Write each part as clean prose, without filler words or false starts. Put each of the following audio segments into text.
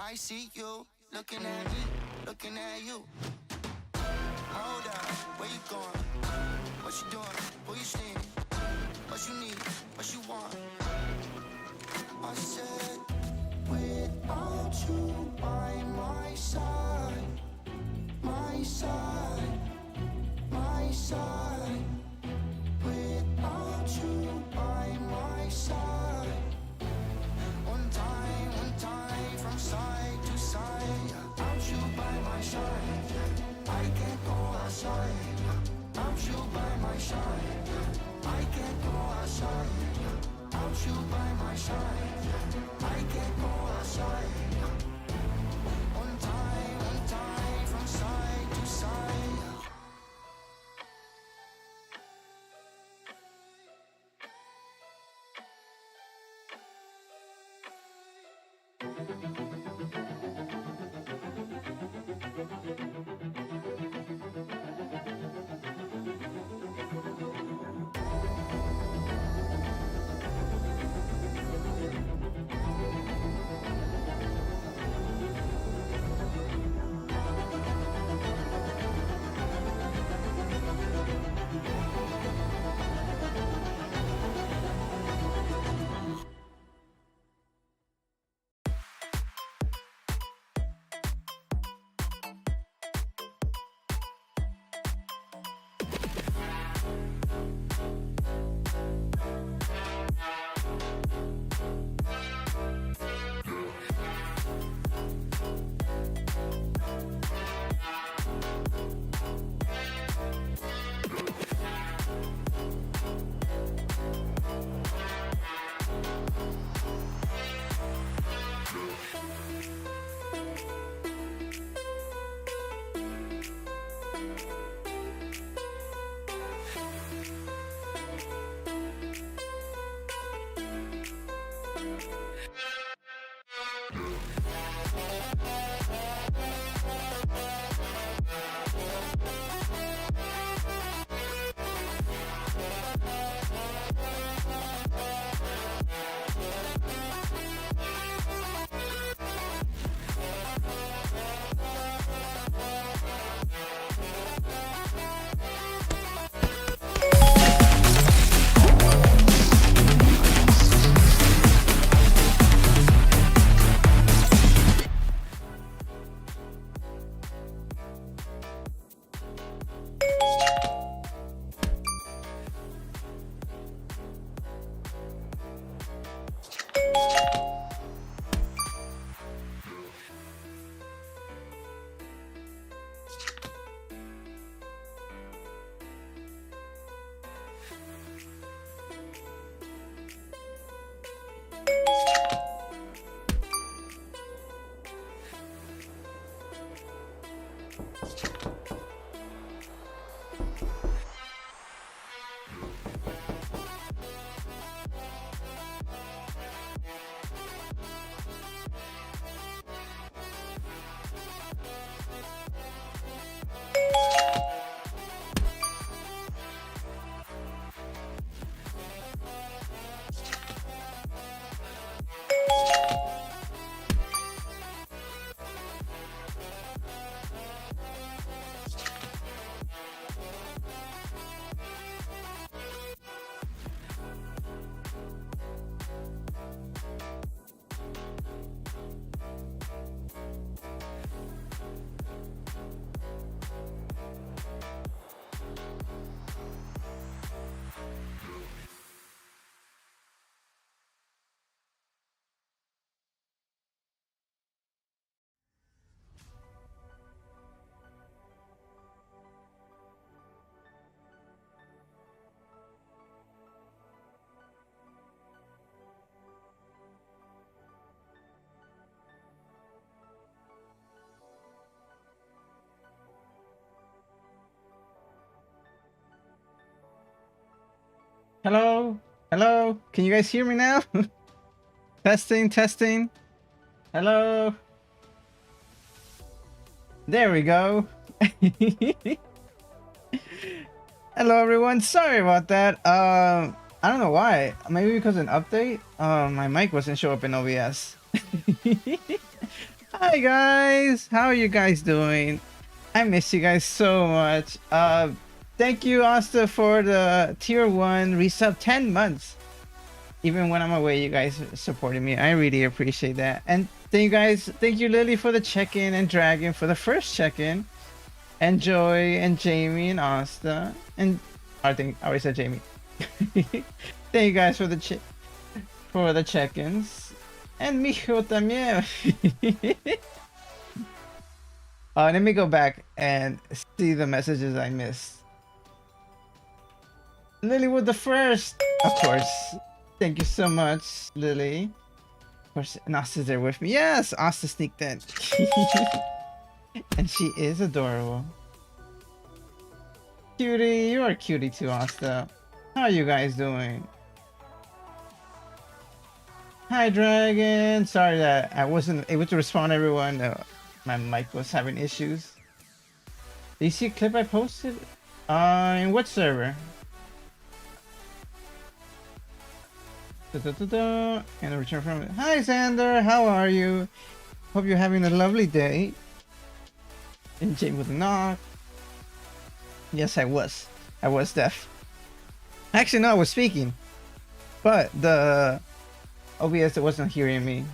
I see you looking at me, looking at you. Hold up, where you going? What you doing? Who you seeing? What you need? What you want? I said, without you by my side, my side, my side. Without you by my side. One time from side to side. Without you by my side, I can't go outside. Without you by my side, I can't go outside. Without you by my side, I can't go outside. One time from side to side. Hello? Hello? Can you guys hear me now? Testing, testing. Hello? There we go. Hello everyone, sorry about that. I don't know why. Maybe because of an update. My mic wasn't show up in OBS. Hi guys, how are you guys doing? I miss you guys so much. Thank you Asta for the tier 1 resub 10 months. Even when I'm away, you guys supporting me. I really appreciate that. And thank you Lily for the check-in, and Dragon for the first check-in, and Joy and Jamie and Asta, and I already said Jamie. Thank you guys for the check-ins. And Mijo también. Let me go back and see the messages I missed. Lily with the first, of course. Thank you so much, Lily. Of course, and Asta's there with me. Yes, Asta sneaked in. And she is adorable. Cutie, you are cutie too, Asta. How are you guys doing? Hi, Dragon. Sorry that I wasn't able to respond to everyone. My mic was having issues. Do you see a clip I posted? In what server? And a return from it. Hi, Xander. How are you? Hope you're having a lovely day. And Jane with a knock. Yes, I was. I was deaf. Actually, no, I was speaking. But the OBS wasn't hearing me.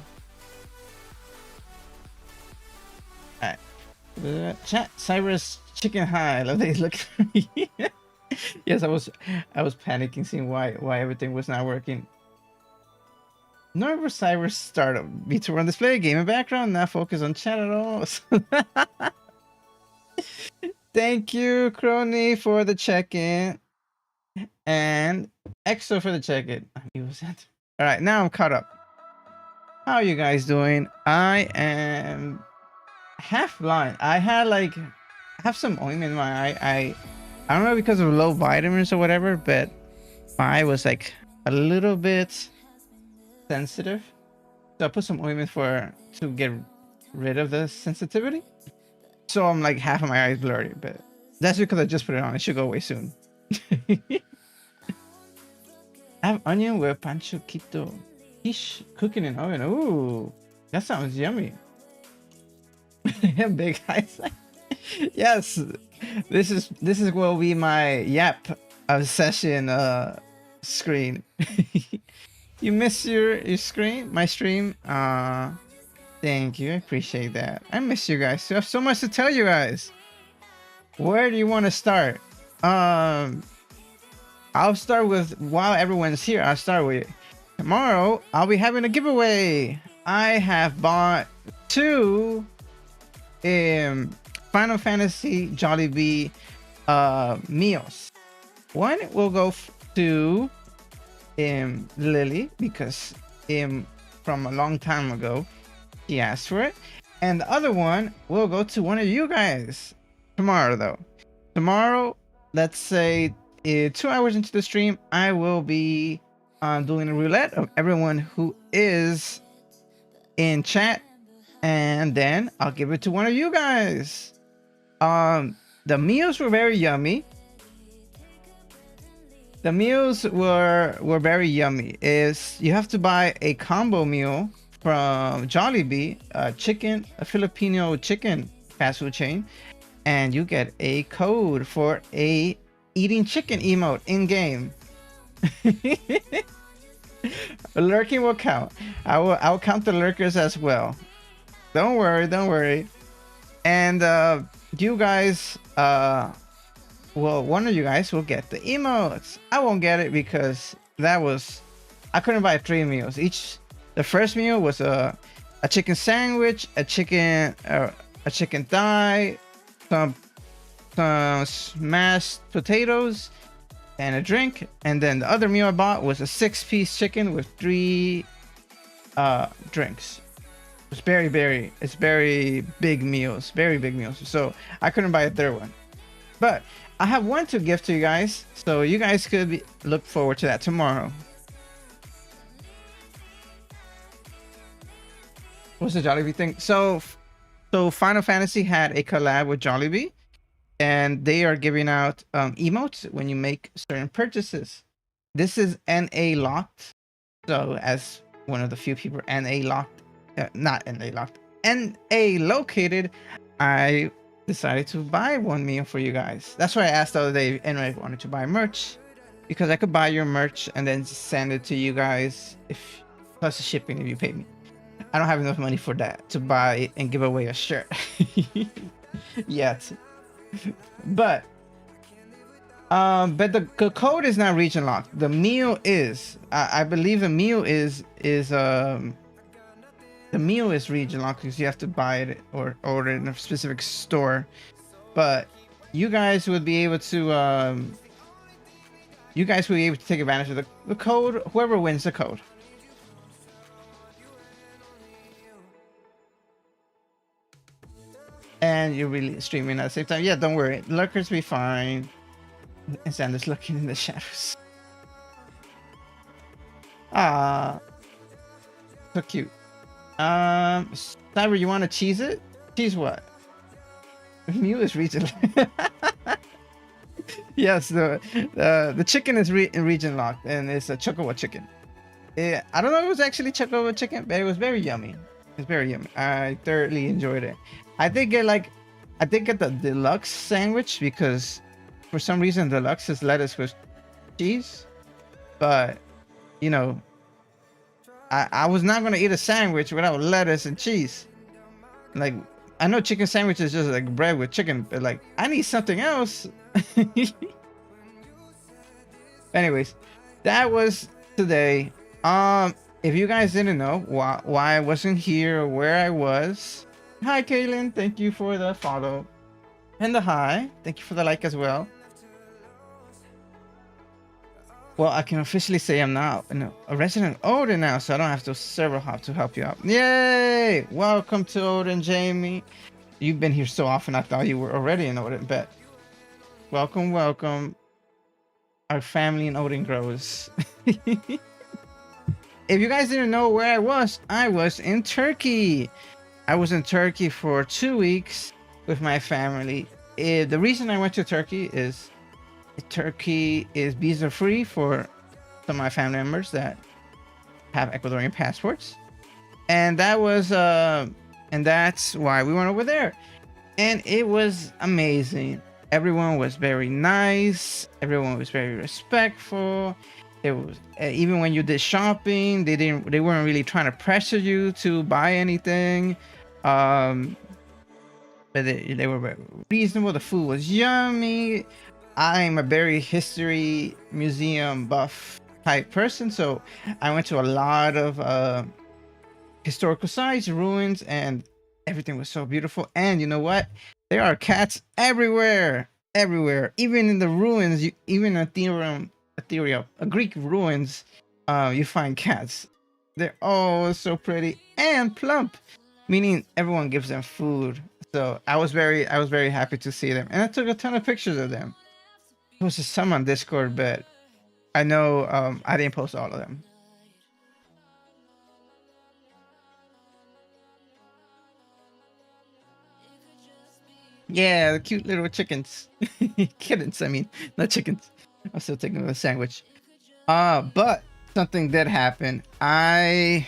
Alright. Chat Cyrus Chicken High. Love that he's looking at me. Yes, I was panicking, seeing why everything was not working. Nervous Cyrus startup. VTuber on display, game in background, not focus on chat at all. Thank you, Crony, for the check-in. And EXO for the check-in. Alright, now I'm caught up. How are you guys doing? I am half blind. I have some ointment in my eye. I don't know, because of low vitamins or whatever, but my eye was like a little bit sensitive. So I put some ointment to get rid of the sensitivity. So I'm like half of my eye is blurry, but that's because I just put it on. It should go away soon. I have onion with pancho quito fish cooking in oven. Ooh, that sounds yummy. Big eyes. Yes, this will be my yap session screen. You miss your screen, my stream. Thank you, I appreciate that. I miss you guys. I have so much to tell you guys. Where do you want to start? I'll start with, while everyone's here, I'll start with tomorrow. I'll be having a giveaway. I have bought 2 Final Fantasy Jollibee meals. One will go to Lily, because from a long time ago she asked for it, and the other one will go to one of you guys tomorrow. Though tomorrow, let's say 2 hours into the stream, I will be doing a roulette of everyone who is in chat, and then I'll give it to one of you guys. The meals were very yummy. The meals were very yummy. You have to buy a combo meal from Jollibee, a Filipino chicken fast food chain, and you get a code for a eating chicken emote in game. Lurking will count. I'll count the lurkers as well. Don't worry. And you guys, well, one of you guys will get the emotes. I won't get it because I couldn't buy 3 meals. The first meal was a chicken sandwich, a chicken thigh, some smashed potatoes, and a drink. And then the other meal I bought was a 6-piece chicken with 3 drinks. It's very big meals, very big meals. So I couldn't buy a third one, but I have one to give to you guys, so you guys could look forward to that tomorrow. What's the Jollibee thing? So Final Fantasy had a collab with Jollibee, and they are giving out emotes when you make certain purchases. This is NA locked, so as one of the few people NA locked, not NA locked, NA located, I decided to buy one meal for you guys. That's why I asked the other day if anyone wanted to buy merch, because I could buy your merch and then send it to you guys if plus the shipping if you pay me. I don't have enough money for that to buy it and give away a shirt yet. But the code is not region locked. The meal is. I believe the meal is the meal is region locked because you have to buy it or order it in a specific store. But you guys would be able to take advantage of the code. Whoever wins the code. And you're really streaming at the same time. Yeah, don't worry. Lurkers be fine. And Sandra's looking in the shadows. Ah, so cute. Cyber, you want to cheese it? Cheese what? Mew is region. Yes, the chicken is region locked, and it's a chocobo chicken. I don't know if it was actually chocobo chicken, but it was very yummy. It's very yummy. I thoroughly enjoyed it. I did get the deluxe sandwich because for some reason deluxe is lettuce with cheese, but you know, I was not gonna eat a sandwich without lettuce and cheese. Like, I know chicken sandwich is just like bread with chicken, but like I need something else. Anyways, that was today. If you guys didn't know why I wasn't here or where I was, hi Kaylin, thank you for the follow and the hi. Thank you for the like as well. Well, I can officially say I'm now a resident Odin now, so I don't have to server hop to help you out. Yay! Welcome to Odin, Jamie. You've been here so often, I thought you were already in Odin, but welcome, welcome. Our family in Odin grows. If you guys didn't know where I was in Turkey. I was in Turkey for 2 weeks with my family. The reason I went to Turkey is visa free for some of my family members that have Ecuadorian passports, and that's why we went over there. And it was amazing. Everyone was very nice. Everyone was very respectful. It was even when you did shopping, they weren't really trying to pressure you to buy anything. But they were very reasonable. The food was yummy. I'm a very history museum buff type person, so I went to a lot of historical sites, ruins, and everything was so beautiful. And you know what? There are cats everywhere. Even in the ruins, even in Greek ruins, you find cats. They're all so pretty and plump, meaning everyone gives them food. So I was very happy to see them, and I took a ton of pictures of them. There was just some on Discord, but I know I didn't post all of them. Yeah, the cute little chickens. Kittens, I mean, not chickens. I'm still taking a sandwich. But something did happen. I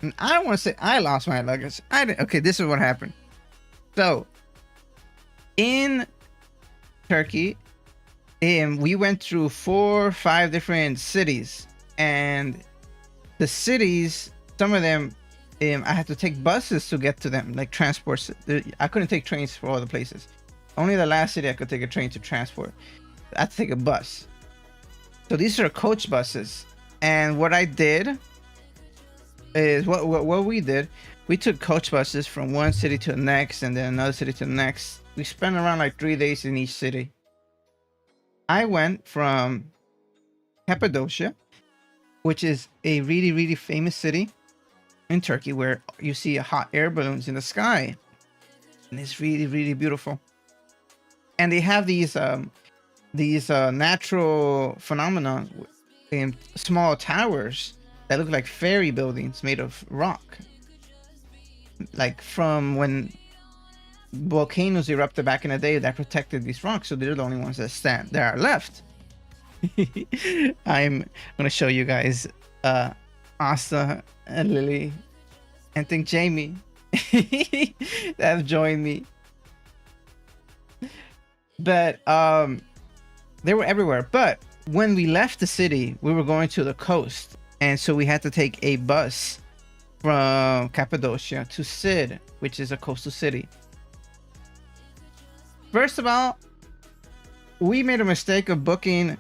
don't want to say I lost my luggage. Okay, this is what happened. So, in Turkey, we went through 4 or 5 different cities, and the cities, some of them, I had to take buses to get to them, like transports. I couldn't take trains for all the places. Only the last city I could take a train to transport. I had to take a bus. So these are coach buses, and what I did is what we did. We took coach buses from one city to the next, and then another city to the next. We spent around like 3 days in each city. I went from Cappadocia, which is a really, really famous city in Turkey where you see hot air balloons in the sky, and it's really, really beautiful. And they have these natural phenomena in small towers that look like fairy buildings made of rock, like from when volcanoes erupted back in the day that protected these rocks. So they're the only ones that are left. I'm gonna show you guys Asta and Lily, and think Jamie that have joined me. But they were everywhere. But when we left the city, we were going to the coast, and so we had to take a bus from Cappadocia to Sid, which is a coastal city. First of all, we made a mistake of booking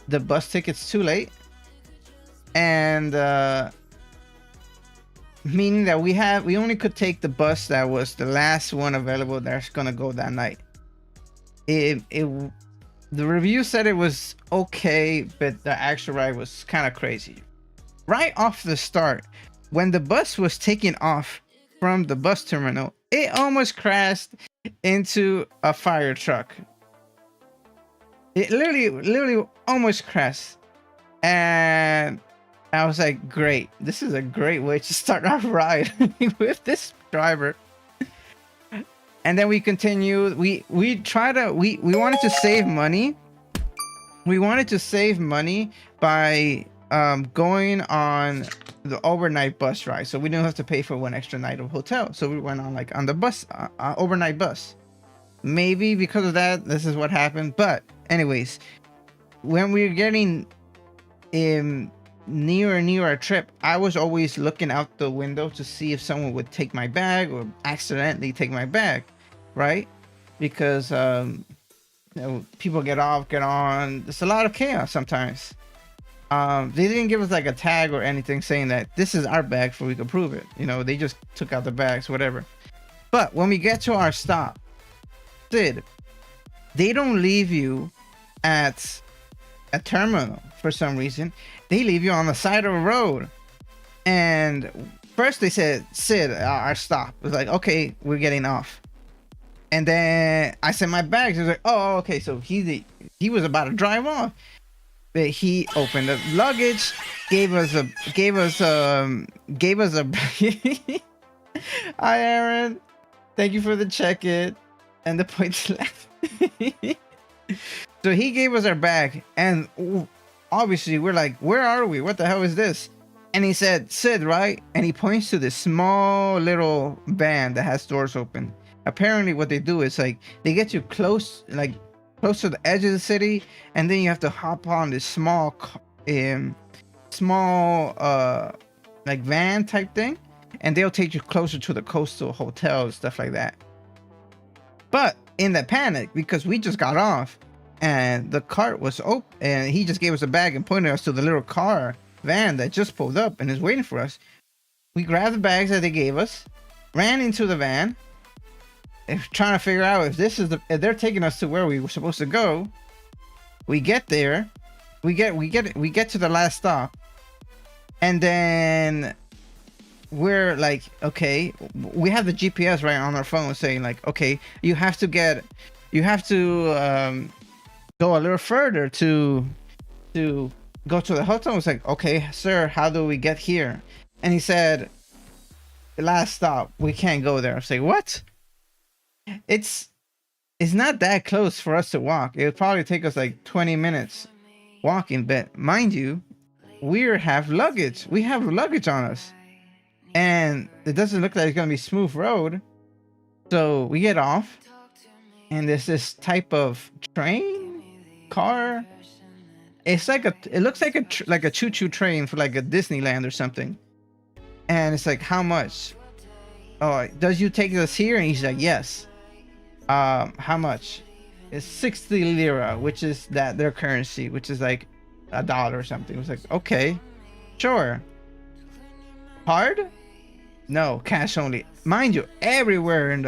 the bus tickets too late, and meaning that we only could take the bus that was the last one available that's gonna go that night. The review said it was okay, but the actual ride was kind of crazy. Right off the start, when the bus was taking off from the bus terminal, it almost crashed into a fire truck. It literally almost crashed. And I was like, great, this is a great way to start our ride with this driver. And then we continued. We wanted to save money. We wanted to save money by going on the overnight bus ride, so we didn't have to pay for one extra night of hotel. So we went on like on the bus, overnight bus. Maybe because of that, this is what happened. But anyways, when we were getting near and near our trip, I was always looking out the window to see if someone would take my bag or accidentally take my bag, right? Because you know, people get off, get on. There's a lot of chaos sometimes. They didn't give us like a tag or anything saying that this is our bag so we could prove it. You know, they just took out the bags, whatever. But when we get to our stop, they don't leave you at a terminal for some reason. They leave you on the side of a road. And first they said, Sid, our stop. It was like, okay, we're getting off. And then I said my bags. He was like, oh, okay. So he was about to drive off. But he opened the luggage, gave us a Hi Aaron, thank you for the check-in and the points left. So he gave us our bag, and obviously we're like, where are we? What the hell is this? And he said, Sid, right? And he points to this small little van that has doors open. Apparently what they do is like they get you close to the edge of the city, and then you have to hop on this small like van type thing, and they'll take you closer to the coastal hotels, stuff like that. But in the panic, because we just got off and the cart was open, and he just gave us a bag and pointed us to the little van that just pulled up and is waiting for us. We grabbed the bags that they gave us, ran into the van, trying to figure out if they're taking us to where we were supposed to go. We get there, we get to the last stop, and then we're like, okay, we have the GPS right on our phone saying like, okay, you have to go a little further to go to the hotel. I was like, okay, sir, how do we get here? And he said, the last stop, we can't go there. I was like, what? It's not that close for us to walk. It would probably take us like 20 minutes walking, but mind you, we have luggage. We have luggage on us, and it doesn't look like it's gonna be smooth road. So we get off, and there's this type of car. It's like it looks like a choo-choo train for like a Disneyland or something. And it's like, how much? Oh, does you take us here? And he's like, yes. How much? It's 60 lira, which is their currency, which is like $1 or something. It was like, okay, sure. Card? No, cash only. Mind you, everywhere in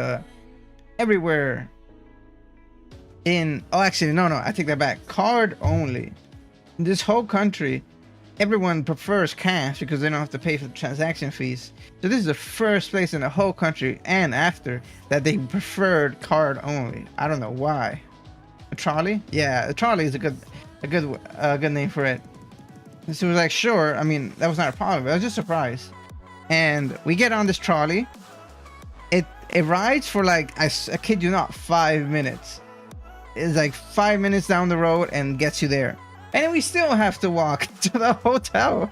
oh, actually, no, I take that back. Card only. In this whole country, everyone prefers cash because they don't have to pay for the transaction fees. So this is the first place in the whole country and after that they preferred card only. I don't know why. A trolley? Yeah, a trolley is a good name for it. And so it was like, sure. I mean, that was not a problem. I was just surprised. And we get on this trolley. It rides for like, I kid you not, 5 minutes. It's like 5 minutes down the road and gets you there. And then we still have to walk to the hotel.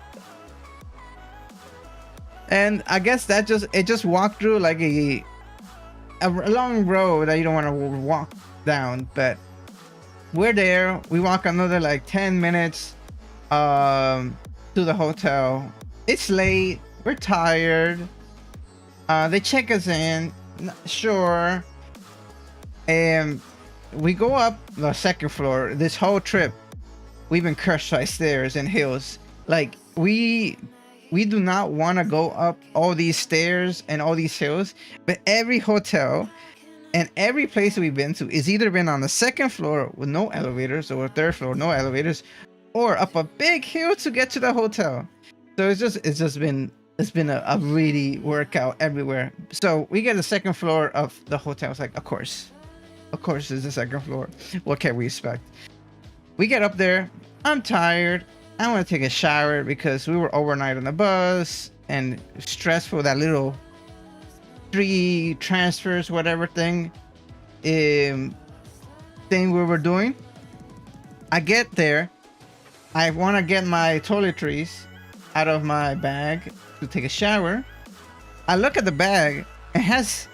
And I guess that just walked through like a long road that you don't want to walk down. But we're there. We walk another like 10 minutes to the hotel. It's late. We're tired. They check us in. Sure. And we go up the second floor. This whole trip, we've been crushed by stairs and hills. Like we do not want to go up all these stairs and all these hills. But every hotel and every place we've been to is either been on the second floor with no elevators, or third floor no elevators, or up a big hill to get to the hotel. So it's been a really workout everywhere. So we get the second floor of the hotel. It's like, of course it's the second floor. What can we expect? We get up there. I'm tired. I want to take a shower because we were overnight on the bus and stressful. That little 3 transfers, whatever thing we were doing. I get there. I want to get my toiletries out of my bag to take a shower. I look at the bag. It has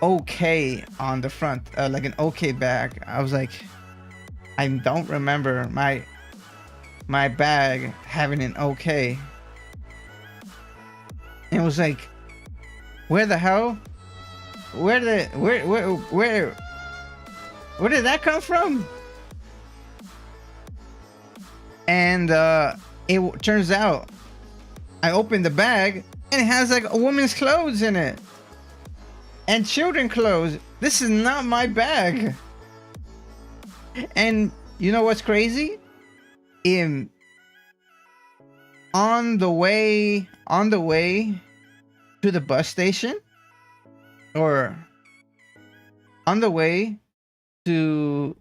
OK on the front, like an OK bag. I was like, I don't remember my bag having an OK. And it was like, where the hell? Where did that come from? And it turns out I opened the bag and it has like a woman's clothes in it and children clothes. This is not my bag. And you know what's crazy? On the way to the bus station, or on the way to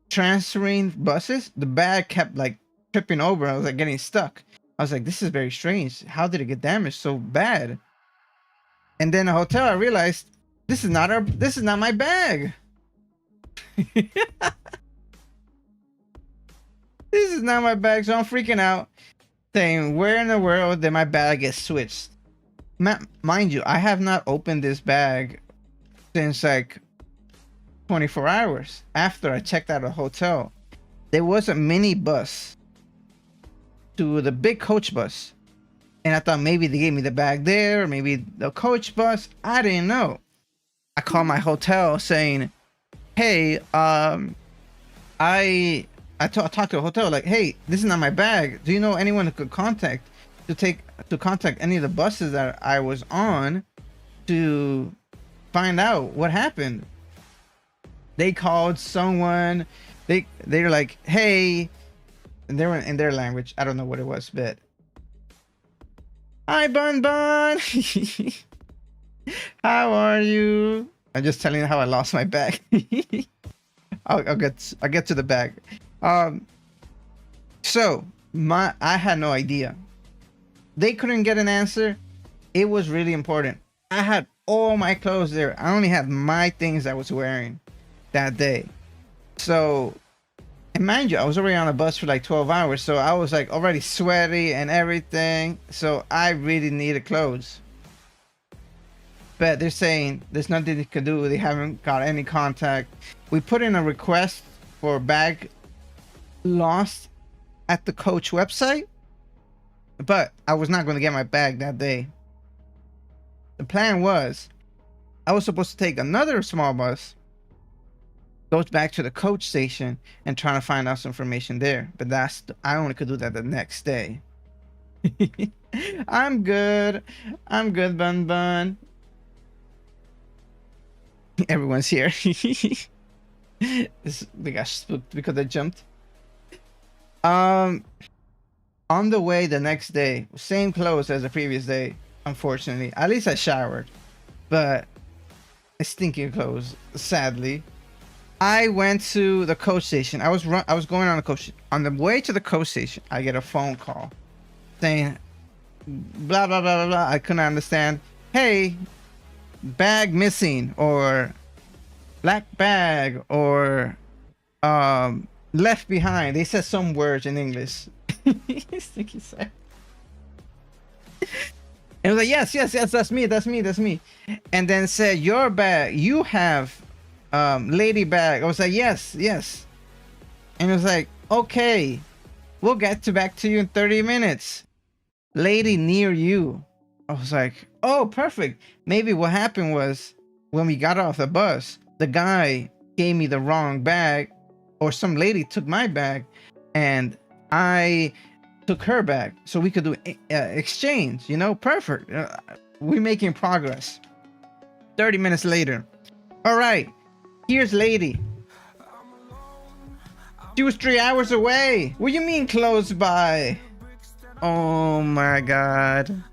transferring buses, the bag kept like tripping over. I was like getting stuck. I was like, this is very strange. How did it get damaged so bad? And then the hotel, I realized this is not my bag. This is not my bag. So I'm freaking out, saying, where in the world did my bag get switched? Mind you, I have not opened this bag since like 24 hours after I checked out of the hotel. There was a mini bus to the big coach bus, and I thought maybe they gave me the bag there, or maybe the coach bus. I didn't know. I called my hotel saying, hey, I talked to the hotel like, hey, this is not my bag. Do you know anyone who could contact any of the buses that I was on to find out what happened? They called someone. They're like, hey, and they were in their language. I don't know what it was, but hi, Bun Bun. How are you? I'm just telling you how I lost my bag. I'll get to the bag. So I had no idea. They couldn't get an answer. It was really important. I had all my clothes there. I only had my things I was wearing that day. So, and mind you, I was already on a bus for like 12 hours. So I was like already sweaty and everything. So I really needed clothes. But they're saying there's nothing they could do. They haven't got any contact. We put in a request for bag lost at the coach website, but I was not going to get my bag that day. The plan was I was supposed to take another small bus, goes back to the coach station, and trying to find out some information there. But I only could do that the next day. I'm good, Bun Bun. Everyone's here. They got spooked because I jumped. On the way the next day, same clothes as the previous day, unfortunately. At least I showered, but stinky clothes, sadly. I went to the coach station. I was going on the coach. On the way to the coach station, I get a phone call saying blah blah blah blah blah. I couldn't understand. Hey, bag missing, or black bag, or left behind. They said some words in English. Stinky said. And I was like, yes, yes, yes, that's me, that's me, that's me. And then said, your bag, you have lady bag. I was like, yes, yes. And it was like, okay, we'll get back to you in 30 minutes. Lady near you. I was like, oh, perfect. Maybe what happened was when we got off the bus, the guy gave me the wrong bag, or some lady took my bag and I took her bag, so we could do exchange, you know. Perfect. We're making progress. 30 minutes later, all right, here's lady. She was 3 hours away. What do you mean close by? Oh my god.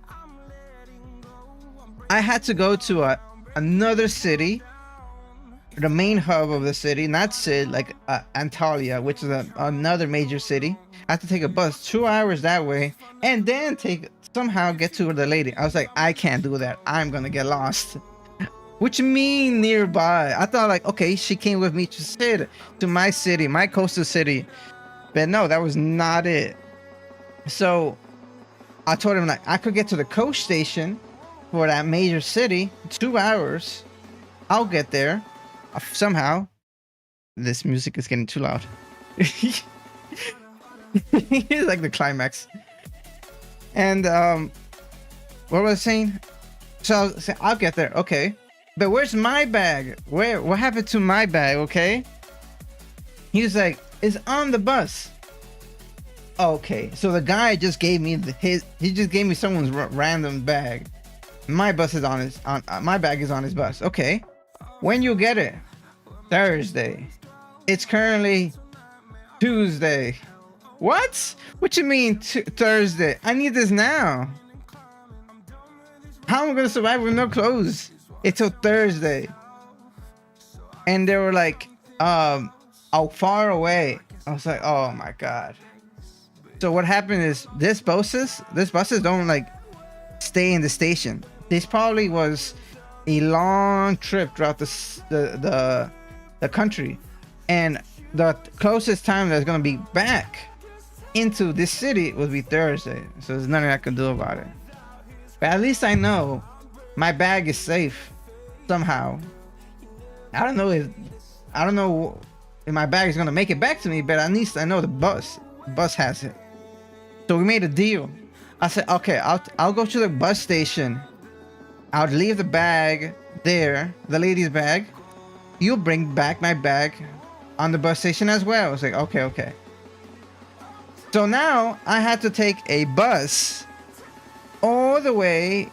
I had to go to another city, the main hub of the city, not Sid, like Antalya, which is another major city. I had to take a bus 2 hours that way, and then somehow get to the lady. I was like, I can't do that. I'm gonna get lost. What you mean nearby? I thought like, okay, she came with me to Sid, to my city, my coastal city. But no, that was not it. So I told him like I could get to the coast station for that major city, 2 hours. I'll get there somehow. This music is getting too loud. It's like the climax. And what was I saying? So I was saying, I'll get there, okay. But where's my bag? What happened to my bag? Okay. He was like, it's on the bus. Okay, so the guy just gave me he just gave me someone's random bag. My bus is on my bag is on his bus. Okay, when you get it? Thursday. It's currently Tuesday. What? What you mean Thursday? I need this now. How am I gonna survive with no clothes? It's till Thursday. And they were like, how far away? I was like, oh my god. So what happened is this buses don't like stay in the station. This probably was a long trip throughout the country, and the closest time that's gonna be back into this city would be Thursday. So there's nothing I can do about it. But at least I know my bag is safe somehow. I don't know if my bag is gonna make it back to me, but at least I know the bus has it. So we made a deal. I said, okay, I'll go to the bus station. I'll leave the bag there, the lady's bag. You'll bring back my bag on the bus station as well. I was like, okay. So now I had to take a bus all the way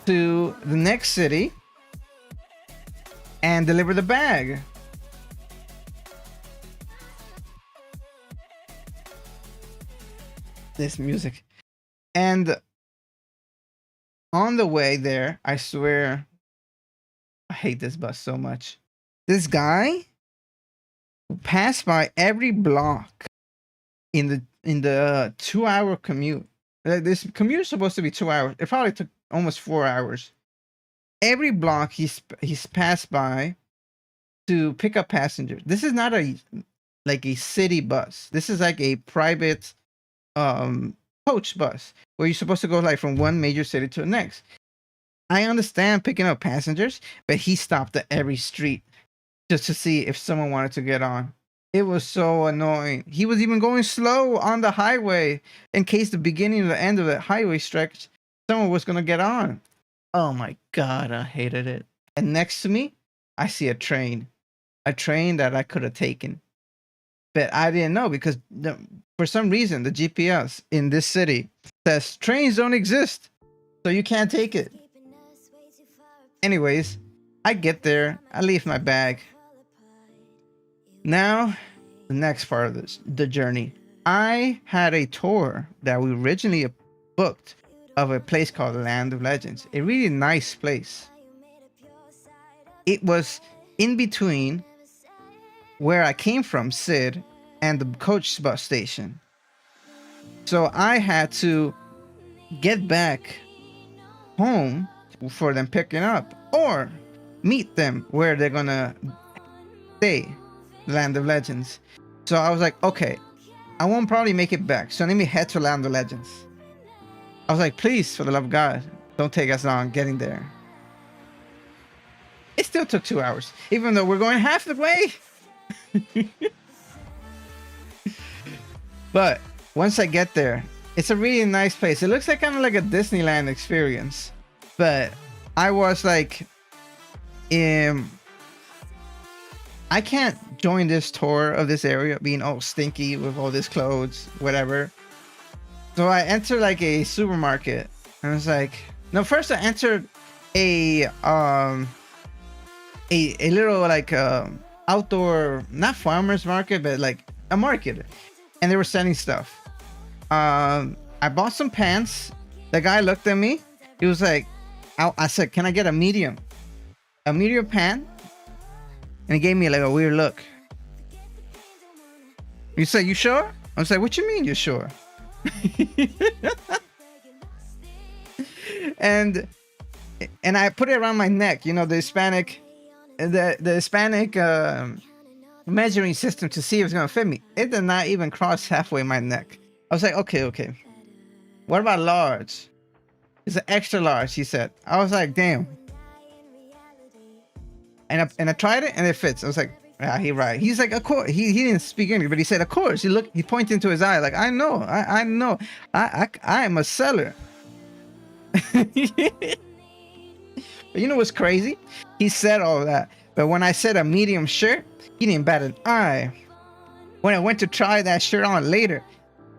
to the next city and deliver the bag. This music. And on the way there, I swear, I hate this bus so much. This guy passed by every block in the 2 hour commute. This commute is supposed to be 2 hours. It probably took almost 4 hours. Every block he's passed by to pick up passengers. This is not a city bus. This is like a private coach bus where you're supposed to go like from one major city to the next. I understand picking up passengers, but he stopped at every street just to see if someone wanted to get on. It was so annoying. He was even going slow on the highway in case the beginning or the end of the highway stretch someone was gonna get on. Oh my god, I hated it. And next to me, I see a train that I could have taken. But I didn't know because for some reason the GPS in this city says trains don't exist, so you can't take it. Anyways, I get there, I leave my bag. Now, the next part of the journey. I had a tour that we originally booked of a place called Land of Legends, a really nice place. It was in between where I came from, Sid, and the coach bus station. So I had to get back home for them picking up or meet them where they're gonna stay, Land of Legends. So I was like, okay, I won't probably make it back, so let me head to Land of Legends. I was like, please, for the love of God, don't take us long getting there. It still took 2 hours, even though we're going half the way. But once I get there, it's a really nice place. It looks like kind of like a Disneyland experience. But I was like, I can't join this tour of this area being all stinky with all these clothes, whatever. So I entered like a supermarket. And I was like, no, first I entered a little like outdoor, not farmers market, but like a market. And they were selling stuff. I bought some pants. The guy looked at me. He was like, I said, can I get a medium pant? And he gave me like a weird look. He said, you sure? I was like, what you mean you're sure? and I put it around my neck, you know, the Hispanic measuring system to see if it's gonna fit me. It did not even cross halfway my neck. I was like, okay. What about large? It's an extra large, he said. I was like, damn. And I tried it and it fits. I was like, yeah, he right. He's like, of course. He didn't speak English, but he said, of course. He pointed into his eye like, I know. I know. I am a seller. But you know what's crazy? He said all that. But when I said a medium shirt, he didn't bat an eye. When I went to try that shirt on later,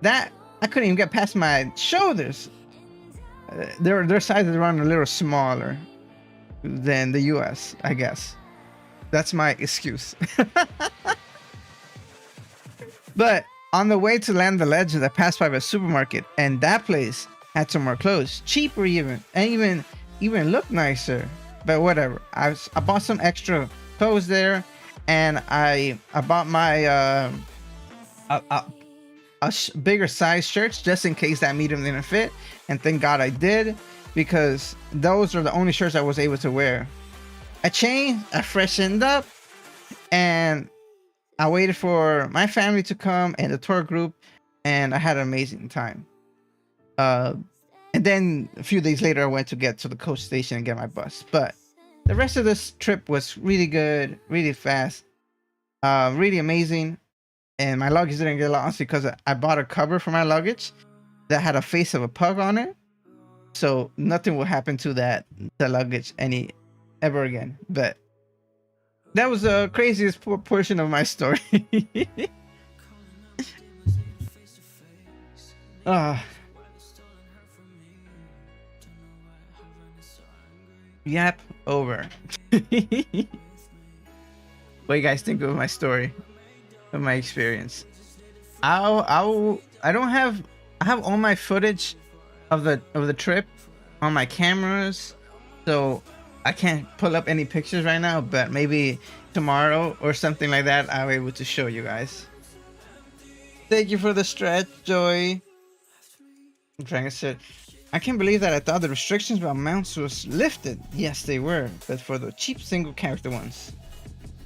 that I couldn't even get past my shoulders. Their sizes run a little smaller than the US, I guess. That's my excuse. But on the way to land the legends, I passed by a supermarket, and that place had some more clothes, cheaper even, and even looked nicer. But whatever. I bought some extra clothes there, and I bought my bigger size shirts just in case that medium didn't fit, and thank God I did, because those are the only shirts I was able to wear. I changed, I freshened up, and I waited for my family to come and the tour group, and I had an amazing time. And then a few days later, I went to get to the coach station and get my bus. But the rest of this trip was really good, really fast, really amazing. And my luggage didn't get lost because I bought a cover for my luggage that had a face of a pug on it. So nothing will happen to the luggage ever again. But that was the craziest portion of my story. Yap over. What do you guys think of my story, of my experience? I have all my footage of the trip on my cameras, so I can't pull up any pictures right now, but maybe tomorrow or something like that I'll be able to show you guys. Thank you for the stretch, Joy. I'm trying to say, I can't believe that I thought the restrictions about mounts was lifted. Yes, they were, but for the cheap single character ones.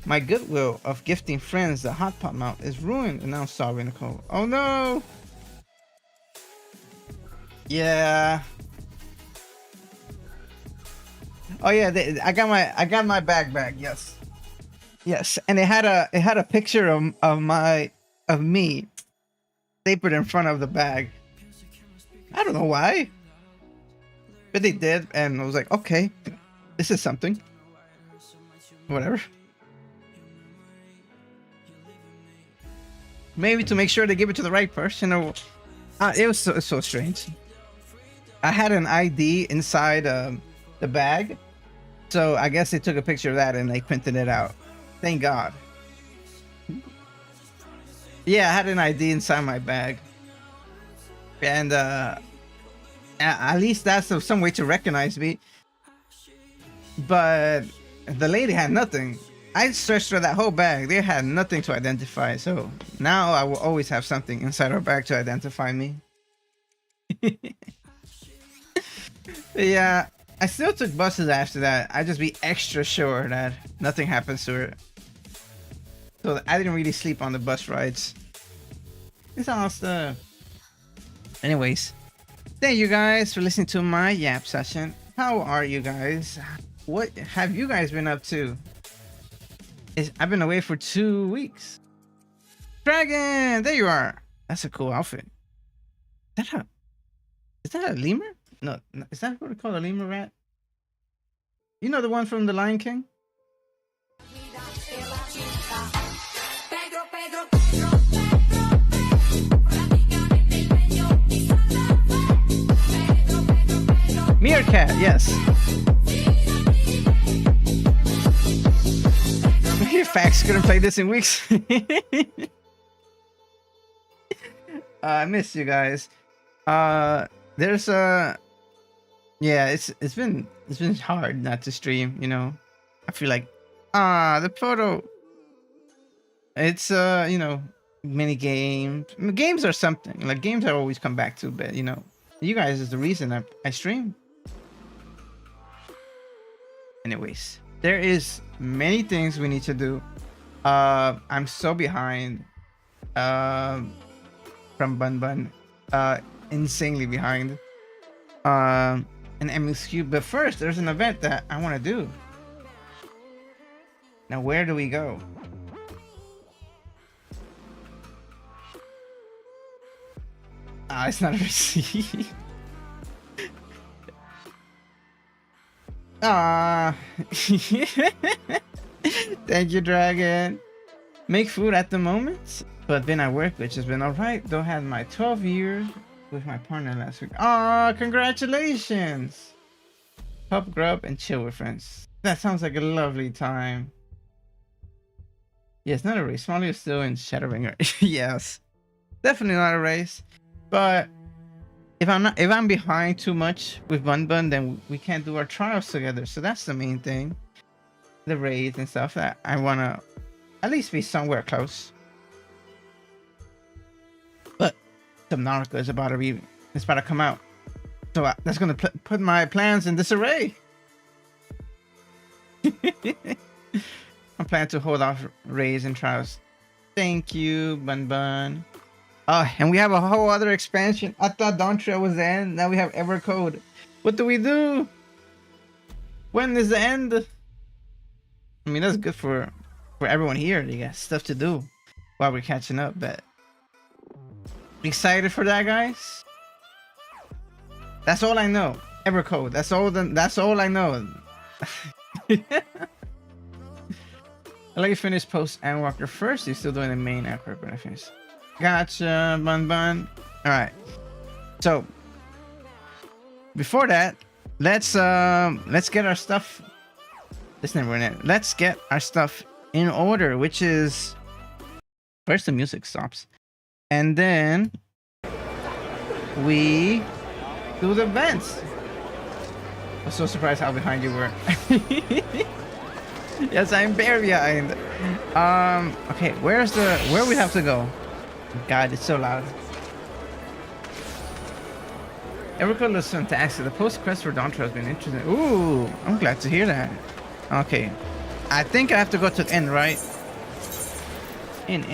My goodwill of gifting friends the hot pot mount is ruined, and now I'm sorry, Nicole. Oh no! Yeah. Oh yeah, I got my bag back. Yes, and it had a picture of me stapled in front of the bag. I don't know why, but they did, and I was like, okay, this is something. Whatever. Maybe to make sure they give it to the right person, or it was so strange. I had an ID inside the bag, so I guess they took a picture of that and they printed it out. Thank God. Yeah, I had an ID inside my bag, and at least that's some way to recognize me. But the lady had nothing. I searched through that whole bag. They had nothing to identify. So now I will always have something inside our bag to identify me. Yeah, I still took buses after that. I just be extra sure that nothing happens to her. So I didn't really sleep on the bus rides. It's all stuff. Anyways, Thank you guys for listening to my yap session. How are you guys? What have you guys been up to? I've been away for 2 weeks. Dragon, there you are. That's a cool outfit. Is that a lemur? No, is that what we call a lemur rat? You know the one from The Lion King? Meerkat, yes. Facts couldn't play this in weeks. I miss you guys. There's yeah, it's been hard not to stream, you know. I feel like the photo. It's you know, mini games. Games are something. Like games I always come back to, but you know, you guys is the reason I stream. Anyways, there is many things we need to do. I'm so behind from Bun Bun, insanely behind an MSQ. But first there's an event that I want to do. Now where do we go? It's not a receipt. Thank you, Dragon. Make food at the moment, but been at work, which has been alright. Though had my 12 years with my partner last week. Congratulations! Help grub and chill with friends. That sounds like a lovely time. Yes, not a race. Smiley is still in Shadowbringer. Yes, definitely not a race. But if I'm behind too much with Bun Bun, then we can't do our trials together. So that's the main thing. The raids and stuff that I wanna at least be somewhere close. But Subnautica is about to come out, so that's gonna put my plans in disarray. I plan to hold off raids and trials. Thank you, Bun Bun. Oh, and we have a whole other expansion. I thought Dawn Trail was the end. Now we have Evercold. What do we do? When is the end? I mean, that's good for everyone here. They got stuff to do while we're catching up. But excited for that, guys. That's all I know. Evercold. That's all I know. I let you finish post Endwalker first. You're still doing the main Endwalker when I finish. Gotcha, Bun Bun. All right. So before that, let's get our stuff. Let's get our stuff in order, which is first the music stops, and then we do the events. I'm so surprised how behind you were. Yes, I'm very behind. Okay, where we have to go? God, it's so loud. Evercold is fantastic. The post quest for Dawn Trail has been interesting. Ooh, I'm glad to hear that. Okay, I think I have to go to the end, right? In.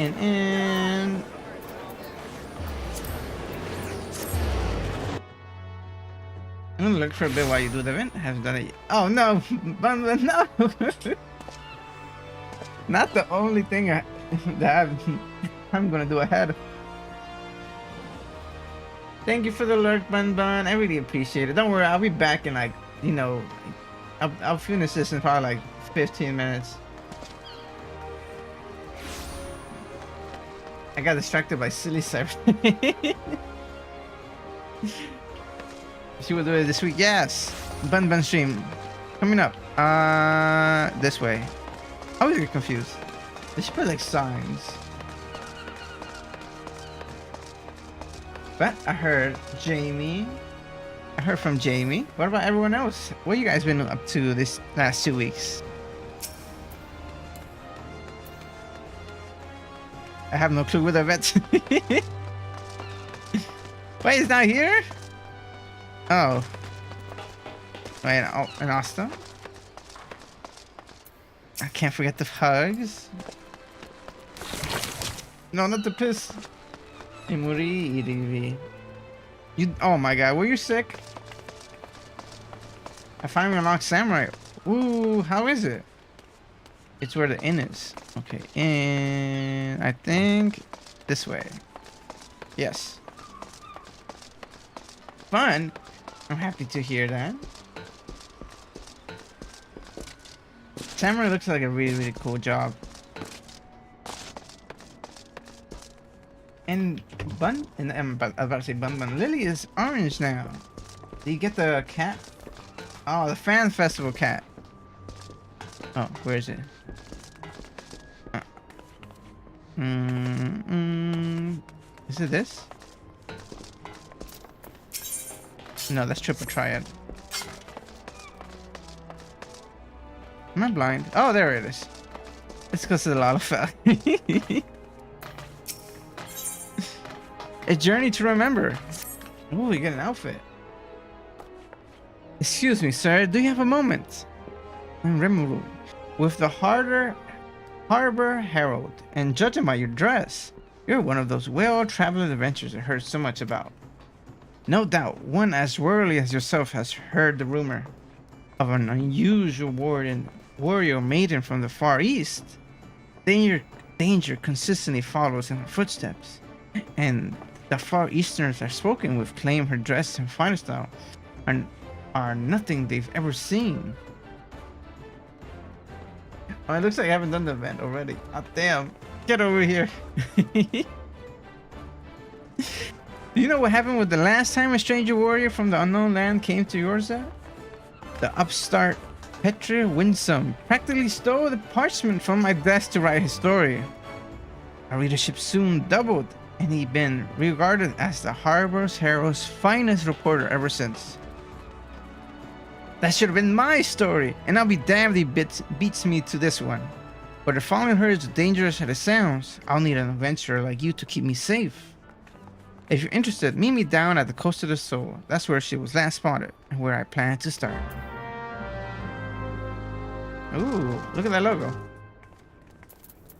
I'm gonna look for a bit while you do the event. I haven't done it yet. Oh no, no! Not the only thing that I'm gonna do ahead. Thank you for the alert, Bun Bun. I really appreciate it. Don't worry, I'll be back in like, you know, I'll finish this in probably like 15 minutes. I got distracted by silly stuff. She will do it this week. Yes, Bun Bun stream coming up. This way. I always get confused. They should put like signs. But I heard Jamie. I heard from Jamie. What about everyone else? What you guys been up to this last 2 weeks? I have no clue where the vet's. Wait, he's not here? Oh. Wait, and Asta? I can't forget the hugs. No, not the piss. You, oh my god, were you sick? I finally unlocked Samurai. Ooh, how is it? It's where the inn is. Okay, and I think this way. Yes. Fun. I'm happy to hear that. Samurai looks like a really, really cool job. And I'm about to say Bun. Lily is orange now. Do you get the cat? Oh, the fan festival cat. Oh, where is it? Is it this? No, that's triple triad. Am I blind? Oh, there it is. It's because of the Lalafell. A journey to remember. Oh, you get an outfit. Excuse me, sir. Do you have a moment? I'm Rimuru, with the Harbor Herald, and judging by your dress, you're one of those well-traveled adventurers I heard so much about. No doubt, one as worldly as yourself has heard the rumor of an unusual warrior maiden from the Far East. Danger consistently follows in her footsteps, and the Far Easterners I've spoken with claim her dress and fighting style are nothing they've ever seen. Oh, it looks like I haven't done the event already. Oh, damn. Get over here. Do you know what happened with the last time a stranger warrior from the unknown land came to Yorza? The upstart Petra Winsome practically stole the parchment from my desk to write his story. Our readership soon doubled, and he'd been regarded as the Harbor's Herald's finest reporter ever since. That should have been my story, and I'll be damned if he beats me to this one. But if following her is dangerous as it sounds, I'll need an adventurer like you to keep me safe. If you're interested, meet me down at the Coast of the Soul. That's where she was last spotted, and where I plan to start. Ooh, look at that logo.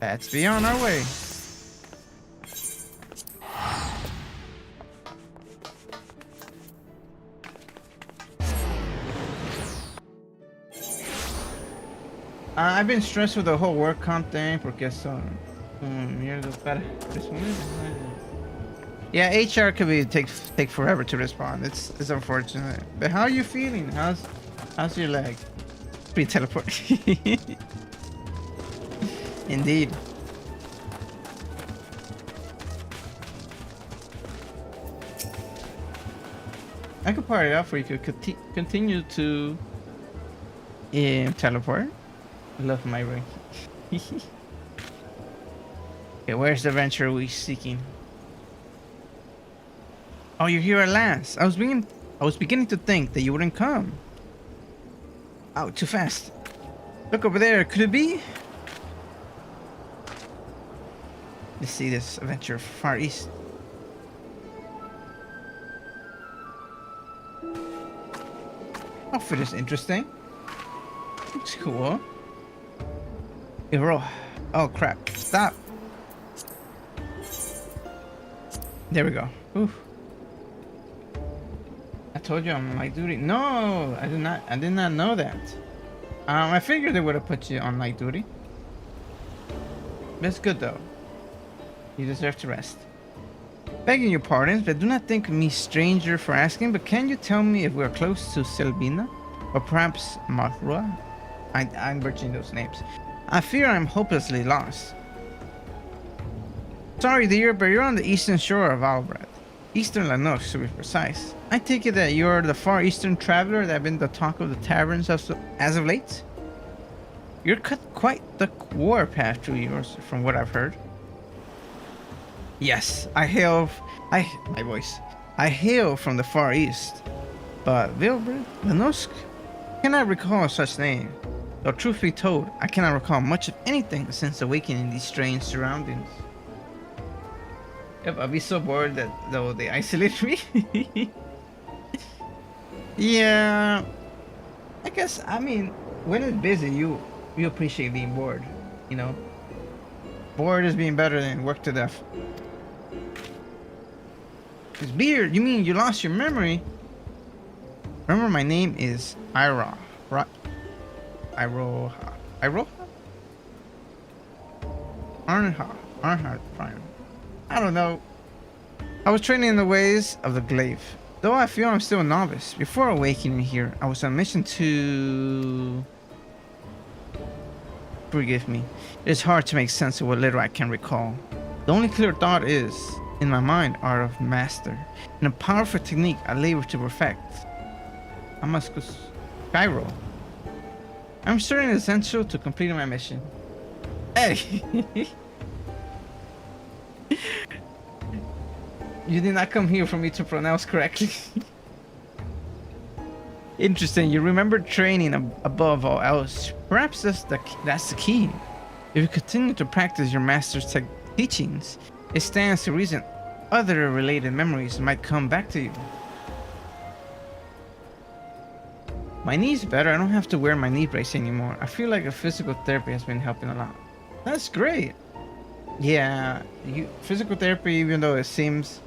Let's be on our way. I've been stressed with the whole work comp thing porque son mierda para responder. Yeah, HR could be take forever to respond. It's unfortunate. But how are you feeling? How's your leg? Free teleport. Indeed. I could part it out for you to continue to teleport. I love my ring. Okay, where's the adventure we're seeking? Oh, you're here at last. I was beginning to think that you wouldn't come. Oh, too fast. Look over there. Could it be? Let's see this adventure Far East. Outfit is interesting. Looks cool. Oh crap. Stop. There we go. Oof. I told you I'm on night duty. No, I did not know that. I figured they would have put you on night duty. That's good though. You deserve to rest. Begging your pardons, but do not think me stranger for asking, but can you tell me if we're close to Selbina? Or perhaps Marthua? I'm butchering those names. I fear I'm hopelessly lost. Sorry dear, but you're on the eastern shore of Albrecht. Eastern Lanox to be precise. I take it that you're the far eastern traveler that been the talk of the taverns as of late? You're cut quite the warpath through yours, from what I've heard. Yes, I hail from the far east. But Vilbert, Lanosk, cannot recall such name. Though truth be told, I cannot recall much of anything since awakening these strange surroundings. Yep, I'll be so bored that though they isolate me. Yeah, I guess, I mean, when it's busy, you appreciate being bored, you know? Bored is being better than work to death. His beard. You mean you lost your memory? Remember, my name is Ira. Right? Iroha. Iroha? Arnhard Prime. I don't know. I was training in the ways of the glaive. Though I feel I'm still a novice. Before awakening here, I was on a mission to... Forgive me. It is hard to make sense of what little I can recall. The only clear thought is, in my mind, art of master, and a powerful technique I labor to perfect. I must go Cairo. I'm certain it's essential to completing my mission. Hey! You did not come here for me to pronounce correctly. Interesting. You remember training above all else. Perhaps that's the key. If you continue to practice your master's teachings, it stands to reason other related memories might come back to you. My knee's better. I don't have to wear my knee brace anymore. I feel like a physical therapy has been helping a lot. That's great. Yeah, physical therapy, even though it seems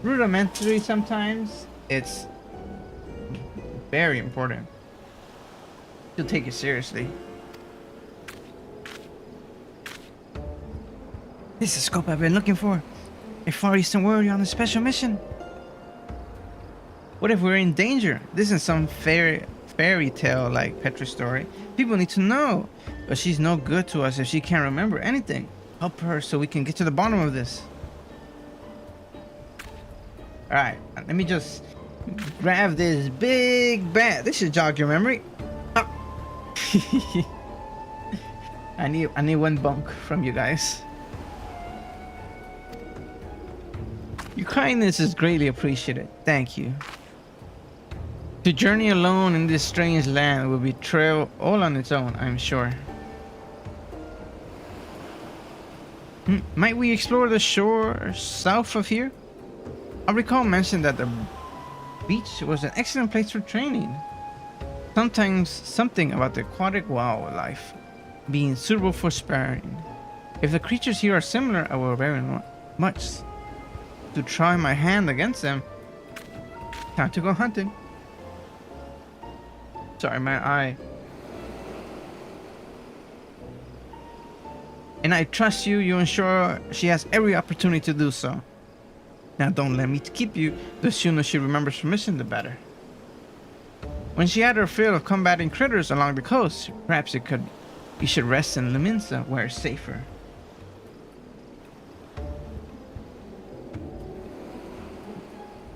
rudimentary sometimes, it's very important. You'll take it seriously. This is the scope I've been looking for. A Far Eastern warrior on a special mission. What if we're in danger? This isn't some fairy tale like Petra's story. People need to know. But she's no good to us if she can't remember anything. Help her so we can get to the bottom of this. Alright, let me just grab this big bat. This should jog your memory. Ah. I need one bunk from you guys. Your kindness is greatly appreciated. Thank you. To journey alone in this strange land will be trail all on its own, I'm sure. Might we explore the shore south of here? I recall mentioned that the beach was an excellent place for training. Sometimes something about the aquatic wildlife being suitable for sparring. If the creatures here are similar, I will very much to try my hand against them. Time to go hunting. Sorry, my eye. And I trust you. You ensure she has every opportunity to do so. Now don't let me keep you. The sooner she remembers her mission, the better. When she had her fill of combating critters along the coast, perhaps you should rest in Leminsa, where it's safer.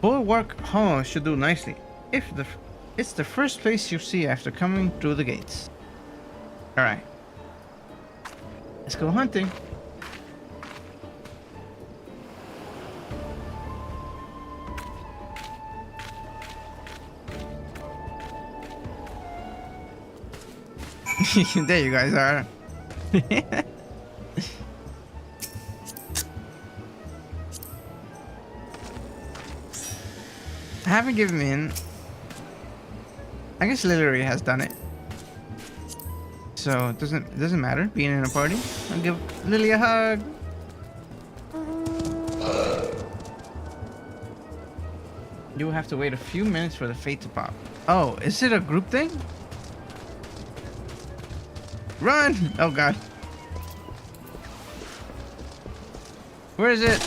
Bulwark Hall should do nicely. It's the first place you see after coming through the gates. Alright. Let's go hunting. There you guys are. I haven't given in. I guess Lily has done it. So it doesn't matter being in a party. I'll give Lily a hug. You will have to wait a few minutes for the fate to pop. Oh, is it a group thing? Run! Oh god. Where is it?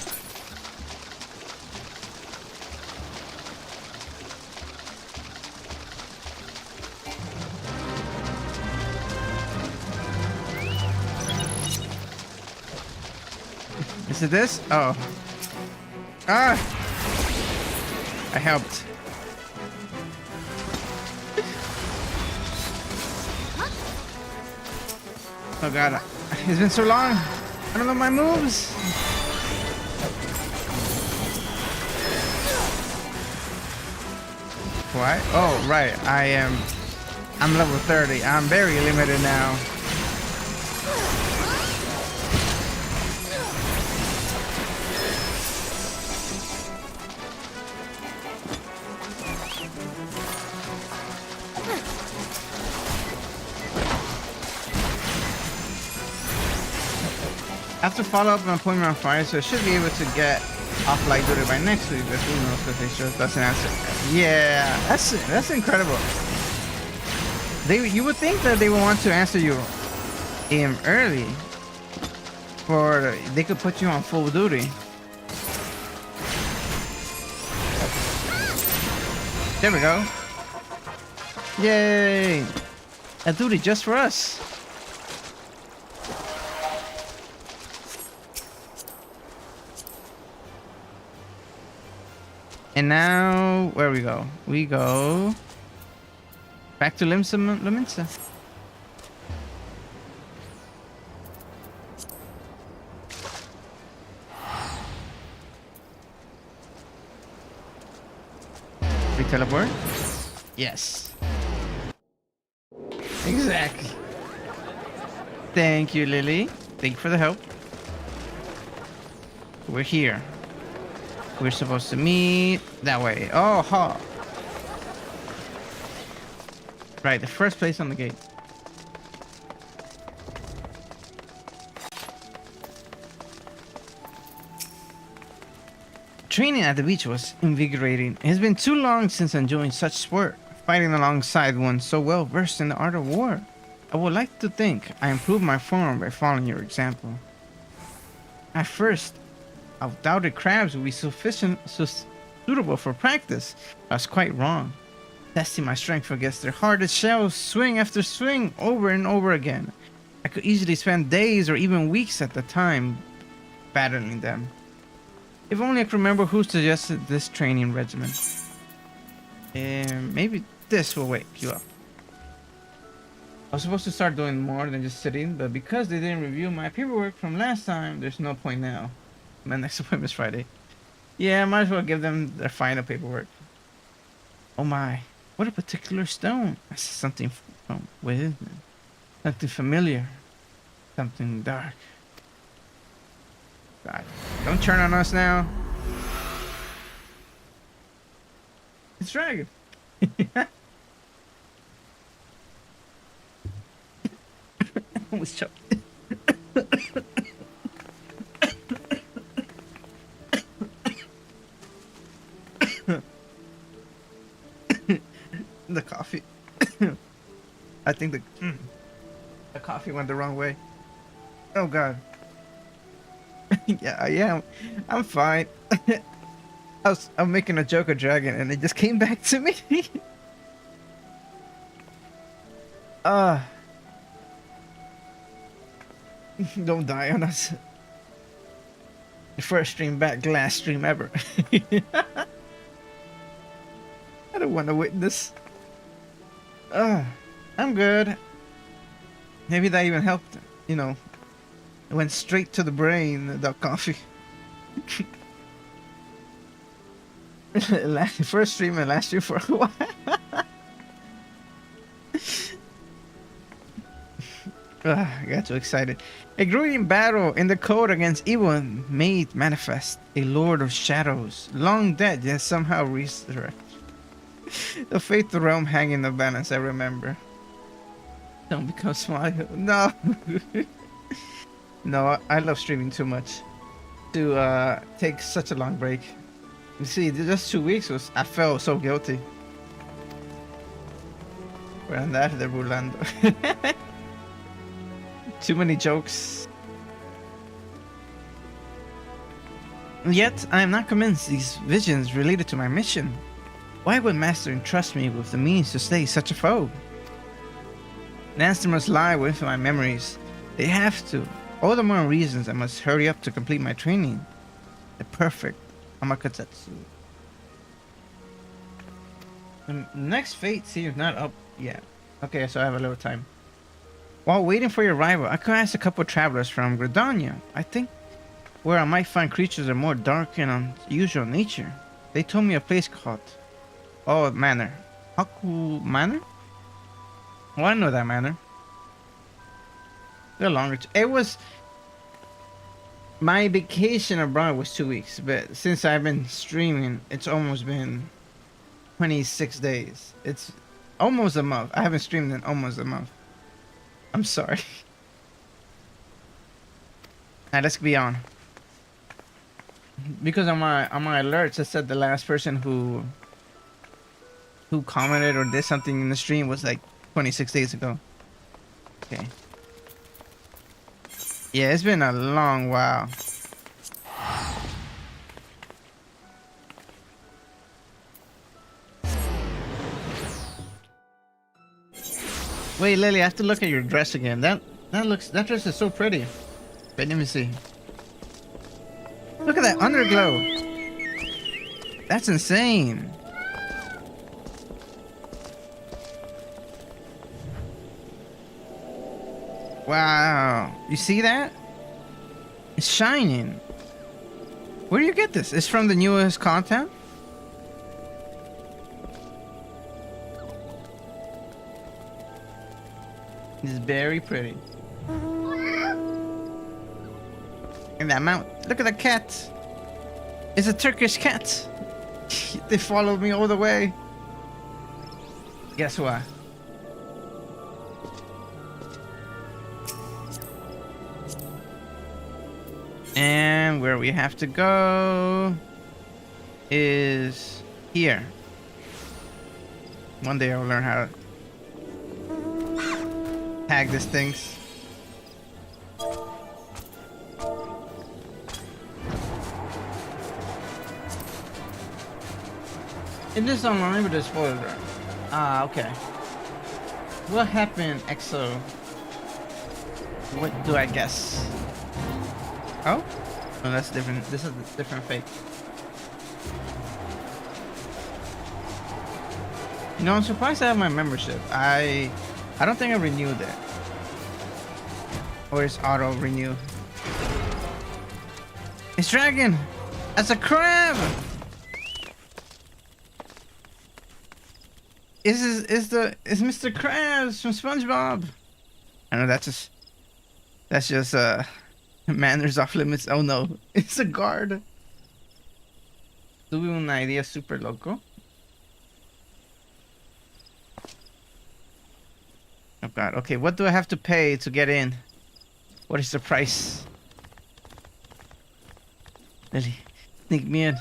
Is it this? Oh. Ah! I helped. Oh god, it's been so long. I don't know my moves. What? Oh, right. I'm level 30. I'm very limited now. I have to follow up my appointment on Friday, so I should be able to get off light duty by next week, but who knows because they just doesn't answer. Yeah, that's incredible. You would think that they would want to answer you early, for they could put you on full duty. There we go. Yay! A duty just for us. And now, where we go? We go back to Liminsa. We teleport? Yes. Exactly. Thank you, Lily. Thank you for the help. We're here. We're supposed to meet that way. Oh, ha. Right, the first place on the gate. Training at the beach was invigorating. It has been too long since enjoying such sport, fighting alongside one so well versed in the art of war. I would like to think I improved my form by following your example. At first, I doubted crabs would be suitable for practice. I was quite wrong. Testing my strength against their hardest shells, swing after swing, over and over again. I could easily spend days or even weeks at the time battling them. If only I could remember who suggested this training regimen. Maybe this will wake you up. I was supposed to start doing more than just sitting, but because they didn't review my paperwork from last time, there's no point now. My next appointment is Friday. Yeah, I might as well give them their final paperwork. Oh my, what a particular stone. I see something from within them. Something familiar. Something dark. God, don't turn on us now. It's dragon. Almost choked. The coffee. I think the coffee went the wrong way. Oh God. Yeah, I am. I'm fine. I'm making a joke of dragon, and it just came back to me. Don't die on us. The first stream back, last stream ever. I don't want to witness. I'm good. Maybe that even helped. You know, it went straight to the brain. The coffee. First stream and last stream for a while. I got too excited. A grueling battle in the code against evil made manifest a lord of shadows, long dead yet somehow resurrected. The fate of the realm hanging in the balance, I remember. Don't become small. No. No, I love streaming too much to take such a long break. You see, just 2 weeks I felt so guilty. Por andar de burlando. Too many jokes. Yet, I am not convinced these visions related to my mission. Why would Master entrust me with the means to slay such a foe? The answer must lie within my memories. They have to. All the more reasons I must hurry up to complete my training. The perfect Amakatetsu. The next fate seems not up yet. Okay, so I have a little time. While waiting for your arrival, I could ask a couple of travelers from Gridania. I think where I might find creatures of more dark and unusual nature. They told me a place called Manor. Haku Manor? Well, I know that manor. The longer it was. My vacation abroad was 2 weeks, but since I've been streaming, it's almost been 26 days. It's almost a month. I haven't streamed in almost a month. I'm sorry. Alright, let's be on. Because on my alerts it said the last person who commented or did something in the stream was like 26 days ago. Okay. Yeah, it's been a long while. Wait, Lily, I have to look at your dress again. That dress is so pretty. Wait, let me see. Look at that underglow. That's insane. Wow. You see that? It's shining. Where do you get this? It's from the newest content? It's very pretty. And that mount. Look at the cat. It's a Turkish cat. They followed me all the way. Guess what? And where we have to go is here. One day I'll learn how to tag these things. It is online with the spoiler. Ah, okay. What happened, EXO? What do I guess? Oh? No, that's different. This is a different fate. You know, I'm surprised I have my membership. I don't think I renewed it. Or it's auto renew. It's dragon! That's a crab! Is Mr. Krabs from SpongeBob? I know that's just manners off limits. Oh no, it's a guard. Tuve una idea super loco. Oh god, okay, what do I have to pay to get in? What is the price? Lily, sneak me in.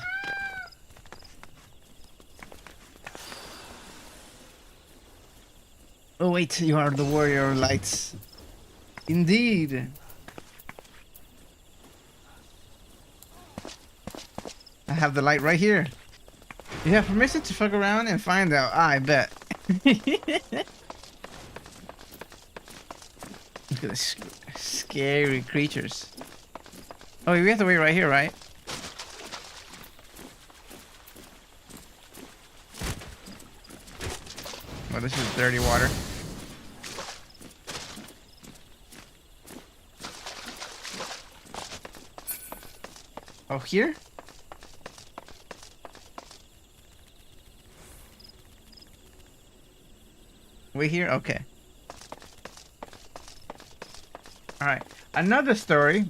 Oh wait, you are the warrior of lights. Indeed. I have the light right here. You have permission to fuck around and find out. I bet. Look at the scary creatures. Oh, we have to wait right here, right? Oh, this is dirty water. Oh, here? Wait here? Okay. Alright. Another story.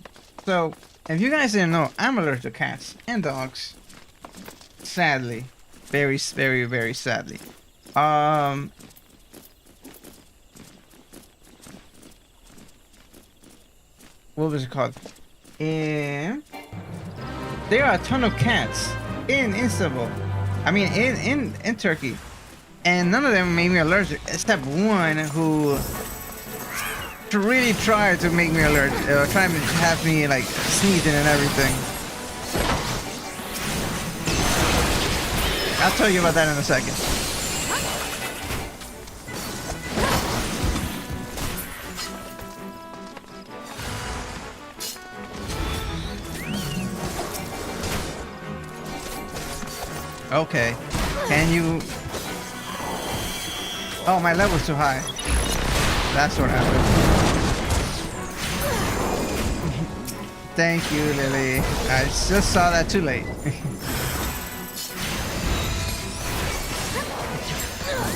So, if you guys didn't know, I'm allergic to cats and dogs. Sadly. Very, very, very sadly. What was it called? And there are a ton of cats in Istanbul. I mean, in Turkey, and none of them made me allergic, except one who really tried to make me allergic, trying to have me like sneezing and everything. I'll tell you about that in a second. Okay, can you... Oh, my level's too high. That's what happened. Thank you, Lily. I just saw that too late.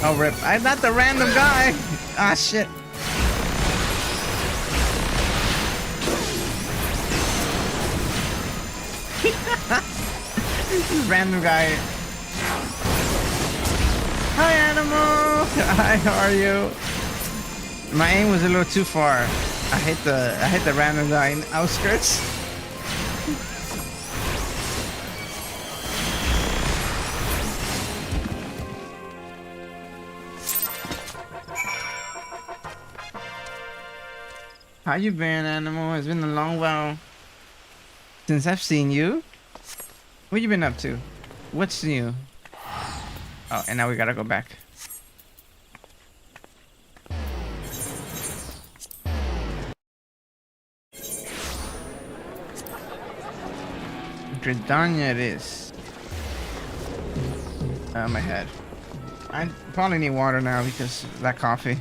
Oh, rip. I'm not the random guy. Ah, shit. Random guy. Hi, animal. Hi, how are you? My aim was a little too far. I hit the random guy in outskirts. How you been, animal? It's been a long while since I've seen you. What you been up to? What's new? Oh, and now we gotta go back. Gridania it is. My head. I probably need water now because of that coffee.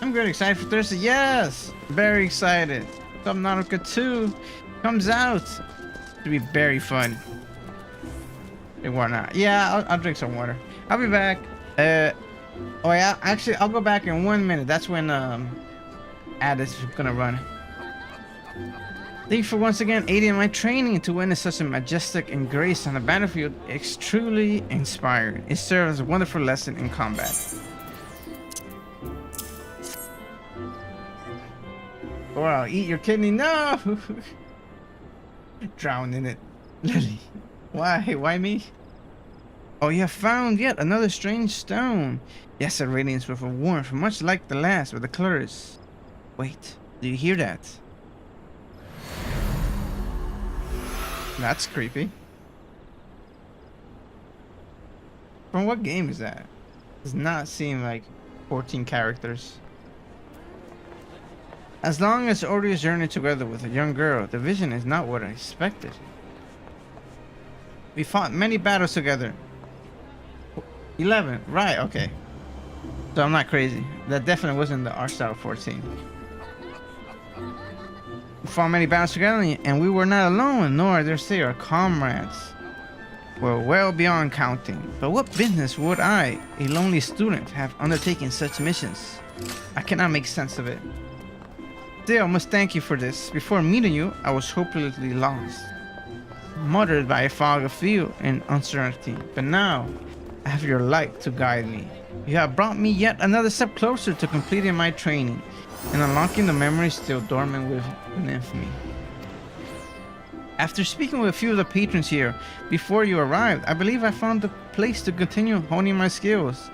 I'm very excited for Thursday. Yes! Very excited. Subnautica 2 comes out. It'll be very fun. Hey, why not? Yeah, I'll drink some water. I'll be back. Oh yeah, actually, I'll go back in 1 minute. That's when ad is gonna run. Thank you for once again aiding my training to witness such a majestic and grace on the battlefield. It's truly inspiring. It serves as a wonderful lesson in combat. Or I'll eat your kidney. No! Drown in it. Lily. Why? Why me? Oh, you have found yet another strange stone. Yes, it radiates with a warmth, much like the last with the colors. Wait, do you hear that? That's creepy. From what game is that? Does not seem like 14 characters. As long as Ori is journeying together with a young girl, the vision is not what I expected. We fought many battles together. 11, right, okay. So I'm not crazy. That definitely wasn't the art style 14. We fought many battles together and we were not alone, nor dare say our comrades were well beyond counting. But what business would I, a lonely student, have undertaken such missions? I cannot make sense of it. Still, I must thank you for this. Before meeting you, I was hopelessly lost, muttered by a fog of fear and uncertainty. But now, I have your light to guide me. You have brought me yet another step closer to completing my training and unlocking the memories still dormant within me. After speaking with a few of the patrons here before you arrived, I believe I found the place to continue honing my skills.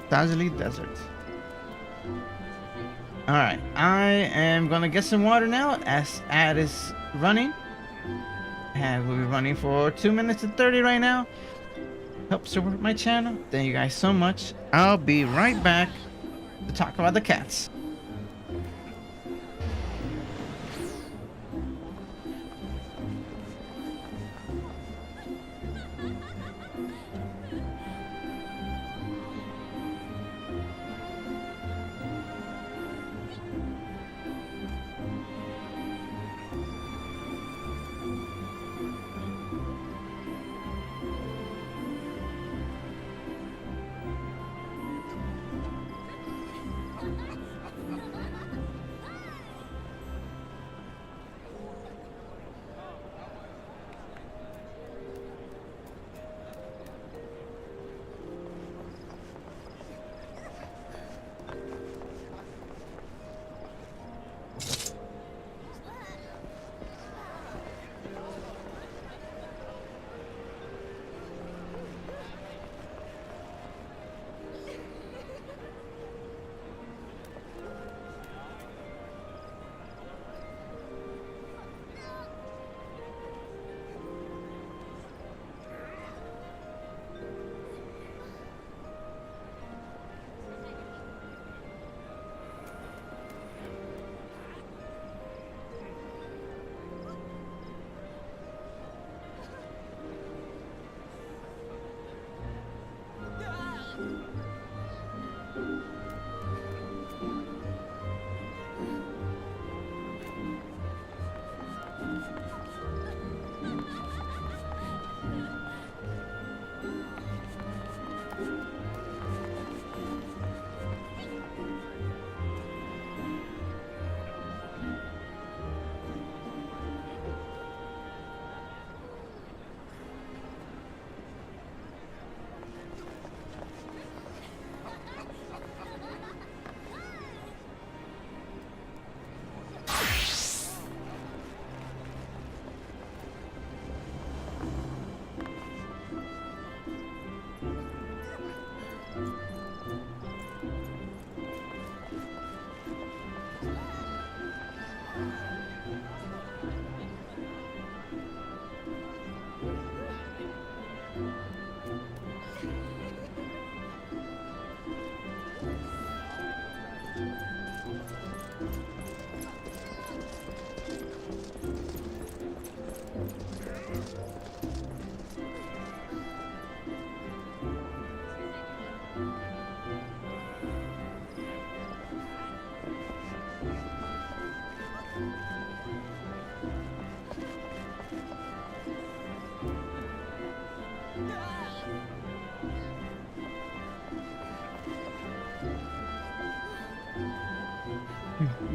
Dazzling Desert. Alright, I am gonna get some water now as ad is running. And we'll be running for 2 minutes and 30 right now. Help support my channel. Thank you guys so much. I'll be right back to talk about the cats.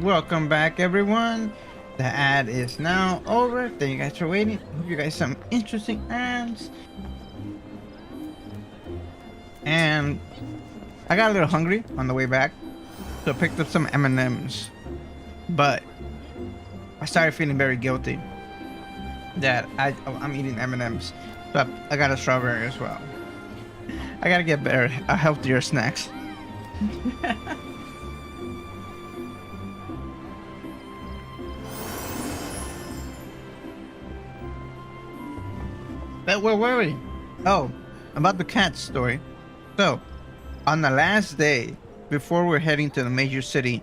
Welcome back, everyone. The ad is now over. Thank you guys for waiting. Hope you guys some interesting ads. And I got a little hungry on the way back, so I picked up some M&Ms. But I started feeling very guilty that I'm eating M&Ms. So I got a strawberry as well. I gotta get better, healthier snacks. But where were we? Oh, about the cat story. So, on the last day before we're heading to the major city,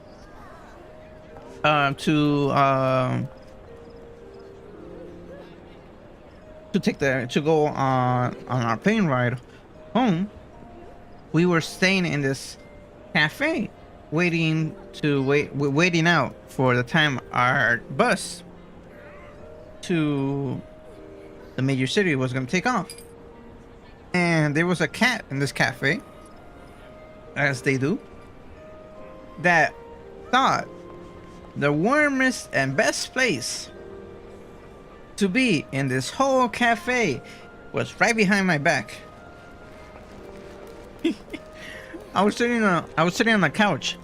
to go on our plane ride home, we were staying in this cafe, waiting out for the time our bus to the major city was going to take off. And there was a cat in this cafe, as they do, that thought the warmest and best place to be in this whole cafe was right behind my back. I was sitting on the couch,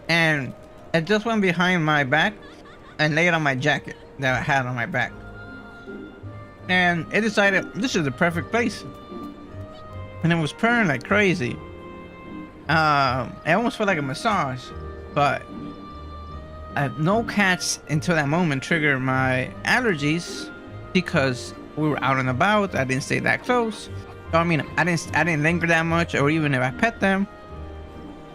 and it just went behind my back and laid on my jacket that I had on my back. And it decided this is the perfect place. And it was purring like crazy. It almost felt like a massage, but no cats until that moment triggered my allergies because we were out and about. I didn't stay that close. So, I mean, I didn't linger that much, or even if I pet them,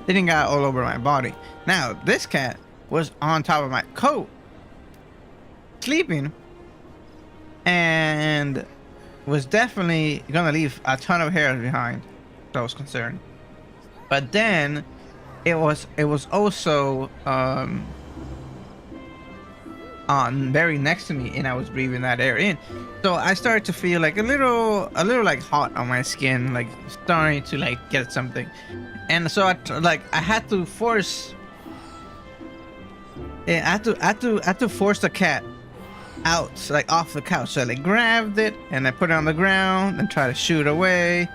they didn't get all over my body. Now this cat was on top of my coat, sleeping, and was definitely gonna leave a ton of hairs behind. So I was concerned. But then it was also on very next to me, and I was breathing that air in. So I started to feel like a little like hot on my skin, like starting to like get something. And so I had to force the cat out, like off the couch. So I like grabbed it and I put it on the ground and tried to shoo it away.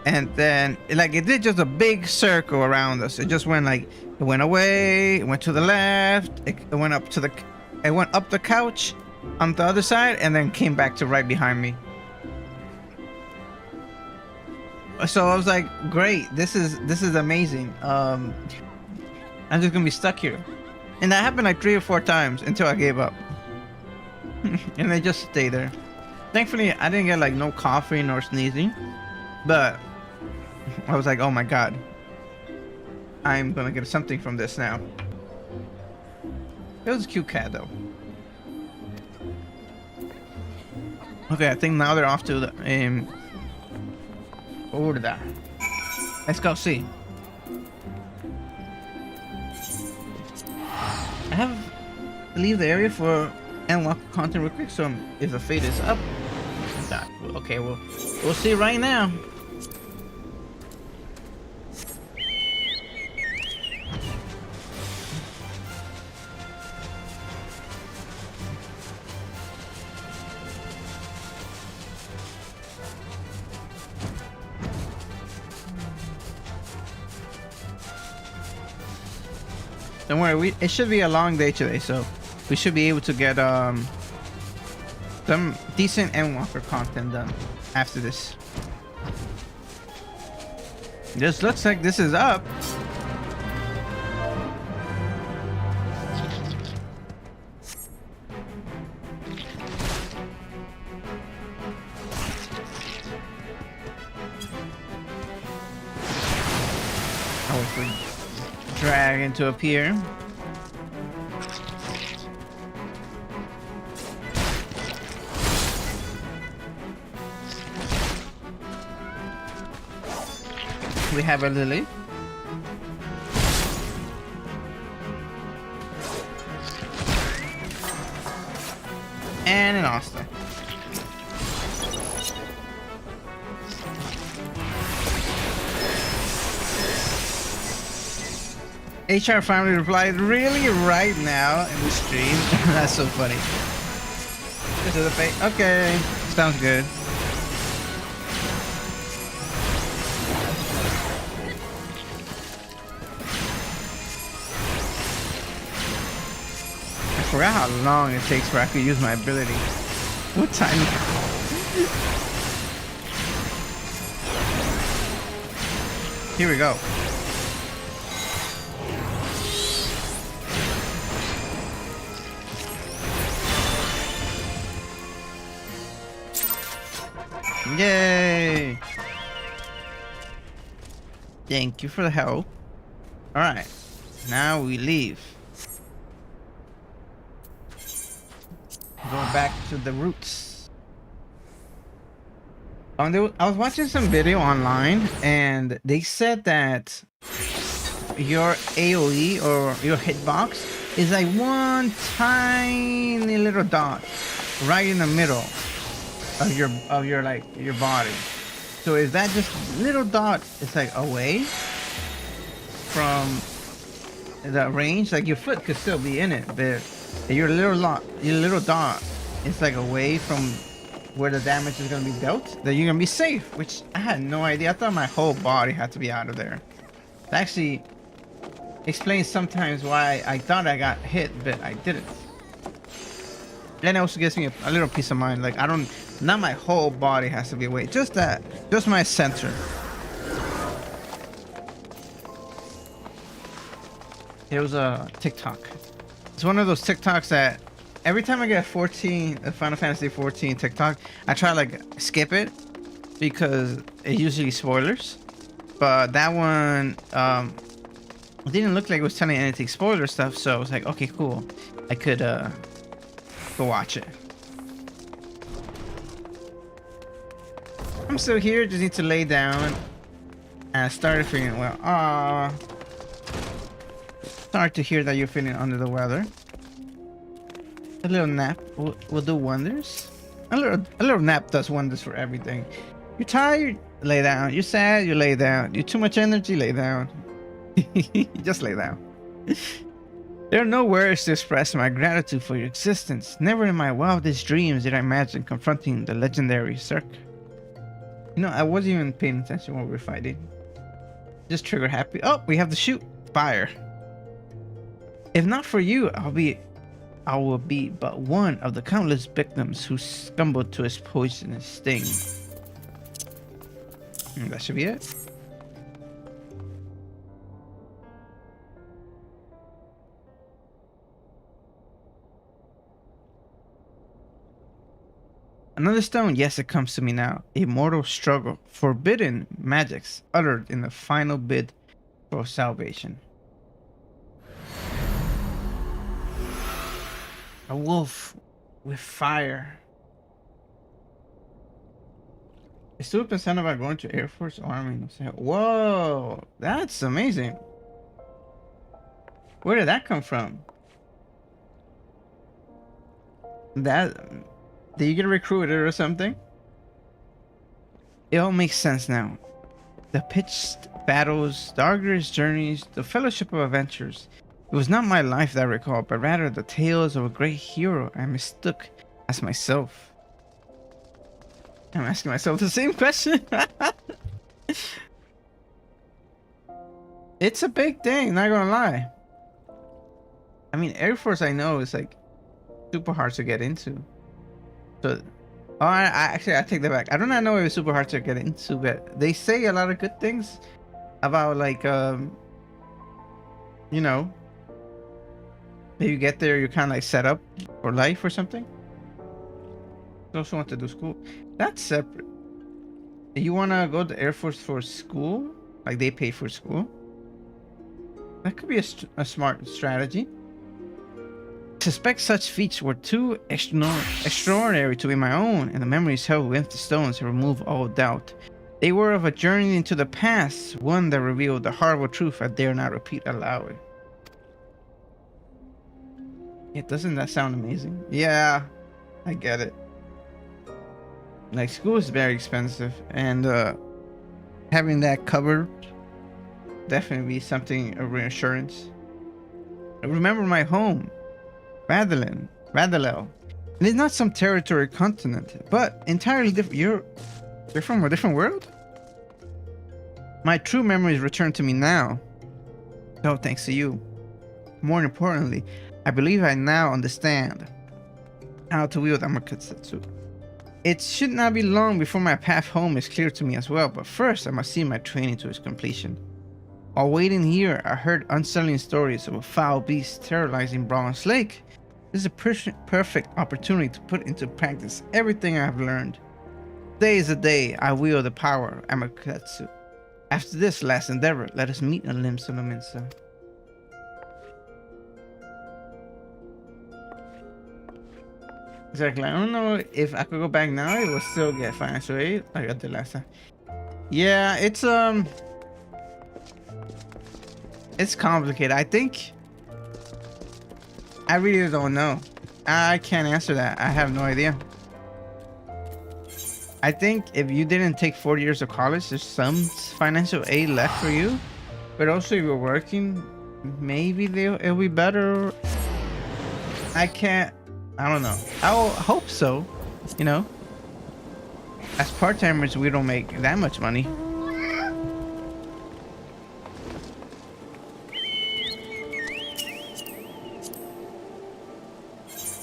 And then like it did just a big circle around us. It just went like, it went away, it went to the left, it went up the couch on the other side, and then came back to right behind me. So I was like, great, this is amazing. I'm just gonna be stuck here. And that happened like 3 or 4 times until I gave up. And I just stayed there. Thankfully I didn't get like no coughing or sneezing, but I was like, oh my god, I'm gonna get something from this now. It was a cute cat though. Okay, I think now they're off to the over to that. Let's go see. I have to leave the area for Endwalker content real quick, so if the fade is up, okay, we'll see right now. Don't worry, it should be a long day today, so we should be able to get some decent Endwalker content done after this. This looks like this is up. Oh, Dragon to appear. We have a lily. And an Asta. HR finally replied, really right now in the stream? That's so funny. This is a fake. Okay, sounds good. I forgot how long it takes for I could use my ability. What time? Here we go. Yay! Thank you for the help. Alright, now we leave. Go back to the roots. I was watching some video online and they said that your AoE or your hitbox is like one tiny little dot right in the middle of your body. So is that just little dot? It's like away from the range. Like your foot could still be in it, but your little dot, it's like away from where the damage is gonna be dealt. That you're gonna be safe. Which I had no idea. I thought my whole body had to be out of there. It actually explains sometimes why I thought I got hit, but I didn't. And it also gives me a little peace of mind. Like not my whole body has to be away. Just my center. It was a TikTok. It's one of those TikToks that every time I get a Final Fantasy 14 TikTok, I try to like skip it because it's usually spoilers. But that one, it didn't look like it was telling anything spoiler stuff. So I was like, okay, cool. I could go watch it. I'm still here, just need to lay down. And I started feeling well. Sorry to hear that you're feeling under the weather. A little nap will do wonders. A little nap does wonders for everything. You're tired, lay down. You're sad, you lay down. You're too much energy, lay down. Just lay down. There are no words to express my gratitude for your existence. Never in my wildest dreams did I imagine confronting the legendary Cirque. You know, I wasn't even paying attention when we were fighting. Just trigger happy. Oh, we have to shoot fire. If not for you, I will be but one of the countless victims who stumbled to his poisonous sting. That should be it. Another stone, yes, it comes to me now. A mortal struggle, forbidden magics uttered in the final bid for salvation. A wolf with fire. I still concerned about going to Air Force Army. Whoa, that's amazing. Where did that come from? Did you get recruited or something? It all makes sense now. The pitched battles, the arduous journeys, the fellowship of adventures. It was not my life that I recall, but rather the tales of a great hero I mistook as myself. I'm asking myself the same question. It's a big thing, not gonna lie. I mean, Air Force I know is like super hard to get into. So, I take that back. I do not know if it's super hard to get into, but they say a lot of good things about like, you know, maybe you get there, you're kind of like set up for life or something. You also want to do school. That's separate. You want to go to Air Force for school? Like they pay for school? That could be a smart strategy. I suspect such feats were too extraordinary to be my own, and the memories held within the stones remove all doubt. They were of a journey into the past, one that revealed the horrible truth I dare not repeat aloud. Yeah, doesn't that sound amazing? Yeah, I get it. Like, school is very expensive, and having that covered definitely be something of reassurance. I remember my home, Radalel. And it's not some territory or continent, but entirely different. You're from a different world? My true memories return to me now. Oh, thanks to you. More importantly, I believe I now understand how to wield Amakatsu. It should not be long before my path home is clear to me as well, but first I must see my training to its completion. While waiting here, I heard unsettling stories of a foul beast terrorizing Bronze Lake. This is a perfect opportunity to put into practice everything I have learned. Today is the day I wield the power of Amakatsu. After this last endeavor, let us meet in Lim Solominsa. Exactly. I don't know if I could go back now. It will still get financial aid. I got the last time. Yeah, it's complicated. I think I really don't know. I can't answer that. I have no idea. I think if you didn't take 4 years of college, there's some financial aid left for you. But also, if you're working, maybe it'll be better. I don't know. I'll hope so. You know, as part-timers, we don't make that much money.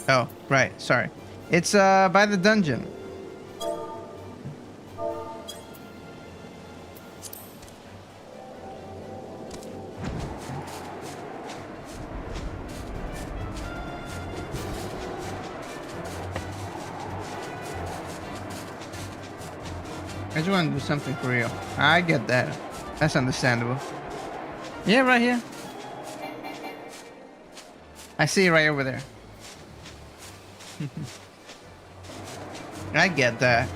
Oh, right. Sorry. It's by the dungeon. I just want to do something for real. I get that. That's understandable. Yeah, right here. I see it right over there. I get that.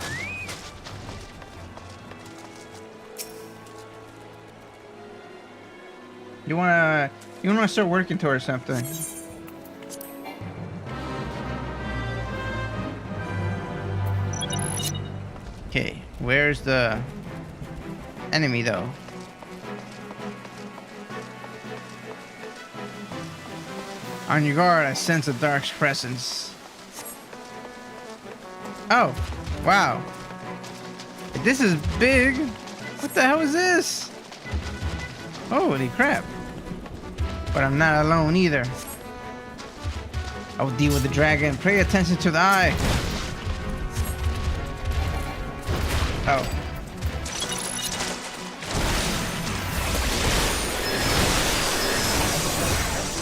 You wanna start working towards something. Okay, where's the enemy though? On your guard, I sense a dark presence. Oh, wow. This is big. What the hell is this? Holy crap. But I'm not alone either. I'll deal with the dragon. Pay attention to the eye. Oh.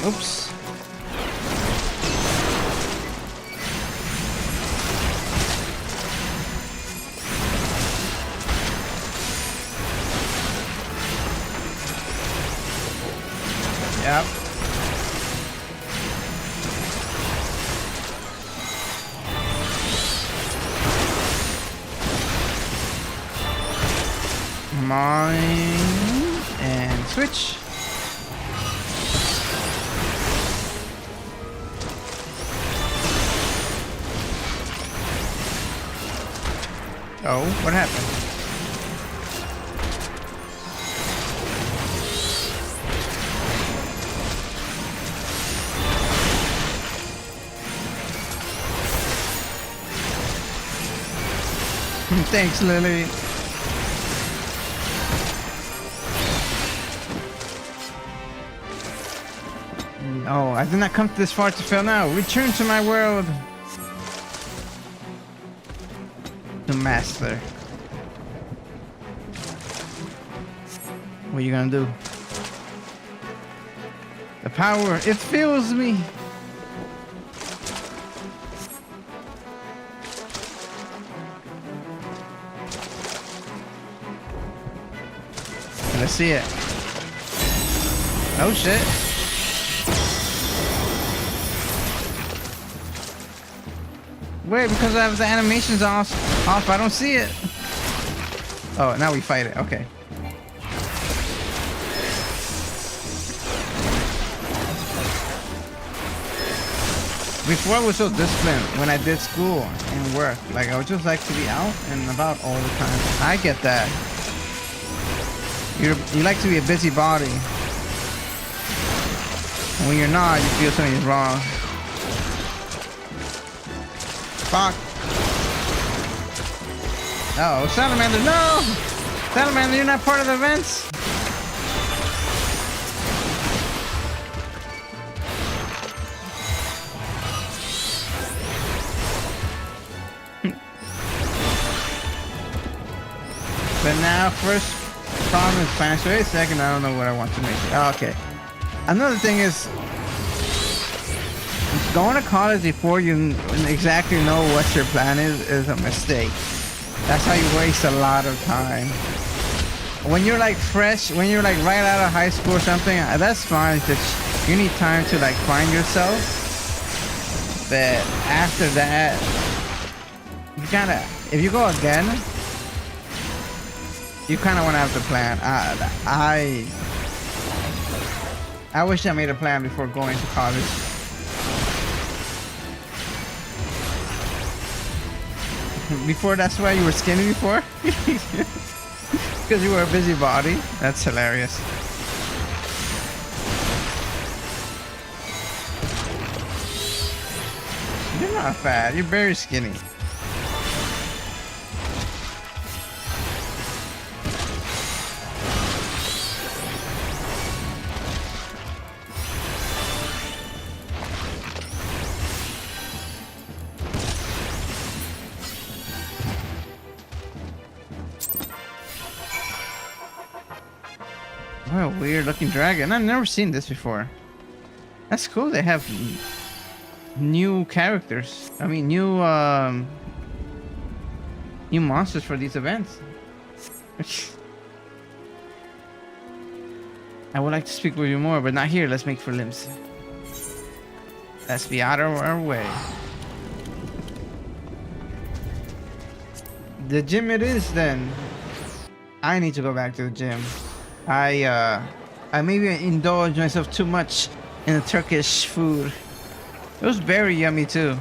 Oops. Yep. Mine and switch. Oh, what happened? Thanks, Lily. Oh, I did not come this far to fail now. Return to my world. The master. What are you gonna do? The power, it fills me. Let's see it. Oh shit. Wait, because I have the animations off, I don't see it. Oh, now we fight it. Okay. Before I was so disciplined when I did school and work. Like, I would just like to be out and about all the time. I get that. You like to be a busybody. And when you're not, you feel something's wrong. Fuck. Oh, Salamander, no! Salamander, you're not part of the events? But now, first problem is financial aid. Second, I don't know what I want to make. Oh, okay. Another thing is, going to college before you exactly know what your plan is a mistake. That's how you waste a lot of time. When you're like fresh, when you're like right out of high school or something, that's fine. You need time to like find yourself. But after that, you gotta, if you go again, you kind of want to have the plan. I wish I made a plan before going to college. Before, that's why you were skinny before? Because you were a busybody? That's hilarious. You're not fat, you're very skinny. What a weird looking dragon. I've never seen this before. That's cool. They have new characters. I mean, new monsters for these events. I would like to speak with you more, but not here. Let's make for limbs. Let's be out of our way. The gym it is then. I need to go back to the gym. I maybe indulged myself too much in the Turkish food. It was very yummy too.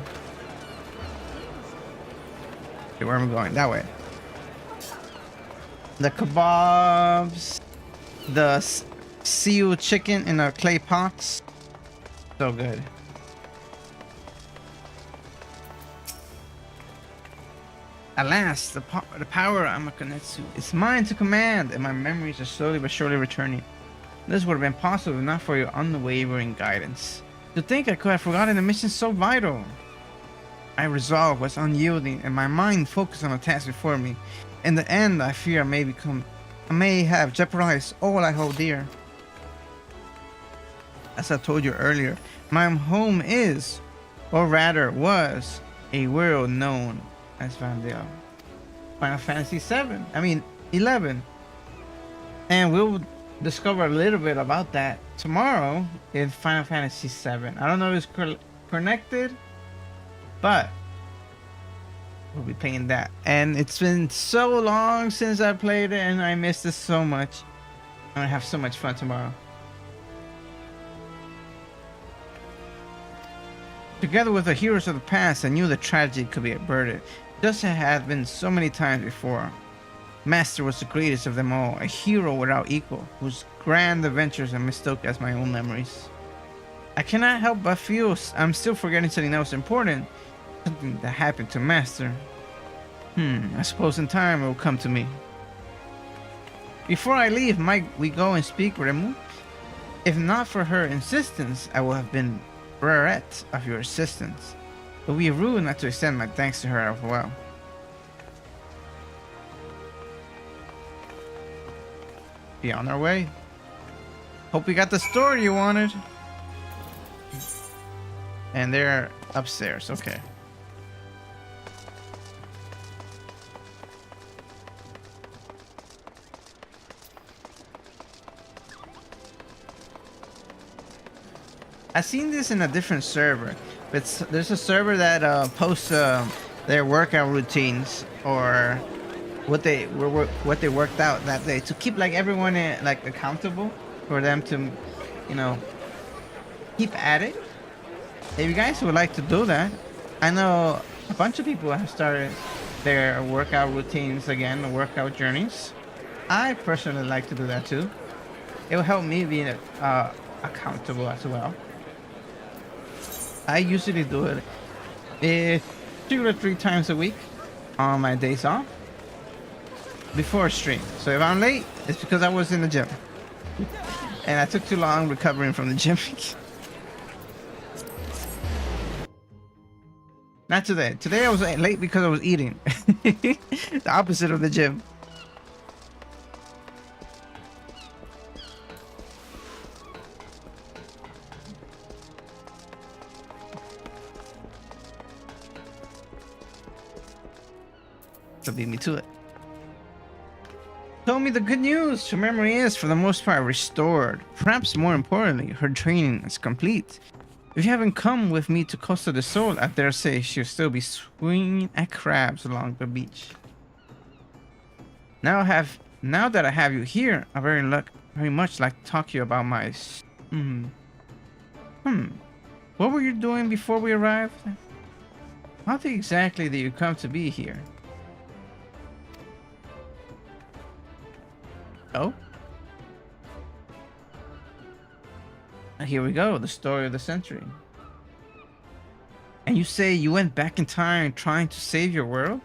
Okay, where am I going? That way. The kebabs, the seal chicken in a clay pots. So good. Alas, the power Amakonetsu is mine to command, and my memories are slowly but surely returning. This would have been possible if not for your unwavering guidance. To think I could have forgotten a mission so vital. My resolve was unyielding, and my mind focused on the task before me. In the end, I fear I may have jeopardized all I hold dear. As I told you earlier, my home is, or rather was, a world known as Vandale. Final Fantasy 11. And we'll discover a little bit about that tomorrow in Final Fantasy 7. I don't know if it's connected, but we'll be playing that. And it's been so long since I played it, and I missed it so much. I'm gonna have so much fun tomorrow. Together with the heroes of the past, I knew the tragedy could be averted. Just as it had been so many times before. Master was the greatest of them all, a hero without equal, whose grand adventures I mistook as my own memories. I cannot help but feel I'm still forgetting something else important, something that happened to Master. I suppose in time it will come to me. Before I leave, might we go and speak with Remu? If not for her insistence, I would have been bereft of your assistance. It would be rude not to extend my thanks to her as well. Be on our way. Hope we got the story you wanted. And they're upstairs. Okay. I've seen this in a different server, but there's a server that posts their workout routines or what they worked out that day to keep like everyone like accountable for them to, you know, keep at it. If you guys would like to do that, I know a bunch of people have started their workout routines again, workout journeys. I personally like to do that too. It will help me be accountable as well. I usually do it 2 or 3 times a week on my days off before a stream. So if I'm late, it's because I was in the gym and I took too long recovering from the gym. Not today. Today I was late because I was eating. The opposite of the gym. So beat me to it. Told me the good news. Her memory is, for the most part, restored. Perhaps more importantly, her training is complete. If you haven't come with me to Costa del Sol, I dare say she'll still be swinging at crabs along the beach. Now that I have you here, I very much like to talk to you about my. What were you doing before we arrived? How exactly did you come to be here? Oh. Here we go, the story of the century. And you say you went back in time trying to save your world?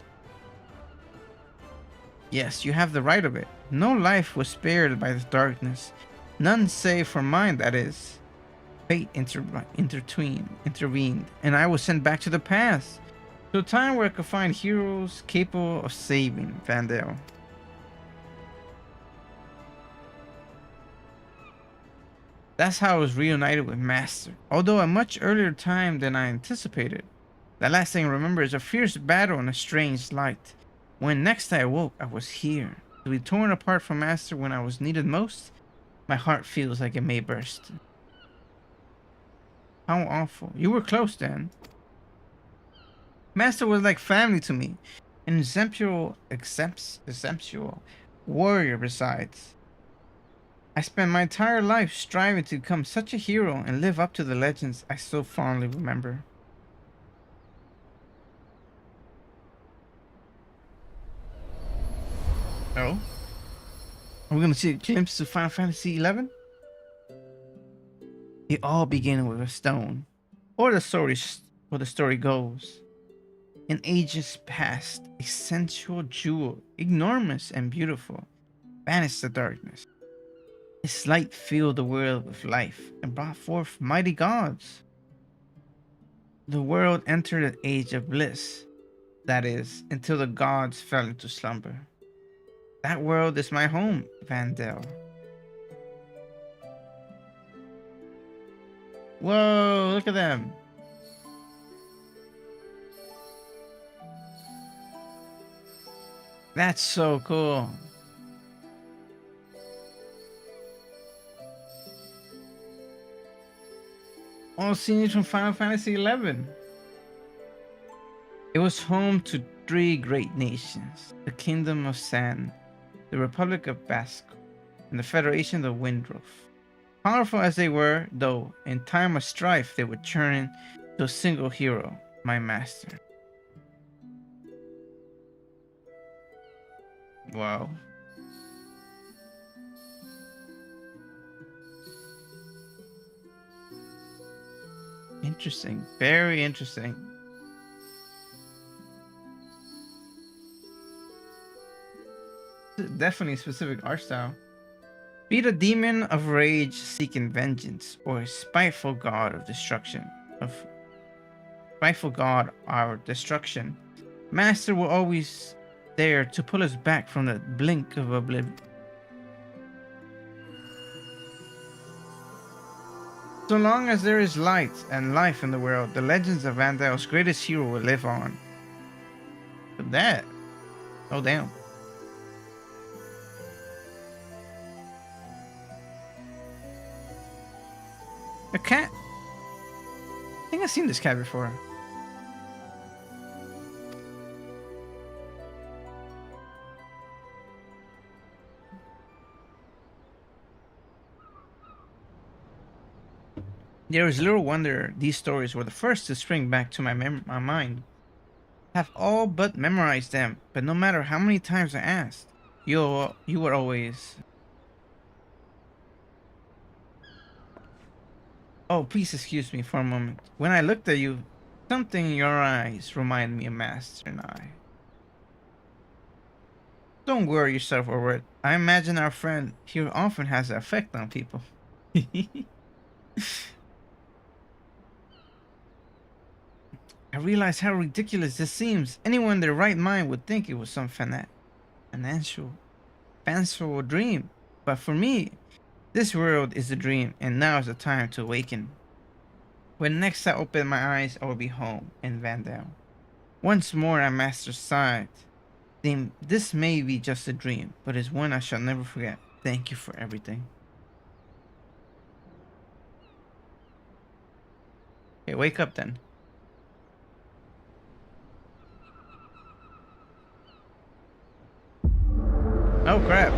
Yes, you have the right of it. No life was spared by the darkness. None save for mine, that is. Fate intervened, and I was sent back to the past. To a time where I could find heroes capable of saving Vandale. That's how I was reunited with Master, although a much earlier time than I anticipated. The last thing I remember is a fierce battle in a strange light. When next I awoke, I was here. To be torn apart from Master when I was needed most, my heart feels like it may burst. How awful. You were close then. Master was like family to me, an exemplary warrior besides. I spent my entire life striving to become such a hero and live up to the legends I so fondly remember. Oh? Are we gonna see a glimpse of Final Fantasy XI? It all began with a stone, or the story goes. In ages past, a sensual jewel, enormous and beautiful, banished the darkness. Its light filled the world with life and brought forth mighty gods. The world entered an age of bliss, that is, until the gods fell into slumber. That world is my home, Vandale. Whoa, look at them. That's so cool. All scenes from Final Fantasy XI. It was home to 3 great nations, the Kingdom of Sand, the Republic of Basque, and the Federation of Windroof. Powerful as they were, though, in time of strife they would turn to a single hero, my master. Wow. Interesting. Very interesting. Definitely specific art style. Be the demon of rage seeking vengeance, or a spiteful god of destruction. Our destruction. Master will always there to pull us back from the blink of oblivion. So long as there is light and life in the world, the legends of Vandale's greatest hero will live on. But that, oh damn. A cat. think I've seen this cat before. There is little wonder these stories were the first to spring back to my mind. Have all but memorized them, but no matter how many times I asked, you were always. Oh, please excuse me for a moment. When I looked at you, something in your eyes reminded me of Master and I. Don't worry yourself over it. I imagine our friend here often has an effect on people. I realize how ridiculous this seems. Anyone in their right mind would think it was some financial, fanciful dream. But for me, this world is a dream, and now is the time to awaken. When next I open my eyes, I will be home in Vandale. Once more at Master's side. This may be just a dream, but it's one I shall never forget. Thank you for everything. Okay, wake up then. Oh crap.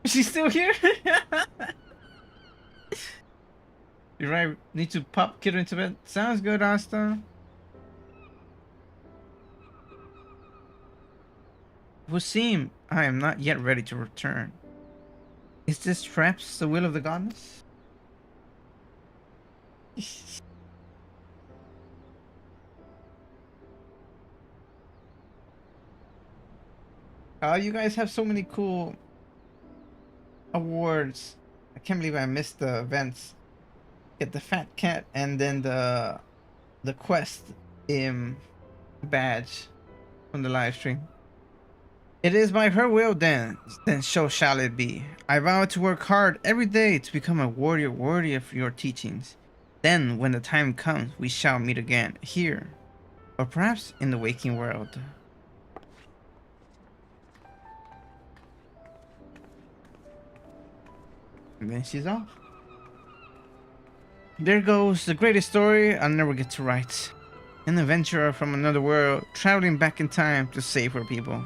She's still here? You right, need to pop kiddo into bed. Sounds good, Asta. It would seem I am not yet ready to return. Is this perhaps the will of the goddess? You guys have so many cool awards. I can't believe I missed the events. Get the fat cat and then the quest badge from the live stream. It is by her will then so shall it be. I vow to work hard every day to become a warrior worthy of your teachings. Then when the time comes, we shall meet again here, or perhaps in the waking world. And then she's off. There goes the greatest story I'll never get to write. An adventurer from another world, traveling back in time to save her people.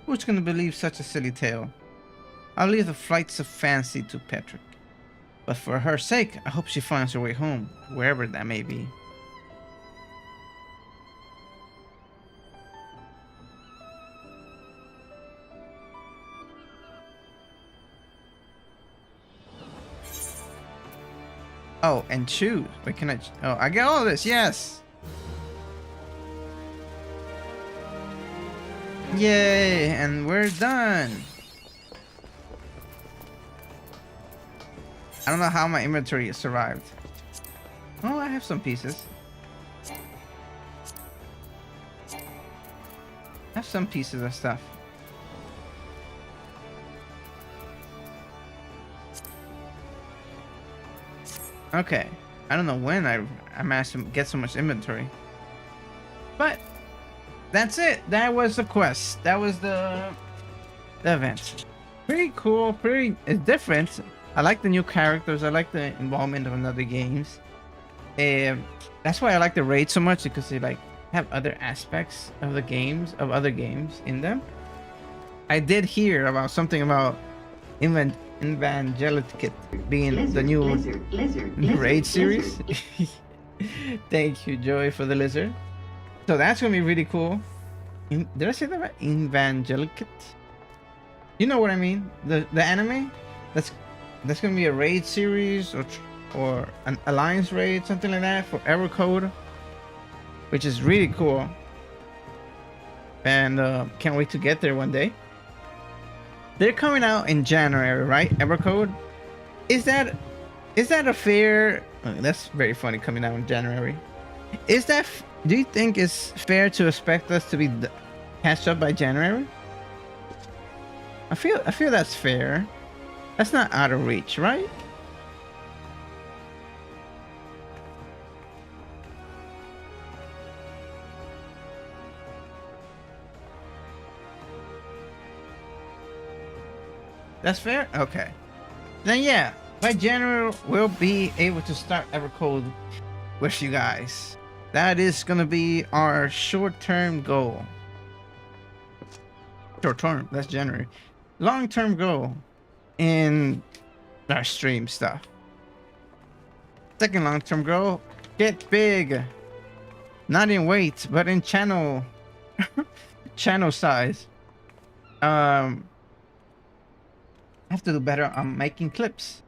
Who's gonna believe such a silly tale? I'll leave the flights of fancy to Patrick. But for her sake, I hope she finds her way home, wherever that may be. Oh, and choose. Wait, can I? Oh, I get all this. Yes. Yay! And we're done. I don't know how my inventory survived. Oh, I have some pieces. I have some pieces of stuff. Okay. I don't know when I managed to get so much inventory. But that's it. That was the quest. That was the event. Pretty cool. It's different. I like the new characters. I like the involvement of another games. That's why I like the raid so much, because they like have other aspects of the games, of other games in them. I did hear about something about Evangelic being the new raid series. Thank you, Joey, for the lizard. So that's gonna be really cool. Did I say that right? Evangelic? You know what I mean? The anime? That's gonna be a raid series or an alliance raid, something like that, for Evercold, which is really cool. And can't wait to get there one day. They're coming out in January, right? Evercold. Is that a fair? That's very funny, coming out in January. Is that? Do you think it's fair to expect us to be catch up by January? I feel that's fair. That's not out of reach, right? That's fair? Okay. Then yeah, by January we'll be able to start Evercold with you guys. That is gonna be our short-term goal. Short-term, that's January. Long-term goal in our stream stuff. Second long-term goal, get big. Not in weight, but in channel channel size. I have to do better on making clips.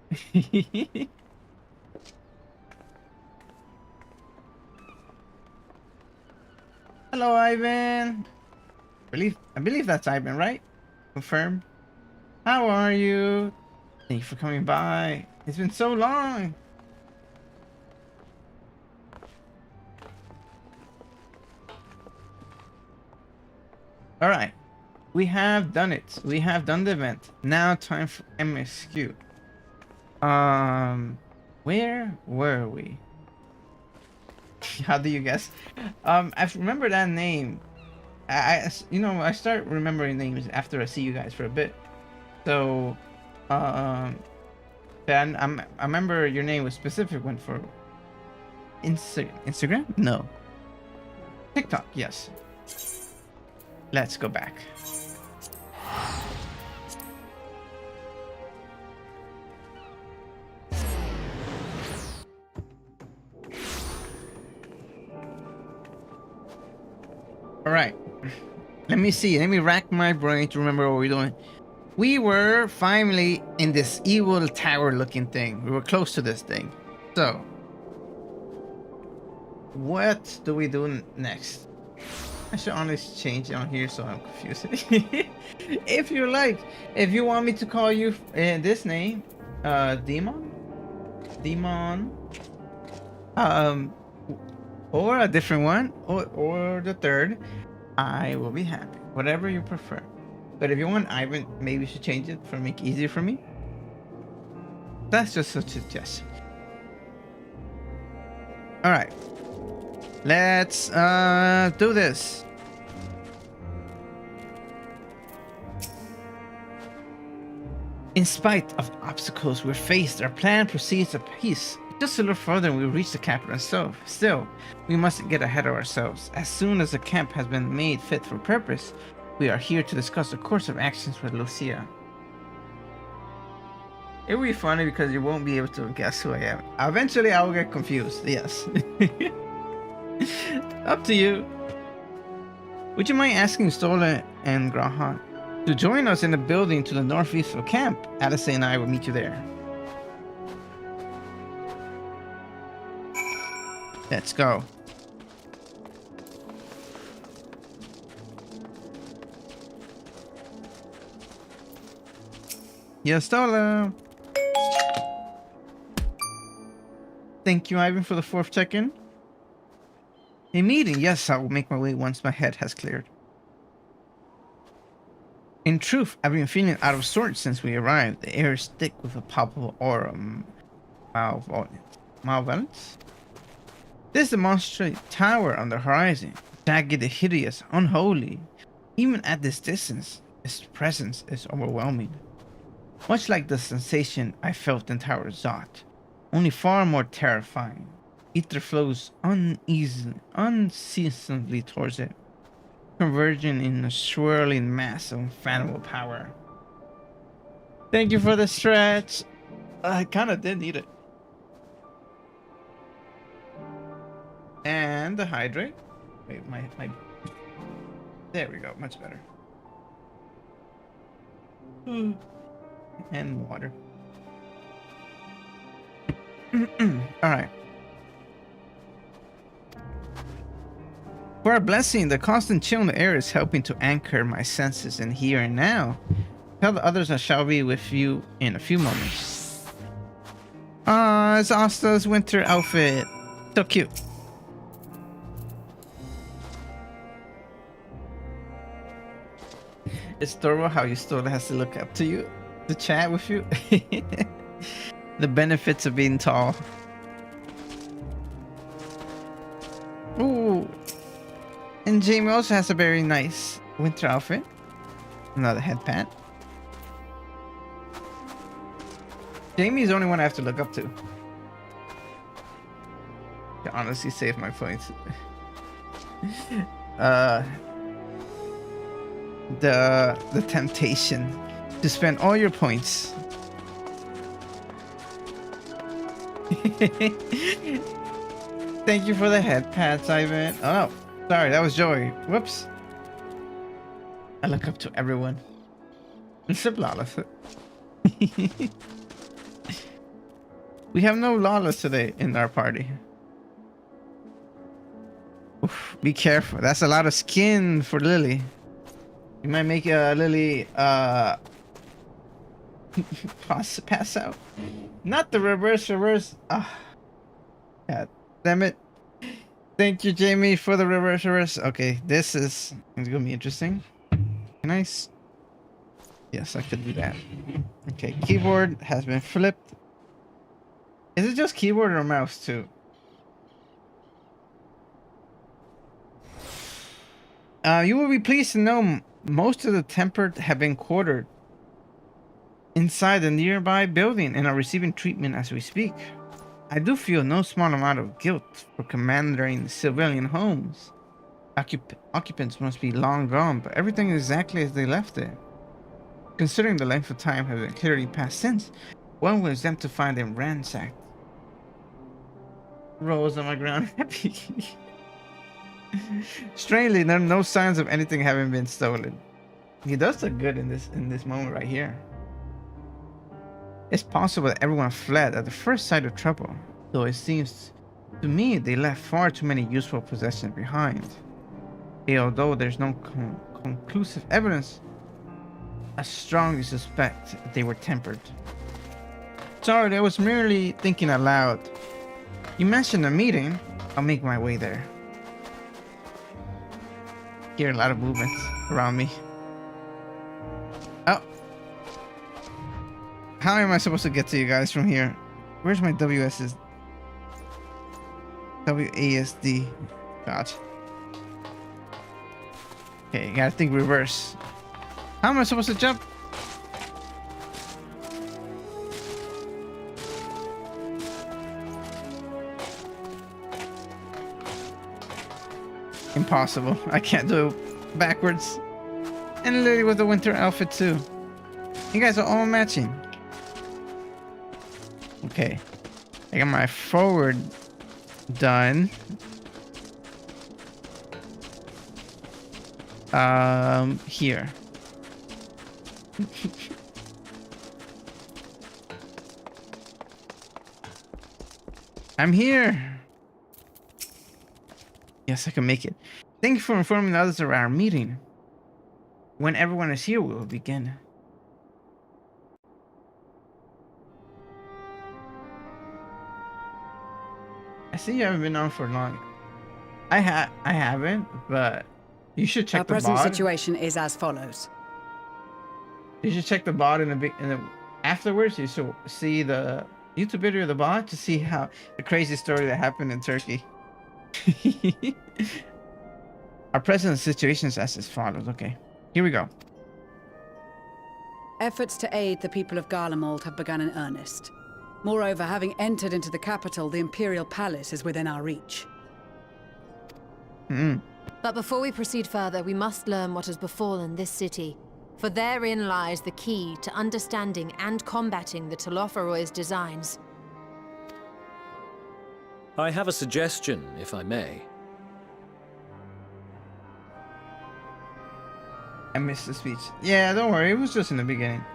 Hello, Ivan. I believe that's Ivan, right? Confirm. How are you? Thank you for coming by. It's been so long. All right, we have done it. We have done the event. Now time for MSQ. Where were we? How do you guess? I remember that name. I start remembering names after I see you guys for a bit. So, then I remember your name was specific one for Instagram? No. TikTok, yes. Let's go back. All right. Let me see. Let me rack my brain to remember what we're doing. We were finally in this evil tower looking thing. We were close to this thing. So, what do we do next? I should honestly change it on here so I'm confused. If you like, if you want me to call you this name, Demon, or a different one, or the third, I will be happy. Whatever you prefer. But if you want Ivan, maybe you should change it for make it easier for me. That's just a suggestion. All right. Let's do this. In spite of the obstacles we're faced, our plan proceeds apace. Just a little further and we reach the capital itself. Still, we mustn't get ahead of ourselves. As soon as the camp has been made fit for purpose, we are here to discuss the course of actions with Lucia. It will be funny because you won't be able to guess who I am. Eventually, I will get confused. Yes. Up to you. Would you mind asking Stola and Graha to join us in the building to the northeast of camp? Alice and I will meet you there. Let's go. Yes, Stola. Thank you, Ivan, for the 4th check-in. A meeting, yes, I will make my way once my head has cleared. In truth, I've been feeling out of sorts since we arrived. The air is thick with a palpable aura of malevolence. This demonstrates tower on the horizon, jagged, hideous, unholy. Even at this distance, its presence is overwhelming. Much like the sensation I felt in Tower Zot, only far more terrifying. Ether flows unceasingly towards it, converging in a swirling mass of unfathomable power. Thank you for the stretch. I kind of did need it. And the hydrate. Wait, my. There we go. Much better. And water. All right. For a blessing, the constant chill in the air is helping to anchor my senses in here and now. Tell the others I shall be with you in a few moments. Ah, it's Asta's winter outfit. So cute. It's adorable how you still has to look up to you, to chat with you. The benefits of being tall. Ooh. And Jamie also has a very nice winter outfit. Another headband. Jamie's the only one I have to look up to. To honestly save my points. The temptation to spend all your points. Thank you for the head pats, Ivan. Oh no, sorry, that was Joey. Whoops. I look up to everyone. Except Lawless. We have no Lawless today in our party. Oof, be careful. That's a lot of skin for Lily. You might make Lily pass out. Not the reverse. Ah, God damn it. Thank you, Jamie, for the reverse. Okay, this is gonna be interesting. Can I? Yes, I could do that. Okay, keyboard has been flipped. Is it just keyboard or mouse too? You will be pleased to know most of the tempered have been quartered inside the nearby building and are receiving treatment as we speak. I do feel no small amount of guilt for commanding civilian homes. Occupants must be long gone, but everything is exactly as they left it. Considering the length of time has been clearly passed since, one was them to find them ransacked. Rolls on my ground happy. Strangely, there are no signs of anything having been stolen. He does look good in this moment right here. It's possible that everyone fled at the first sight of trouble, though it seems to me they left far too many useful possessions behind. Although there's no conclusive evidence, I strongly suspect they were tempered. Sorry, I was merely thinking aloud. You mentioned a meeting. I'll make my way there. Hear a lot of movements around me. Oh. How am I supposed to get to you guys from here? Where's my WASD? God. Okay, gotta think reverse. How am I supposed to jump? Impossible. I can't do it backwards. And Lily with the winter outfit too. You guys are all matching. Okay. I got my forward done. Here. I'm here. Yes, I can make it. Thank you for informing the others of our meeting. When everyone is here, we will begin. I see you haven't been on for long. I haven't, but you should check the bot. Our present situation is as follows. You should check the bot in the afterwards. You should see the YouTube video of the bot to see how the crazy story that happened in Turkey. Our present situation is as follows. Okay, here we go. Efforts to aid the people of Garlemald have begun in earnest. Moreover, having entered into the capital, the Imperial Palace is within our reach. But before we proceed further, we must learn what has befallen this city. For therein lies the key to understanding and combating the Telophoroid's designs. I have a suggestion, if I may. I missed the speech. Yeah, don't worry. It was just in the beginning.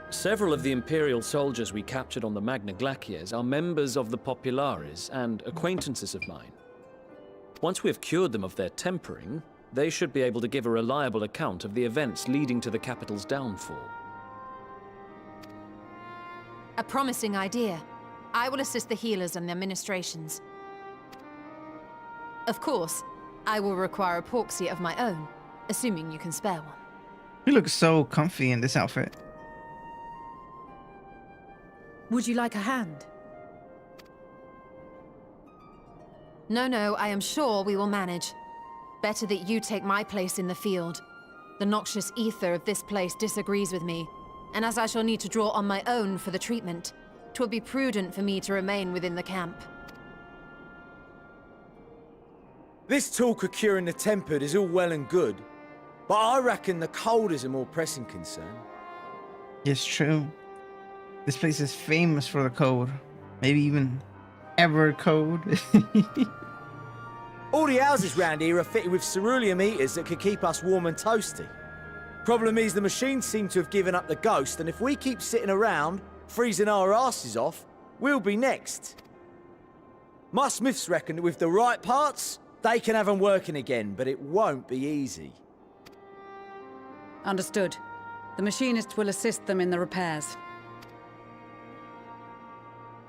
Several of the Imperial soldiers we captured on the Magna Glaciers are members of the Populares and acquaintances of mine. Once we have cured them of their tempering, they should be able to give a reliable account of the events leading to the capital's downfall. A promising idea. I will assist the healers and their ministrations. Of course, I will require a proxy of my own, assuming you can spare one. You look so comfy in this outfit. Would you like a hand? No, I am sure we will manage. Better that you take my place in the field. The noxious ether of this place disagrees with me, and as I shall need to draw on my own for the treatment, 'twill be prudent for me to remain within the camp. This talk of curing the tempered is all well and good, but I reckon the cold is a more pressing concern. It's true. This place is famous for the cold. Maybe even Evercold. All the houses round here are fitted with ceruleum heaters that could keep us warm and toasty. Problem is, the machines seem to have given up the ghost, and if we keep sitting around, freezing our asses off, we'll be next. My smiths reckon that with the right parts, they can have them working again, but it won't be easy. Understood. The machinist will assist them in the repairs.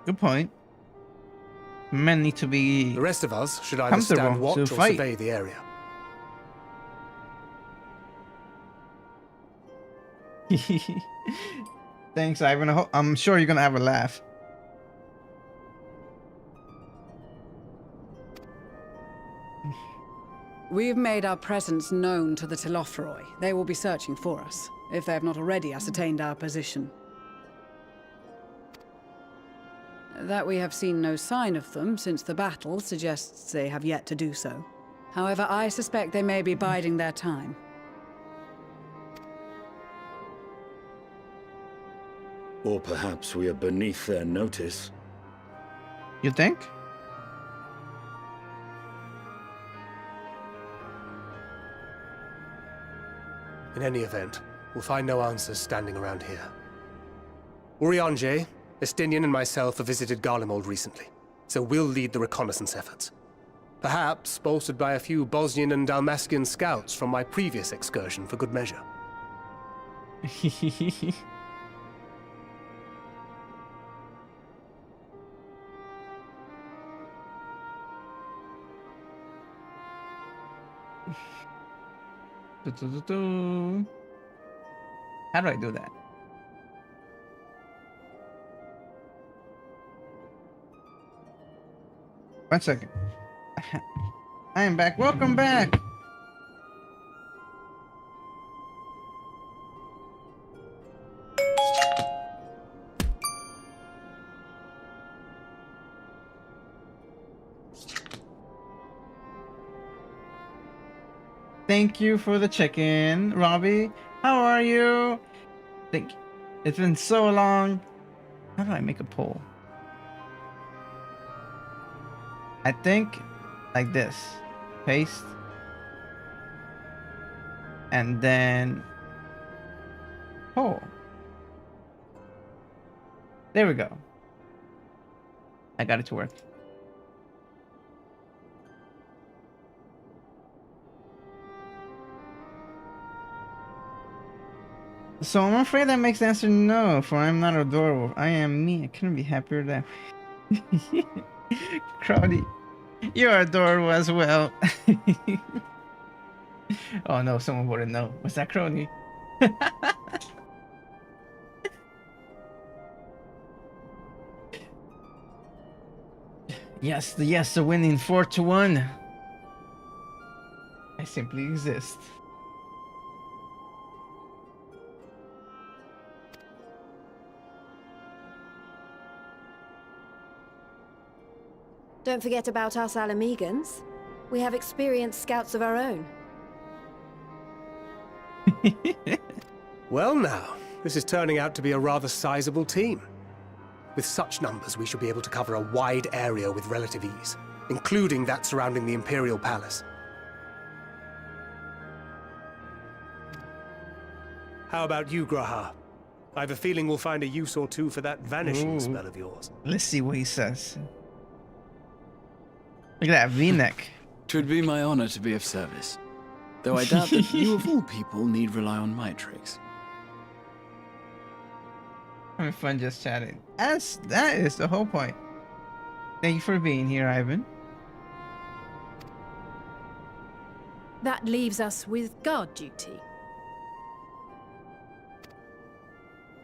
Good point. Men need to be The rest of us should either stand comfortable watch to or fight. survey the area. Thanks, Ivan. I'm sure you're gonna have a laugh. We've made our presence known to the Telophoroi. They will be searching for us, if they have not already ascertained our position. That we have seen no sign of them since the battle suggests they have yet to do so. However, I suspect they may be biding their time. Or perhaps we are beneath their notice. You think? In any event, we'll find no answers standing around here. Urianger, Estinian and myself have visited Garlemald recently, so we'll lead the reconnaissance efforts. Perhaps bolstered by a few Bosnian and Dalmatian scouts from my previous excursion for good measure. How do I do that? One second. I am back. Welcome back. Thank you for the check-in, Robbie. How are you? It's been so long. How do I make a poll? I think like this. Paste. And then poll. There we go. I got it to work. So I'm afraid that makes the answer no, for I'm not adorable. I am me. I couldn't be happier that way. Crowdy, you're adorable as well. Oh no, someone voted no. Was that Crony? Yes, the winning 4-1. I simply exist. Don't forget about us Alamegans. We have experienced scouts of our own. Well now, this is turning out to be a rather sizable team. With such numbers, we should be able to cover a wide area with relative ease, including that surrounding the Imperial Palace. How about you, Graha? I have a feeling we'll find a use or two for that vanishing spell of yours. Let's see what he says. Look at that V-neck. 'Twould be my honor to be of service. Though I doubt that you of all people need rely on my tricks. Having fun just chatting. That is the whole point. Thank you for being here, Ivan. That leaves us with guard duty.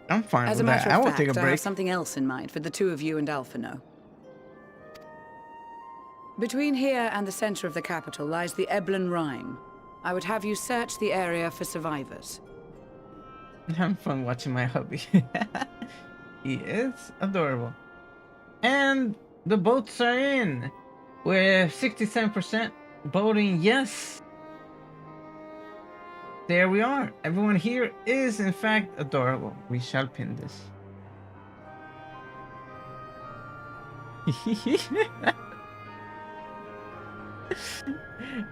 I'm fine As a with that. matter I of will fact, take a I break. have something else in mind for the two of you and Alphino. Between here and the center of the capital lies the Eblan Rhine. I would have you search the area for survivors. Having fun watching my hubby. He is adorable. And the boats are in with 67% voting yes. There we are. Everyone here is in fact adorable. We shall pin this.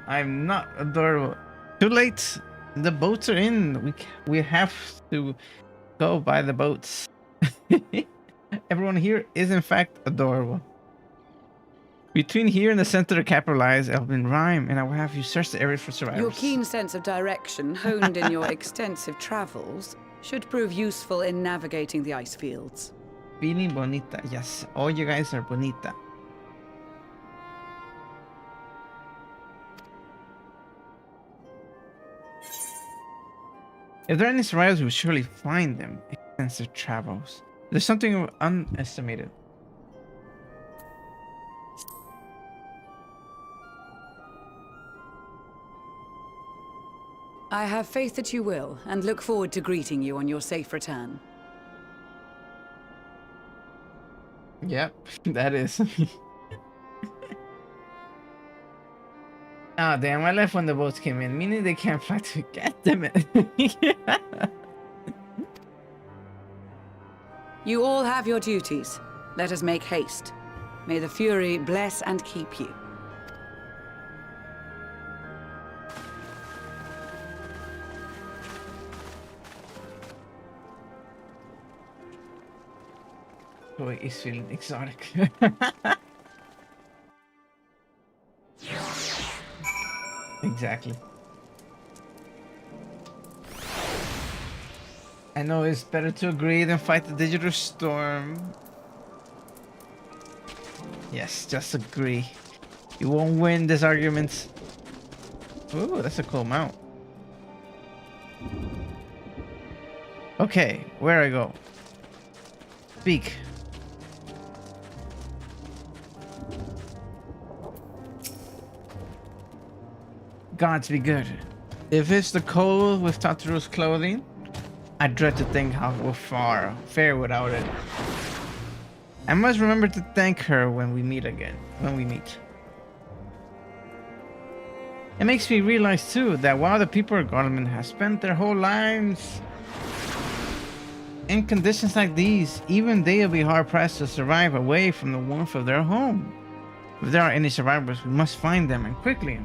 I'm not adorable. Too late. The boats are in. We have to go by the boats. Everyone here is in fact adorable. Between here and the center of Cappadocia lies Elven Rhyme, and I will have you search the area for survivors. Your keen sense of direction, honed in your extensive travels, should prove useful in navigating the ice fields. Feeling bonita. Yes, all you guys are bonita. If there are any survivors, we will surely find them. Extensive travels. There's something unestimated. I have faith that you will, and look forward to greeting you on your safe return. Yep, that is. Ah, damn, I left when the boats came in, meaning they can't fly to get them. You all have your duties. Let us make haste. May the Fury bless and keep you. Boy, is feeling exotic. Exactly. I know it's better to agree than fight the digital storm. Yes, just agree. You won't win this argument. Ooh, that's a cool mount. Okay, where I go? Speak. Gods be good. If it's the cold with Tataru's clothing, I dread to think how we'll fare without it. I must remember to thank her when we meet again. It makes me realize too that while the people of Garlemald have spent their whole lives in conditions like these, even they will be hard pressed to survive away from the warmth of their home. If there are any survivors, we must find them and quickly.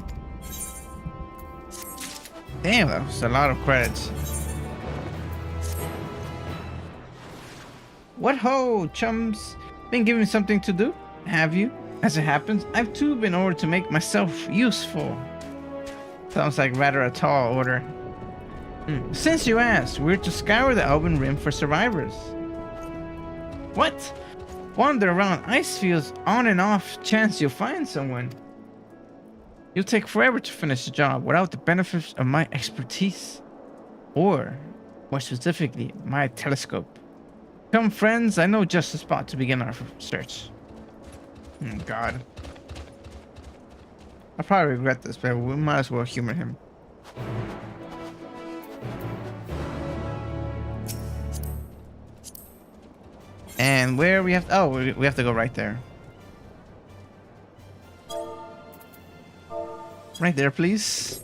Damn, that was a lot of credits. What ho, chums? Been given something to do? Have you? As it happens, I've too been ordered to make myself useful. Sounds like rather a tall order. Since you asked, we're to scour the Elven Rim for survivors. What? Wander around ice fields on and off chance you'll find someone. You'll take forever to finish the job without the benefits of my expertise. Or, more specifically, my telescope. Come friends, I know just the spot to begin our search. Oh God. I'll probably regret this, but we might as well humor him. And where we have to, we have to go right there. Right there, please.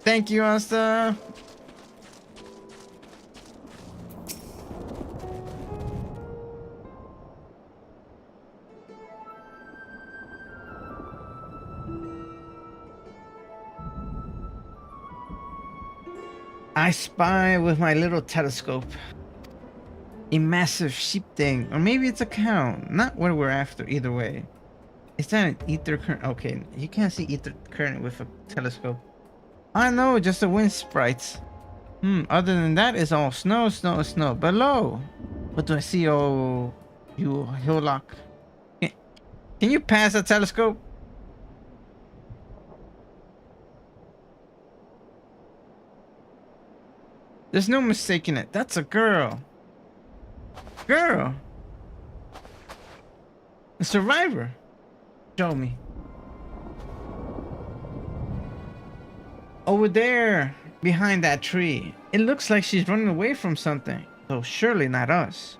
Thank you, Asta. I spy with my little telescope a massive sheep thing, or maybe it's a cow. Not what we're after either way. Is that an ether current? Okay, you can't see ether current with a telescope. I know, just a wind sprite. Other than that, it's all snow, snow, snow. Below, what do I see? Oh, you hillock. Can you pass a telescope? There's no mistaking it. That's a girl. Girl. A survivor. Show me. Over there, behind that tree. It looks like she's running away from something. So surely not us.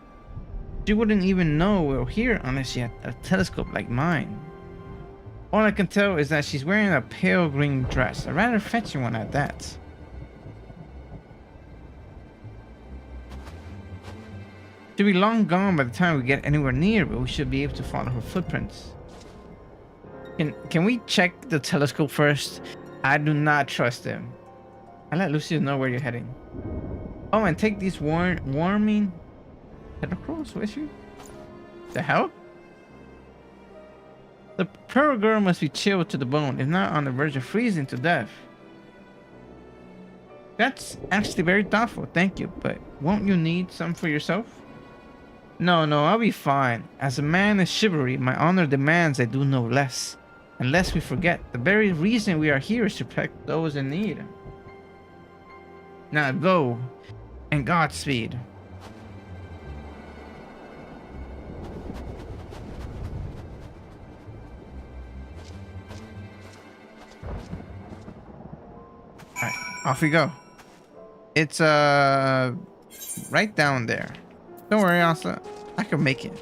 She wouldn't even know we're here unless she had a telescope like mine. All I can tell is that she's wearing a pale green dress. A rather fetching one at that. She'll be long gone by the time we get anywhere near, but we should be able to follow her footprints. Can we check the telescope first? I do not trust him. I let Lucius know where you're heading. Oh, and take these warming tentacles with you? The hell? The poor girl must be chilled to the bone, if not on the verge of freezing to death. That's actually very thoughtful, thank you, but won't you need some for yourself? No, I'll be fine. As a man of chivalry, my honor demands I do no less. And lest we forget, the very reason we are here is to protect those in need. Now go, and Godspeed. Alright, off we go. It's right down there. Don't worry, Asa. I can make it.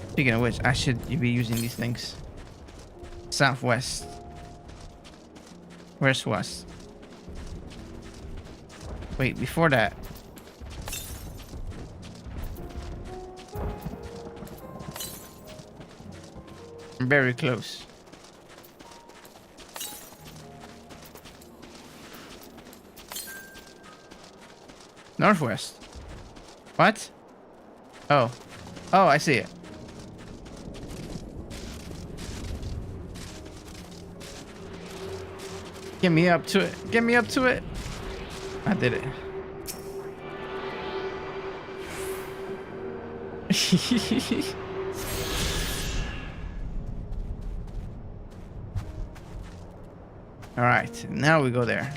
Speaking of which, I should be using these things. Southwest. Where's west? Wait, before that. I'm very close. Northwest. What? Oh. Oh, I see it. Get me up to it. Get me up to it. I did it. All right, now we go there.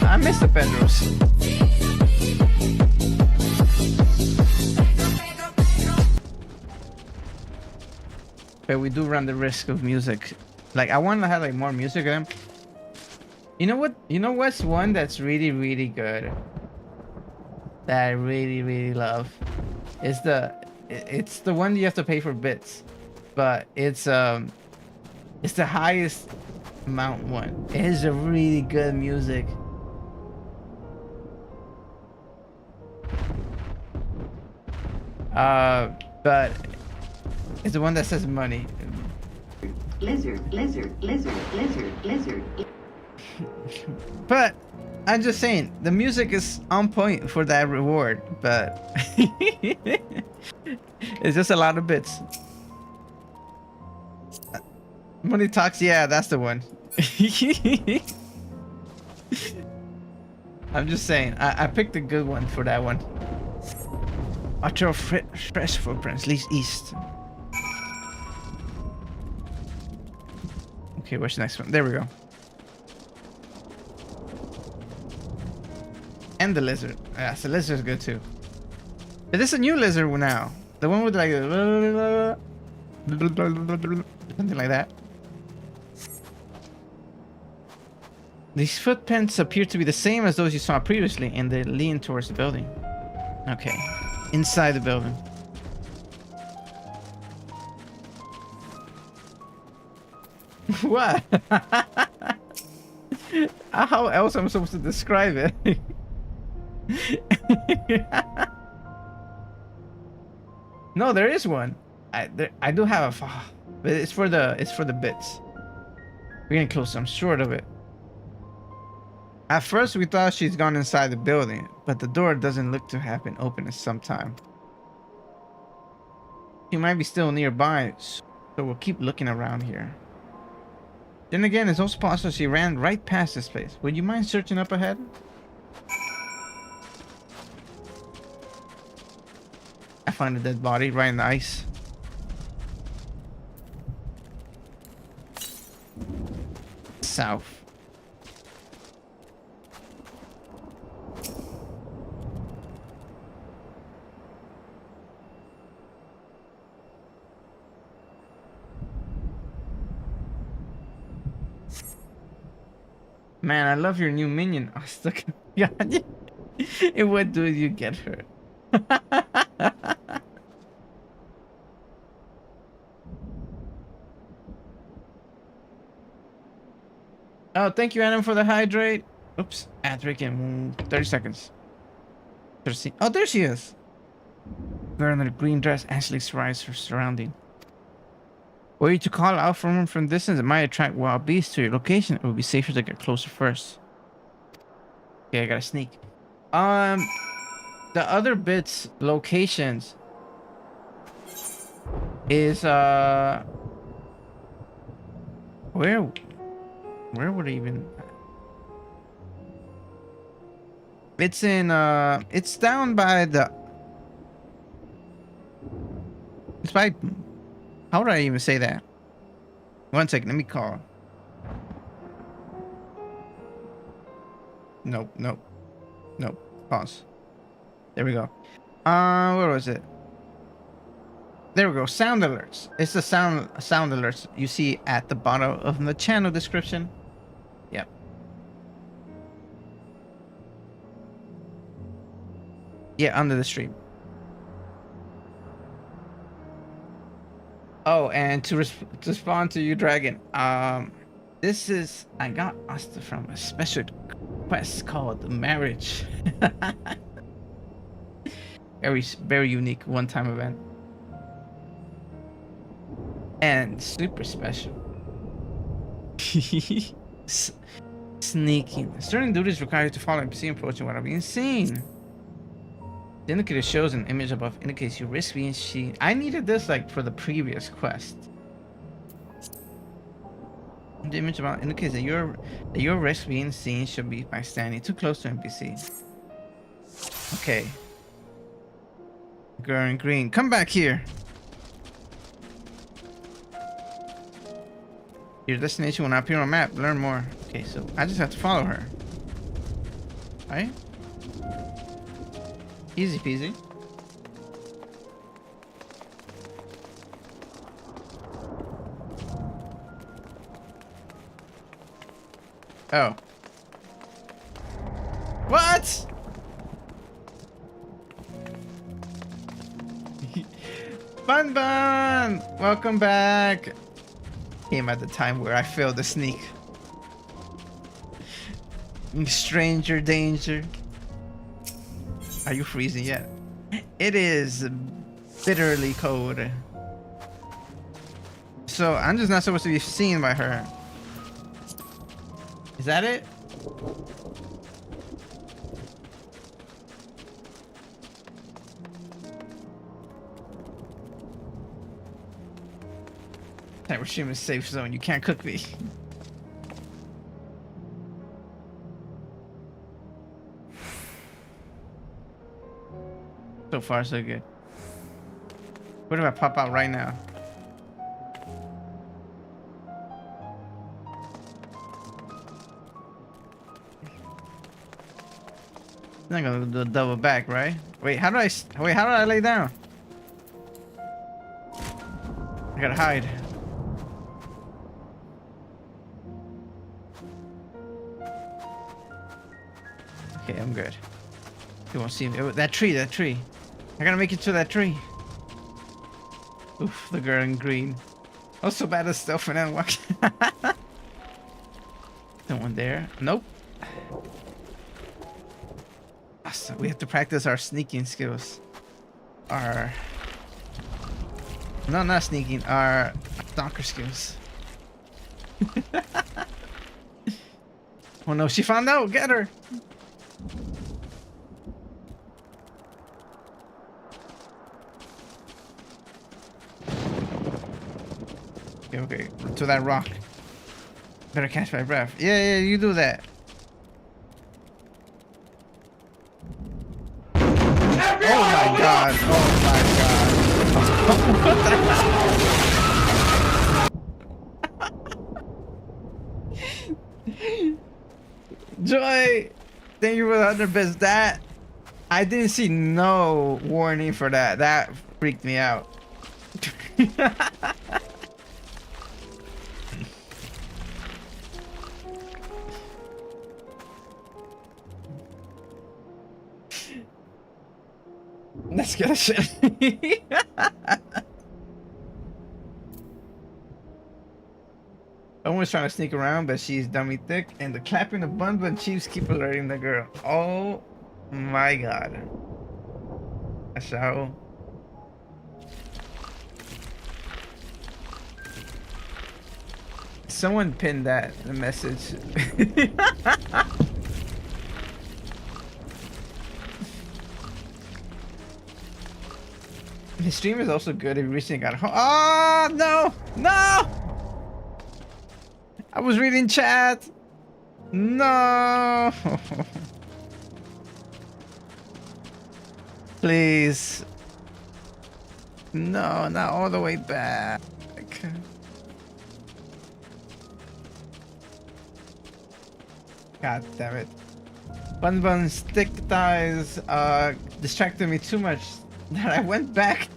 I miss the Pedros. But we do run the risk of music. Like, I want to have like more music in them. You know what? You know what's one that's really, really good? That I really, really love. It's the one you have to pay for bits, but it's the highest amount one. It is a really good music. But it's the one that says money. Lizard. But I'm just saying, the music is on point for that reward, but it's just a lot of bits. Money talks, yeah, that's the one. I'm just saying, I picked a good one for that one. Archer fresh footprints leads east. Okay, where's the next one? There we go. And the lizard. Yes, the lizard's good too. But this is a new lizard now. The one with like something like that. These footprints appear to be the same as those you saw previously, and they lean towards the building. Okay, inside the building. What? How else am I supposed to describe it? No, there is one. I do have a, but it's for the bits. We're getting close. I'm short of it. At first, we thought she's gone inside the building, but the door doesn't look to have been open in some time. She might be still nearby, so we'll keep looking around here. Then again, it's also possible she ran right past this place. Would you mind searching up ahead? find a dead body right in the ice. South. Man, I love your new minion. I stuck. God, and what do you get her? Oh, thank you, Adam, for the hydrate. Oops, ad break in 30 seconds. Oh, there she is. Girl in the green dress actually surrounds her surrounding. Were you to call out from distance, it might attract wild beasts to your location. It would be safer to get closer first. Okay, I gotta sneak. The other bits locations is where would it even? It's in it's down by the. It's by. How would I even say that? 1 second, let me call. Nope. Pause. There we go. Where was it? There we go. Sound alerts. It's the sound alerts you see at the bottom of the channel description. Yep. Yeah, under the stream. Oh, and to respond to you, Dragon. This is I got Asta from a special quest called the Marriage. very unique one-time event. And super special. Sneaking. Certain duties require you to follow NPC approaching without being seen. The indicator shows an image above indicates you risk being seen. I needed this like for the previous quest. The image above indicates that your risk being seen should be by standing too close to NPC. Okay. Girl in green, come back here. Your destination will not appear on a map. Learn more. Okay, so I just have to follow her. Right? Easy peasy. Oh. What? Bun Bun! Welcome back. Came at the time where I failed to sneak. Stranger danger. Are you freezing yet? It is bitterly cold. So I'm just not supposed to be seen by her. Is that it? Hiroshima is safe zone. You can't cook me. So far, so good. What if I pop out right now? I'm not gonna do a double back, right? Wait, how do I lay down? I gotta hide. Okay, I'm good. You won't see me. Oh, that tree. I gotta make it to that tree. Oof, the girl in green. Oh, so bad at stealth and Endwalker. No one there. Nope. So we have to practice our sneaking skills. No, not sneaking. Our stalker skills. Oh no, she found out. Get her. Okay, to that rock. Better catch my breath. Yeah, you do that. Oh my god. Joy, thank you for the 100 bits. That I didn't see no warning for that. That freaked me out. Let's get a shit. Someone's trying to sneak around, but she's dummy thick, and the clapping the bun chiefs keep alerting the girl. Oh my god. So someone pinned that the message. His stream is also good if you recently got home. Oh no! No! I was reading chat. No. Please. No, not all the way back. God damn it. Bun stick thighs distracted me too much that I went back.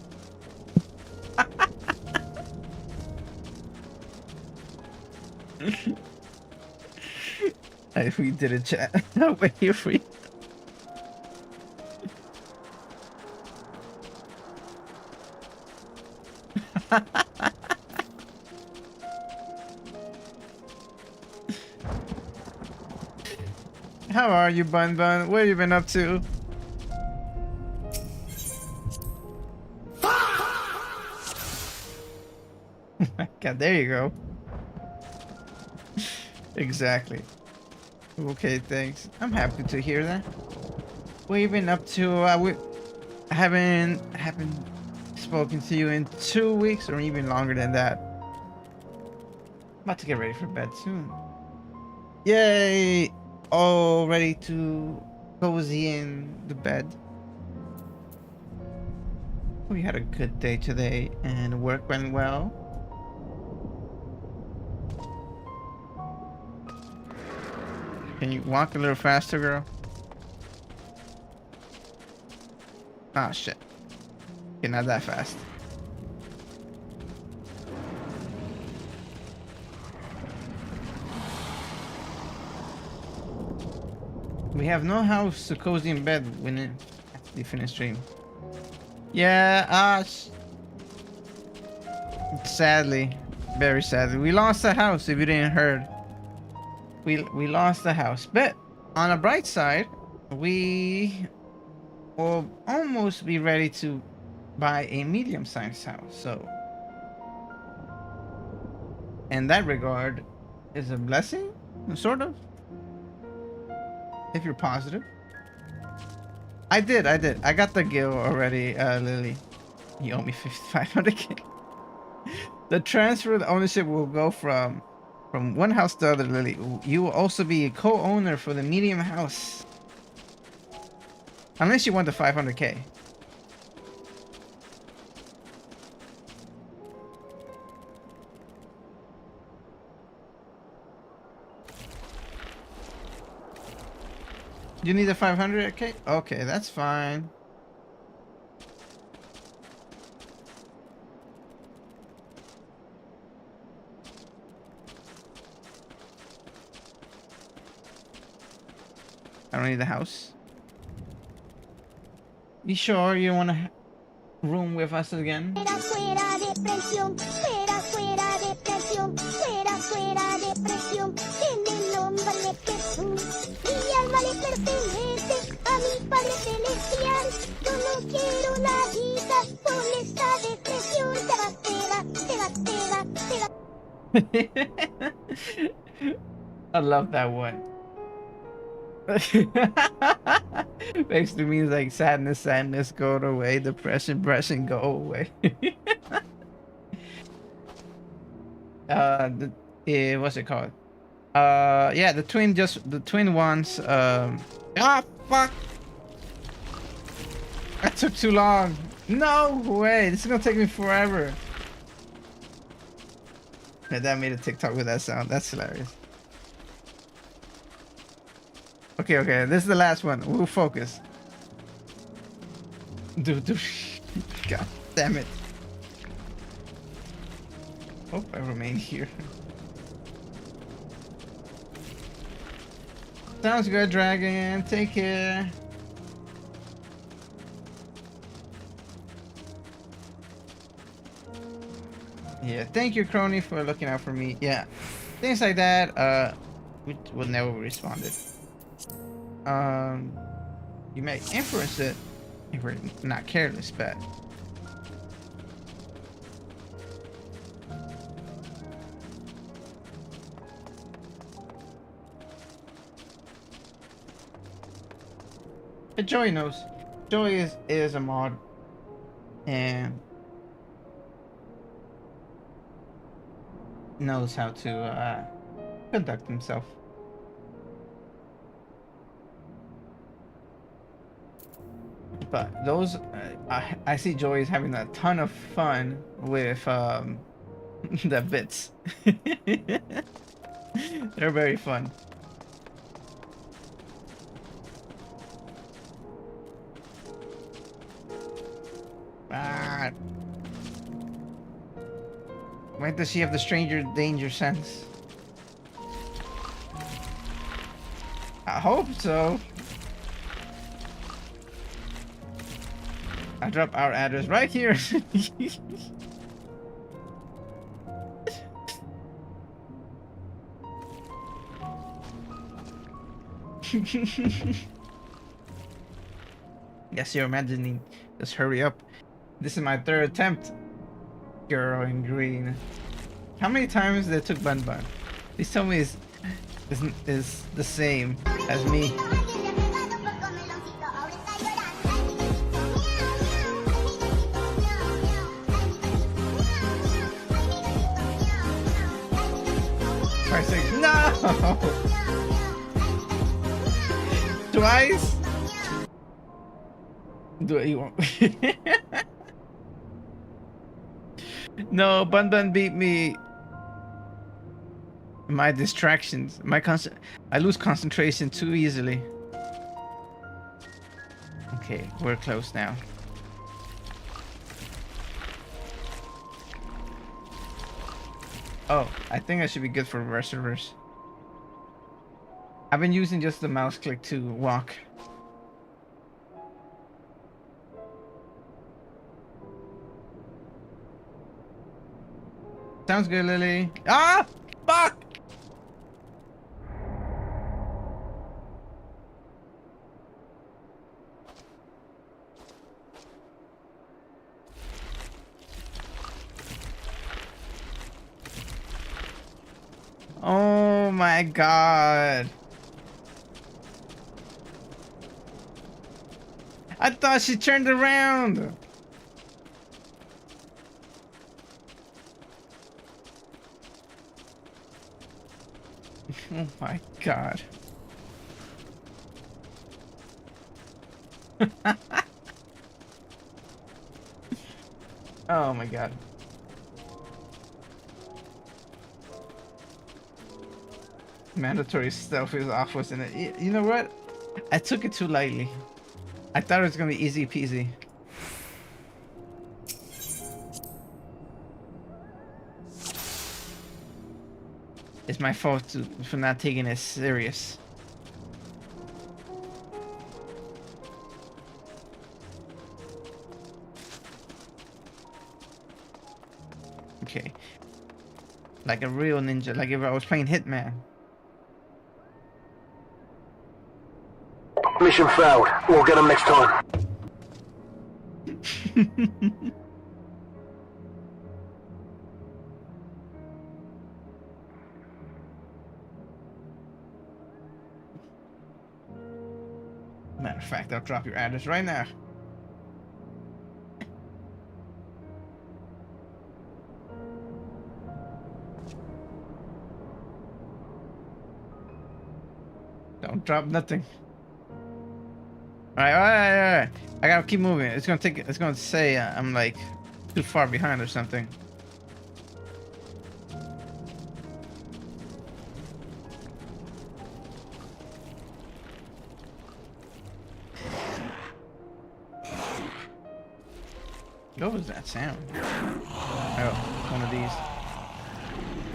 We did a chat. No way, you're free. How are you, Bun? What have you been up to? God, there you go. Exactly. Okay, thanks. I'm happy to hear that. What have you been up to? I haven't spoken to you in 2 weeks or even longer than that. About to get ready for bed soon. Yay! All ready to cozy in the bed. We had a good day today and work went well. Can you walk a little faster, girl? Ah, shit. Okay, not that fast. We have no house to cozy in bed when we finish stream. Yeah, sadly, very sadly, we lost the house. If you didn't heard, we lost the house. But on a bright side, we will almost be ready to buy a medium-sized house. So, in that regard, is a blessing, sort of. If you're positive. I did. I got the gil already, Lily. You owe me 500k. The transfer of ownership will go from one house to the other, Lily. You will also be a co-owner for the medium house. Unless you want the 500k. You need a 500k? Okay, that's fine. I don't need the house. You sure you want to room with us again? I love that one. Basically means like sadness go away, depression go away. What's it called? Yeah, the twin ones. Ah, fuck! That took too long. No way! This is gonna take me forever. My dad made a TikTok with that sound. That's hilarious. Okay, okay. This is the last one. We'll focus. Dude. God damn it. Hope I remain here. Sounds good, Dragon. Take care. Yeah, thank you, Crony, for looking out for me. Yeah, things like that. We would never responded. You may influence it if we're not careless, but. But Joey knows. Joey is a mod, and knows how to conduct himself. But those, I see Joey's having a ton of fun with the bits. They're very fun. Wait, does she have the stranger danger sense? I hope so. I drop our address right here. Yes, you're imagining. Just hurry up. This is my third attempt. Girl in green. How many times they took Bun Bun? Please tell me is the same as me. Twice like, no! Twice? Do it you want. No, Bun Bun beat me. My distractions. I lose concentration too easily. Okay, we're close now. Oh, I think I should be good for reverse. I've been using just the mouse click to walk. Sounds good, Lily. Ah! Fuck! Oh my god. I thought she turned around. Oh my god. Oh my god. Mandatory stealth is off, wasn't it? You know what? I took it too lightly. I thought it was gonna be easy peasy. It's my fault for not taking it serious. Okay. Like a real ninja, like if I was playing Hitman. Mission failed. We'll get them next time. Matter of fact, I'll drop your address right now. Don't drop nothing. Alright. I gotta keep moving. It's gonna say I'm like too far behind or something. What was that sound? Oh, one of these.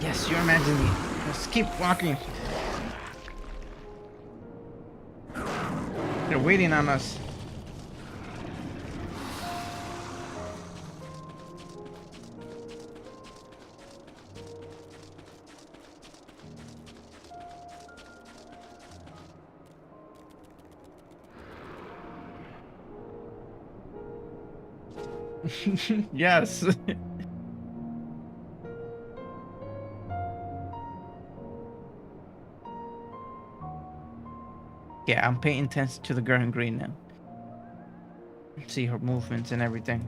Yes, you're imagining me. Let's keep walking. They're waiting on us. Yes. Yeah, I'm paying attention to the girl in green now. See her movements and everything.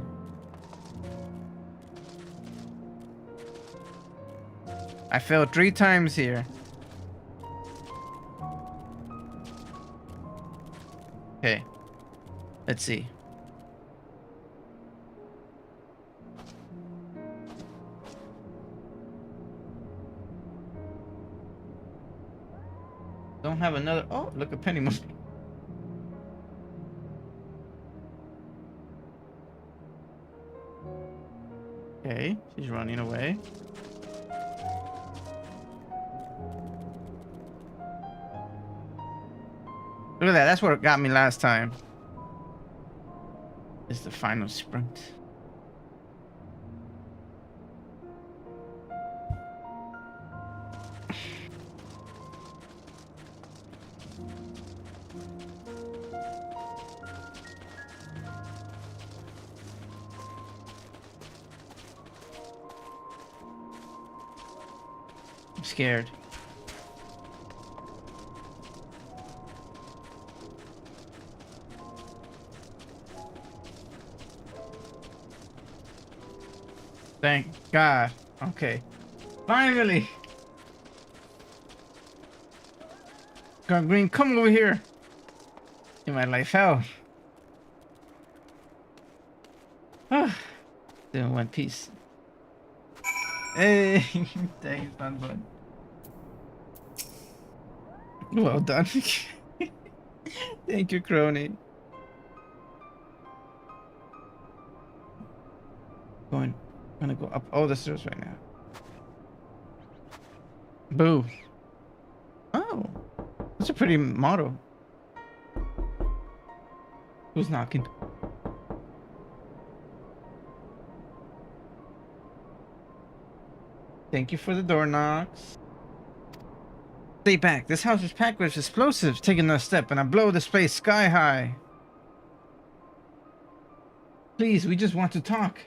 I failed 3 times here. Okay. Let's see. Don't have another. Oh, look at Penny moving. Okay, she's running away. Look at that. That's what got me last time. It's the final sprint. I'm scared. Thank God. Okay. Finally. God Green, come over here. In my life hell. Still in one piece. Hey, thanks, fun bud. Well done. Thank you, Crony. I'm gonna go up all the stairs right now. Boo. Oh, that's a pretty motto. Who's knocking? Thank you for the door knocks. Stay back. This house is packed with explosives. Take another step and I blow this place sky high. Please, we just want to talk.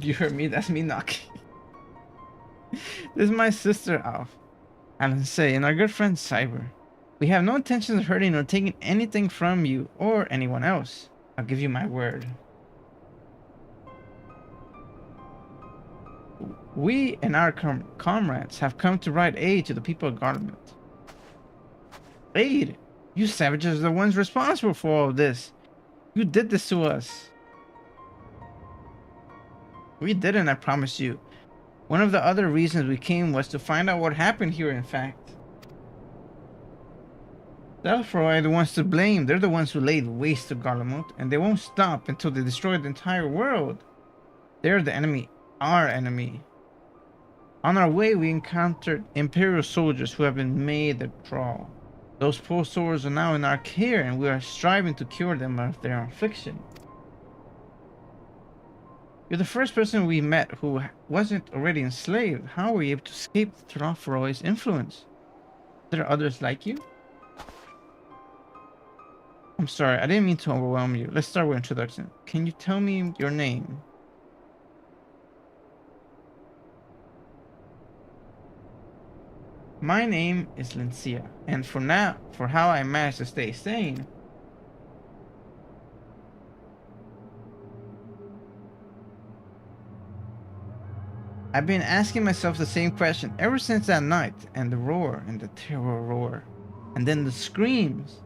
You heard me? That's me knocking. This is my sister, Alf. Alan say, and our good friend Cyber. We have no intention of hurting or taking anything from you or anyone else. I'll give you my word. We and our comrades have come to provide aid to the people of Garlemald. Aid? You savages are the ones responsible for all of this. You did this to us. We didn't, I promise you. One of the other reasons we came was to find out what happened here, in fact. Delphroy are the ones to blame. They're the ones who laid waste to Garlemald, and they won't stop until they destroy the entire world. They're the enemy, our enemy. On our way, we encountered Imperial soldiers who have been made the draw. Those poor souls are now in our care, and we are striving to cure them of their affliction. You're the first person we met who wasn't already enslaved. How were you able to escape Telopharoy's influence? There are others like you? I'm sorry, I didn't mean to overwhelm you. Let's start with introduction. Can you tell me your name? My name is Lincia, and for how I managed to stay sane, I've been asking myself the same question ever since that night, and the roar, and the terror roar, and then the screams.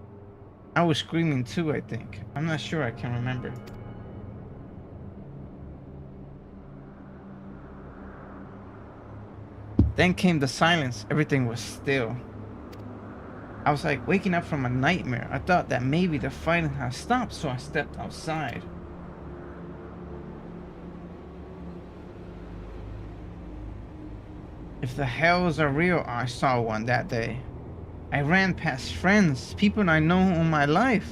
I was screaming too, I think. I'm not sure, I can't remember. Then came the silence. Everything was still. I was like waking up from a nightmare. I thought that maybe the fighting had stopped, so I stepped outside. If the hells are real, I saw one that day. I ran past friends, people I know all my life.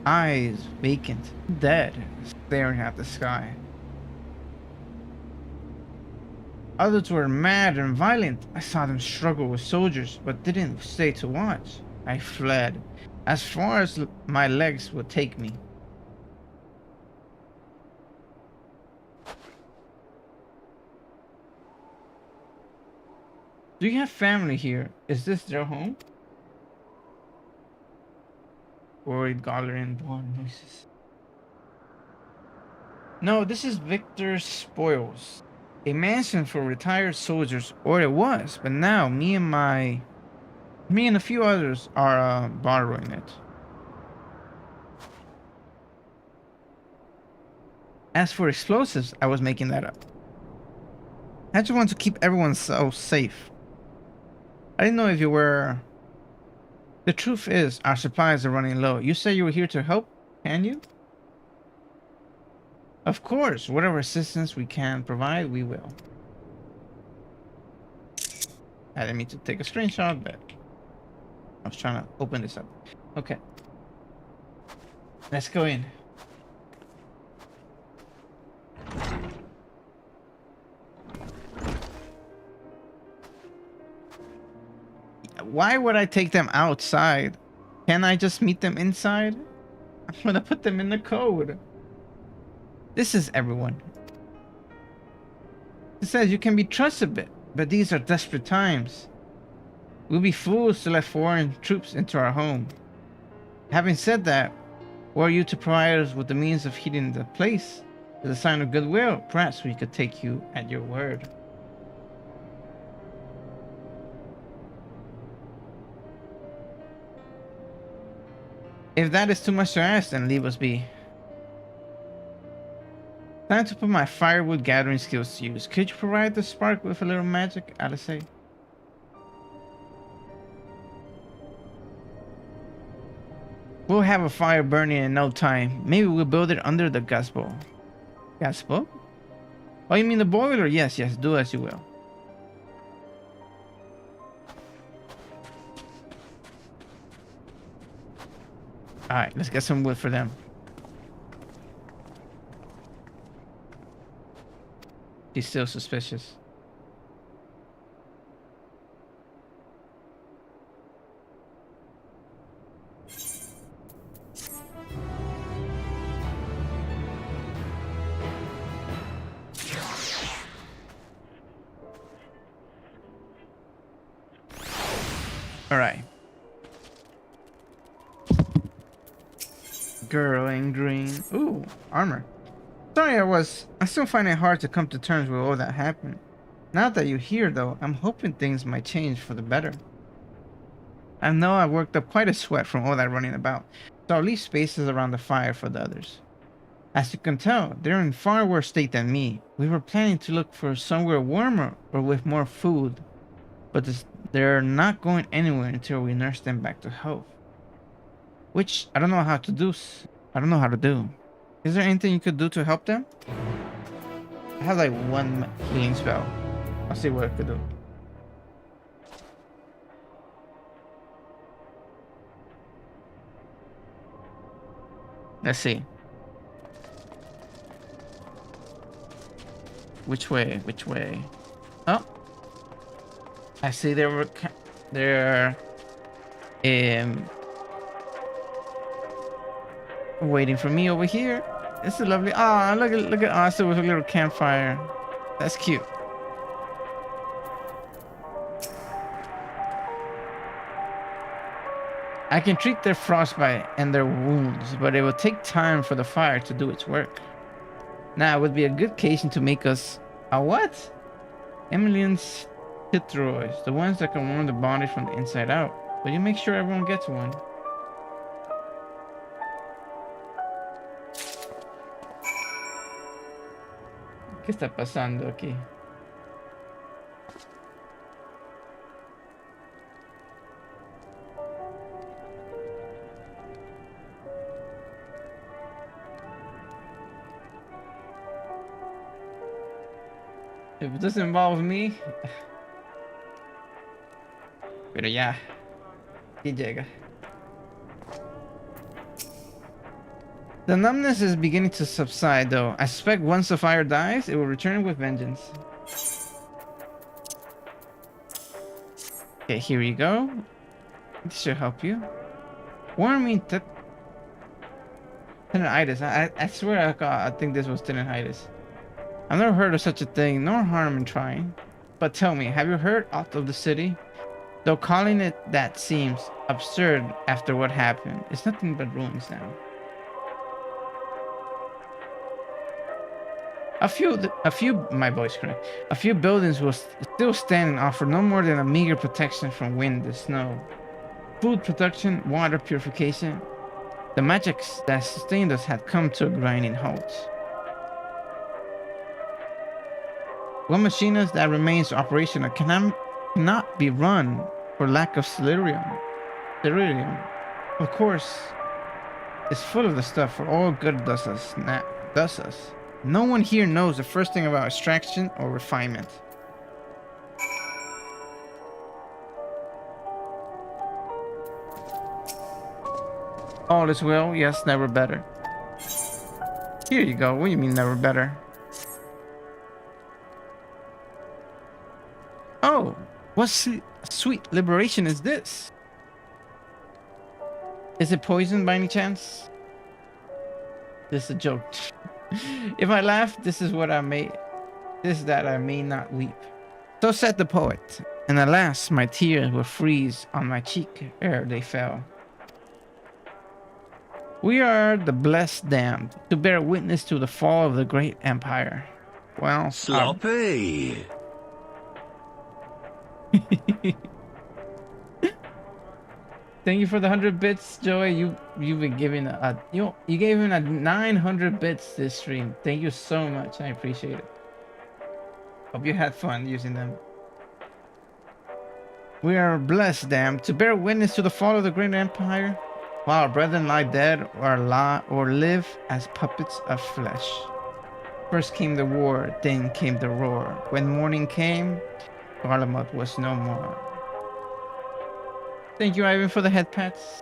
Eyes vacant, dead, staring at the sky. Others were mad and violent. I saw them struggle with soldiers, but didn't stay to watch. I fled, as far as my legs would take me. Do you have family here? Is this their home? Worried Galerian born noises. No, this is Victor's Spoils. A mansion for retired soldiers, or it was, but now me and a few others are borrowing it. As for explosives, I was making that up. I just want to keep everyone so safe. I didn't know if you were... The truth is, our supplies are running low. You say you were here to help, can you? Of course, whatever assistance we can provide, we will. I didn't mean to take a screenshot, but I was trying to open this up. Okay. Let's go in. Why would I take them outside? Can I just meet them inside? I'm gonna put them in the code. This is everyone. It says you can be trusted, but these are desperate times. We'll be fools to let foreign troops into our home. Having said that, were you to provide us with the means of heating the place as a sign of goodwill, perhaps we could take you at your word. If that is too much to ask, then leave us be. Time to put my firewood gathering skills to use. Could you provide the spark with a little magic, Alice? We'll have a fire burning in no time. Maybe we'll build it under the gazebo. Gazebo? Oh, you mean the boiler? Yes, yes, do as you will. Alright, let's get some wood for them. He's still suspicious. Alright. Girl in green. Ooh, armor. Sorry, I still find it hard to come to terms with all that happened. Now that you're here, though, I'm hoping things might change for the better. I know I worked up quite a sweat from all that running about, so I'll leave spaces around the fire for the others. As you can tell, they're in far worse state than me. We were planning to look for somewhere warmer or with more food, but they're not going anywhere until we nurse them back to health. Which I don't know how to do. Is there anything you could do to help them? I have like one healing spell. I'll see what I could do. Let's see. Which way? Which way? Oh, I see they're waiting for me over here. This is lovely. Ah, look at Asa with a little campfire. That's cute. I can treat their frostbite and their wounds, but it will take time for the fire to do its work. Now, it would be a good occasion to make us a what? Emilian's Tithroids, the ones that can warm the body from the inside out. But you make sure everyone gets one. ¿Qué está pasando aquí? If it doesn't involve me. Pero ya. Y llega. The numbness is beginning to subside though. I suspect once the fire dies, it will return with vengeance. Okay, here you go. This should help you. Warming tendinitis. I swear I think this was tendinitis. I've never heard of such a thing, nor harm in trying. But tell me, have you heard aught of the city? Though calling it that seems absurd after what happened. It's nothing but ruins now. A few, my voice cracked. A few buildings will still stand and offer no more than a meager protection from wind and snow. Food production, water purification. The magics that sustained us had come to a grinding halt. One machine that remains operational cannot be run for lack of celerium. Celerium, of course, is full of the stuff for all good does us. No one here knows the first thing about extraction or refinement. All is well, yes, never better. Here you go. What do you mean never better? Oh, what sweet liberation is this? Is it poison by any chance? This is a joke. If I laugh, this is that I may not weep. So said the poet, and alas, my tears will freeze on my cheek ere they fell. We are the blessed damned to bear witness to the fall of the great empire. Well, sloppy. Thank you for the 100 bits, Joey. You've been giving you gave him a 900 bits this stream. Thank you so much. I appreciate it. Hope you had fun using them. We are blessed, damn, to bear witness to the fall of the great empire, while our brethren lie dead or live as puppets of flesh. First came the war, then came the roar. When morning came, Garlemald was no more. Thank you, Ivan, for the head pats.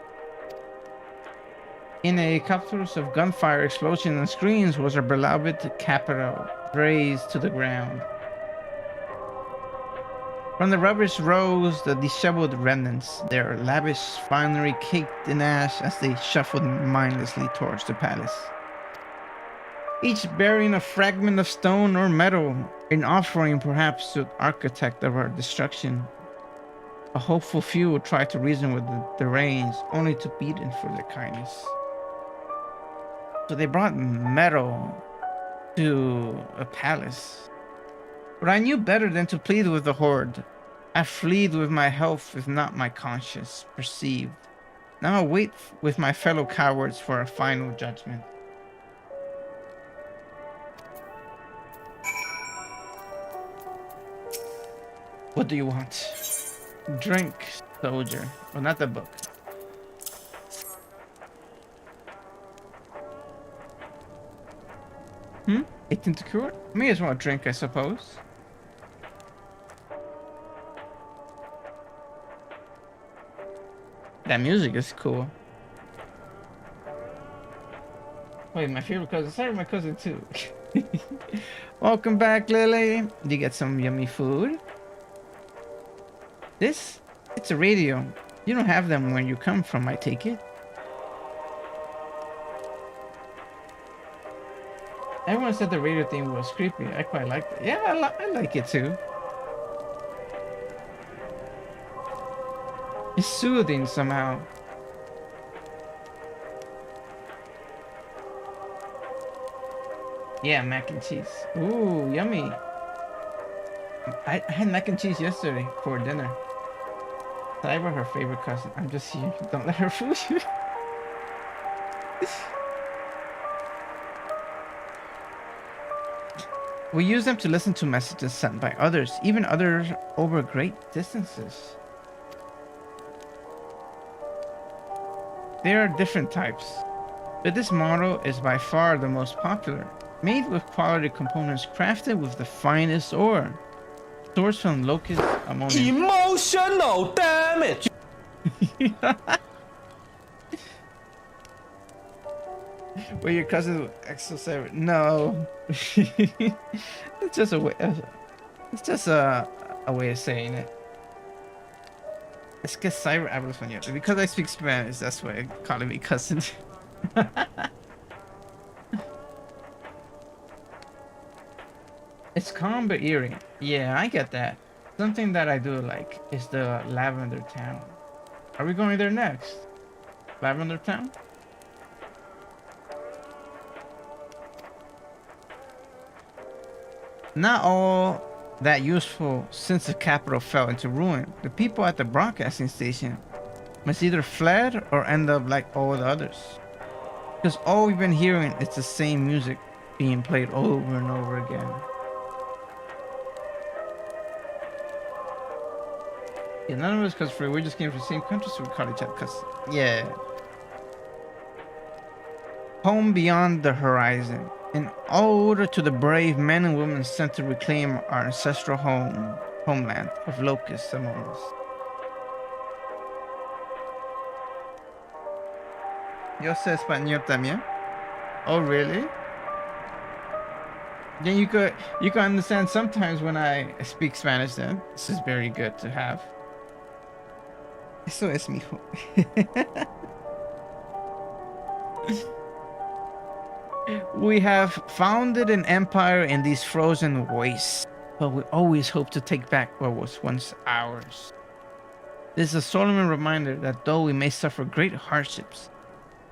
In a captures of gunfire, explosion, and screams was our beloved capital razed to the ground. From the rubbish rose the disheveled remnants, their lavish finery caked in ash as they shuffled mindlessly towards the palace. Each bearing a fragment of stone or metal, an offering perhaps to the architect of our destruction. A hopeful few would try to reason with the reins, only to beat in for their kindness. So they brought metal to a palace. But I knew better than to plead with the horde. I fled with my health, if not my conscience perceived. Now I wait with my fellow cowards for a final judgment. What do you want? Drink, soldier. Well, not the book. Anything to cure? May as well drink, I suppose. That music is cool. Wait, my favorite cousin. Sorry, my cousin too. Welcome back, Lily. Did you get some yummy food? It's a radio. You don't have them where you come from, I take it. Everyone said the radio thing was creepy. I quite liked it. Yeah, I like it too. It's soothing somehow. Yeah, mac and cheese. Ooh, yummy. I had mac and cheese yesterday for dinner. Cyber, her favorite cousin. I'm just here. Don't let her fool you. We use them to listen to messages sent by others, even others over great distances. There are different types, but this model is by far the most popular. Made with quality components crafted with the finest ore. Sourced from locust ammonia. Emotional damage! Were your cousins XIV? No. It's just a way. It's just a way of saying it. Es que Cyber habla español. Because I speak Spanish, that's why I call me cousin. It's calm but eerie. Yeah, I get that. Something that I do like is the Lavender Town. Are we going there next? Lavender Town? Not all that useful since the capital fell into ruin. The people at the broadcasting station must either fled or end up like all the others. Because all we've been hearing is the same music being played over and over again. Yeah, none of us cuss free. We just came from the same country, so we call each other cuss. Yeah. Home beyond the horizon. An ode to the brave men and women sent to reclaim our ancestral homeland of locusts among us. Yo sé español también. Oh, really? Then you can understand sometimes when I speak Spanish. Then this is very good to have. Eso es mijo. We have founded an empire in these frozen wastes, but we always hope to take back what was once ours. This is a solemn reminder that though we may suffer great hardships,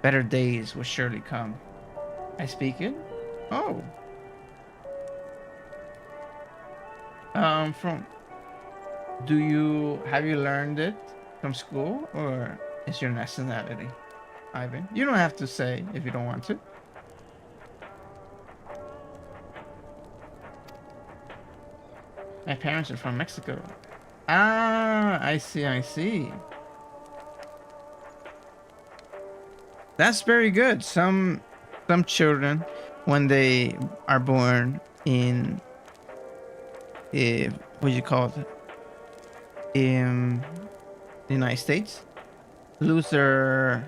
better days will surely come. I speak it? Oh. Have you learned it from school, or is your nationality, Ivan? You don't have to say if you don't want to. My parents are from Mexico. Ah, I see. That's very good. Some children, when they are born in what do you call it? In the United States, lose the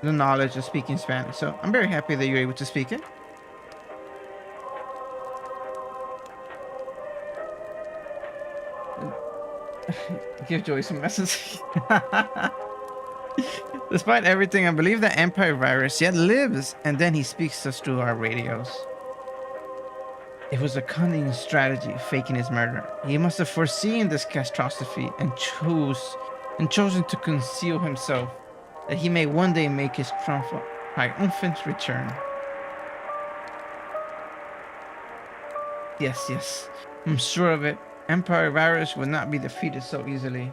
knowledge of speaking Spanish. So I'm very happy that you're able to speak it. Give Joey some message. Despite everything, I believe the Empire virus yet lives, and then he speaks to us through our radios. It was a cunning strategy, faking his murder. He must have foreseen this catastrophe and chosen to conceal himself, that he may one day make his triumphant return. Yes, I'm sure of it. Empire virus would not be defeated so easily.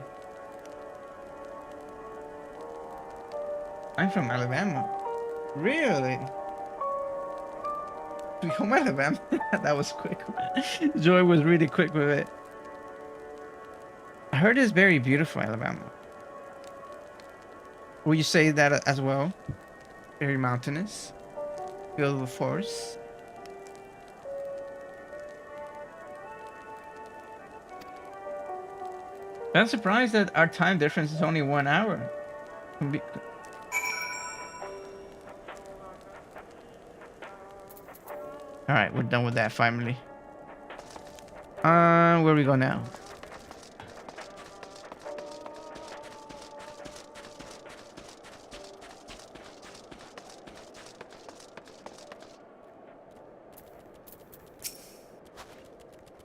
I'm from Alabama. Really? We home Alabama. That was quick. Joy was really quick with it. I heard it's very beautiful, Alabama. Will you say that as well? Very mountainous, filled with forests. I'm surprised that our time difference is only 1 hour. All right, we're done with that finally. Where we go now?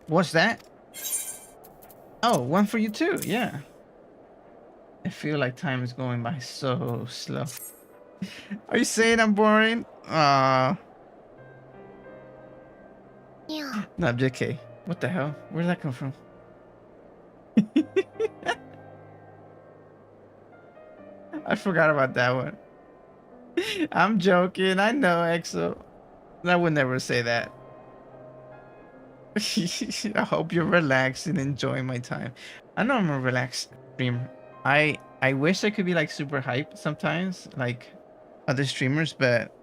What's that? Oh, one for you too. Yeah. I feel like time is going by so slow. Are you saying I'm boring? Yeah. No, JK. What the hell? Where did that come from? I forgot about that one. I'm joking. I know, EXO. I would never say that. I hope you're relaxed and enjoying my time. I know I'm a relaxed streamer. I wish I could be like super hype sometimes, like other streamers, but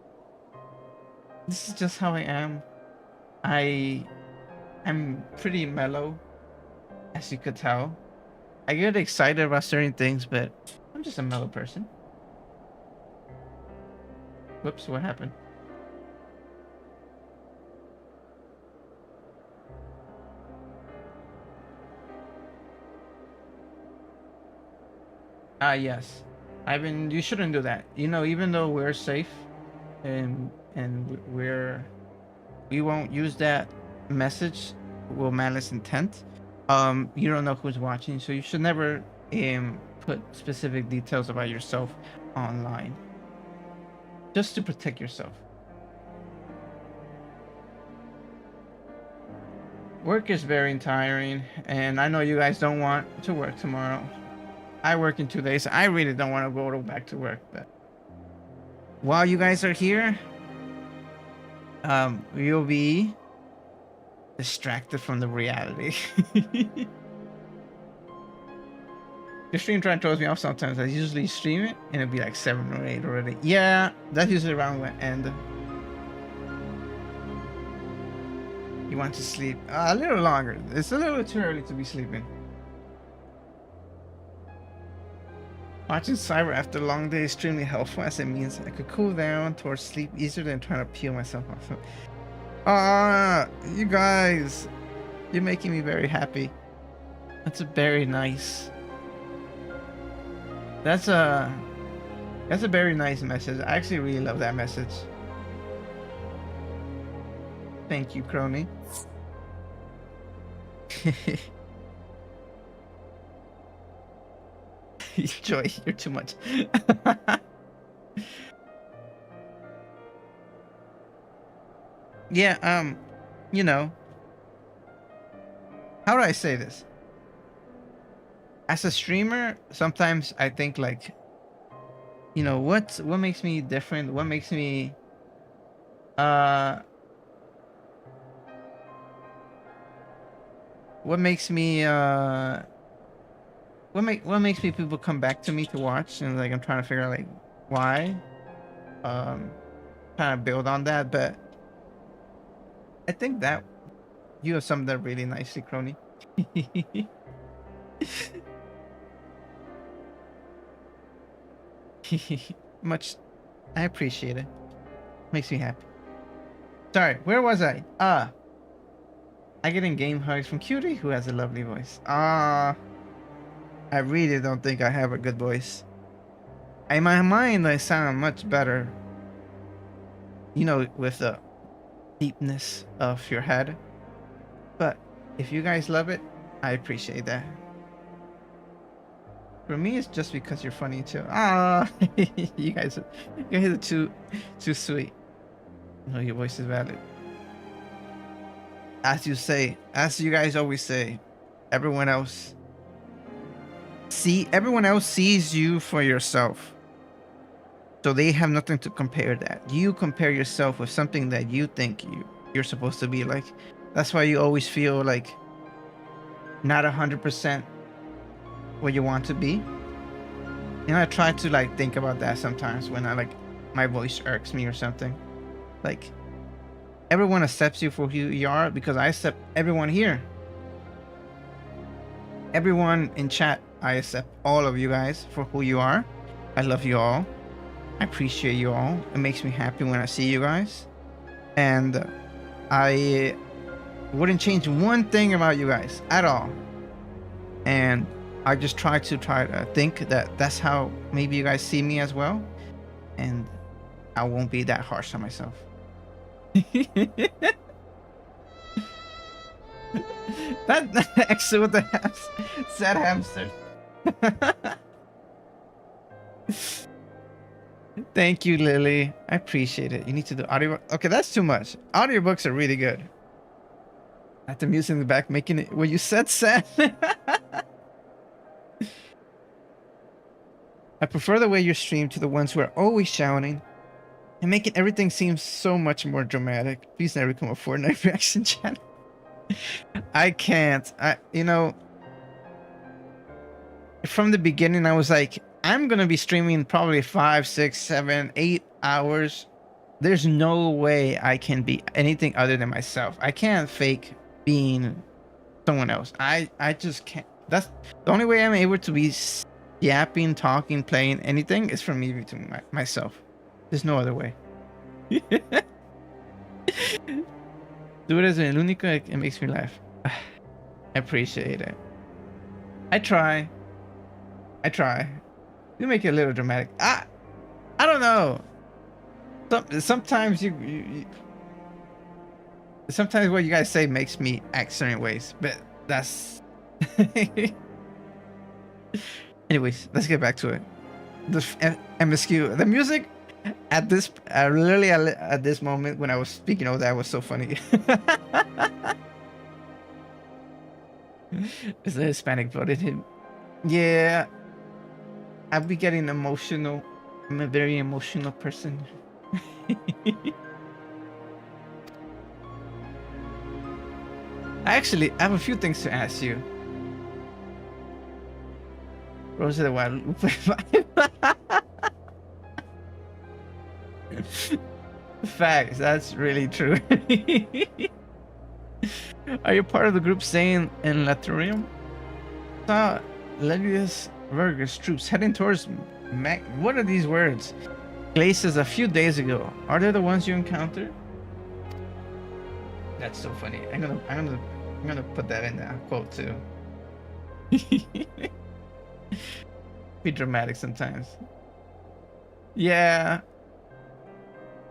this is just how I am. I'm pretty mellow, as you could tell. I get excited about certain things, but I'm just a mellow person. Whoops, what happened? Yes. You shouldn't do that. You know, even though we're safe and we won't use that message with malice intent. You don't know who's watching, so you should never put specific details about yourself online. Just to protect yourself. Work is very tiring, and I know you guys don't want to work tomorrow. I work in 2 days. I really don't want to go back to work, but while you guys are here, you'll be distracted from the reality. The stream trying to throws me off sometimes. I usually stream it and it'll be like 7 or 8 already. Yeah, that's usually around when end. You want to sleep a little longer. It's a little too early to be sleeping. Watching Cyber after a long day is extremely helpful, as it means I could cool down towards sleep easier than trying to peel myself off. You guys, you're making me very happy. That's very nice. That's a very nice message. I actually really love that message. Thank you, Crony. Joy, you're too much. Yeah, you know, how do I say this? As a streamer, sometimes I think like, you know, what makes me different? What makes me what makes me people come back to me to watch? And like I'm trying to figure out like why. Trying to build on that, but I think that you have summed that really nicely, Crony. Much, I appreciate it. Makes me happy. Sorry, where was I? I get in-game hugs from Cutie, who has a lovely voice. I really don't think I have a good voice. In my mind, I sound much better. You know, with the deepness of your head. But if you guys love it, I appreciate that. For me, it's just because you're funny too. You guys are too sweet. No, your voice is valid. As you guys always say, everyone else sees you for yourself. So they have nothing to compare that. You compare yourself with something that you think you're supposed to be like. That's why you always feel like not 100% what you want to be. And I try to like think about that sometimes when I like my voice irks me or something. Like everyone accepts you for who you are because I accept everyone here. Everyone in chat, I accept all of you guys for who you are. I love you all. I appreciate you all. It makes me happy when I see you guys. And I wouldn't change one thing about you guys at all. And I just try to think that that's how maybe you guys see me as well. And I won't be that harsh on myself. that actually what the sad hamster. Thank you, Lily. I appreciate it. You need to do audio. Okay, that's too much. Audiobooks are really good. At the music in the back, making it what you said, Sam. I prefer the way you stream to the ones who are always shouting and making everything seem so much more dramatic. Please never become a Fortnite reaction channel. I can't. You know, from the beginning, I was like, I'm gonna be streaming probably 5, 6, 7, 8 hours. There's no way I can be anything other than myself. I can't fake being someone else. I just can't. That's the only way I'm able to be yapping, talking, playing anything is from me to myself. There's no other way. Do it as an único, it makes me laugh. I appreciate it. I try. You make it a little dramatic. I don't know. Sometimes sometimes what you guys say makes me act certain ways, but that's. Anyways, let's get back to it. The MSQ, the music at this, literally at this moment when I was speaking of that was so funny. It's a Hispanic blood in him. Yeah, I'll be getting emotional. I'm a very emotional person. Actually, I have a few things to ask you. Rosa de Guadalupe 5. Facts, that's really true. Are you part of the group staying in Laturium? Saw Legius Vergus troops heading towards what are these words? Glaciers a few days ago. Are they the ones you encountered? That's so funny. I'm gonna put that in the quote too. Be dramatic sometimes. Yeah.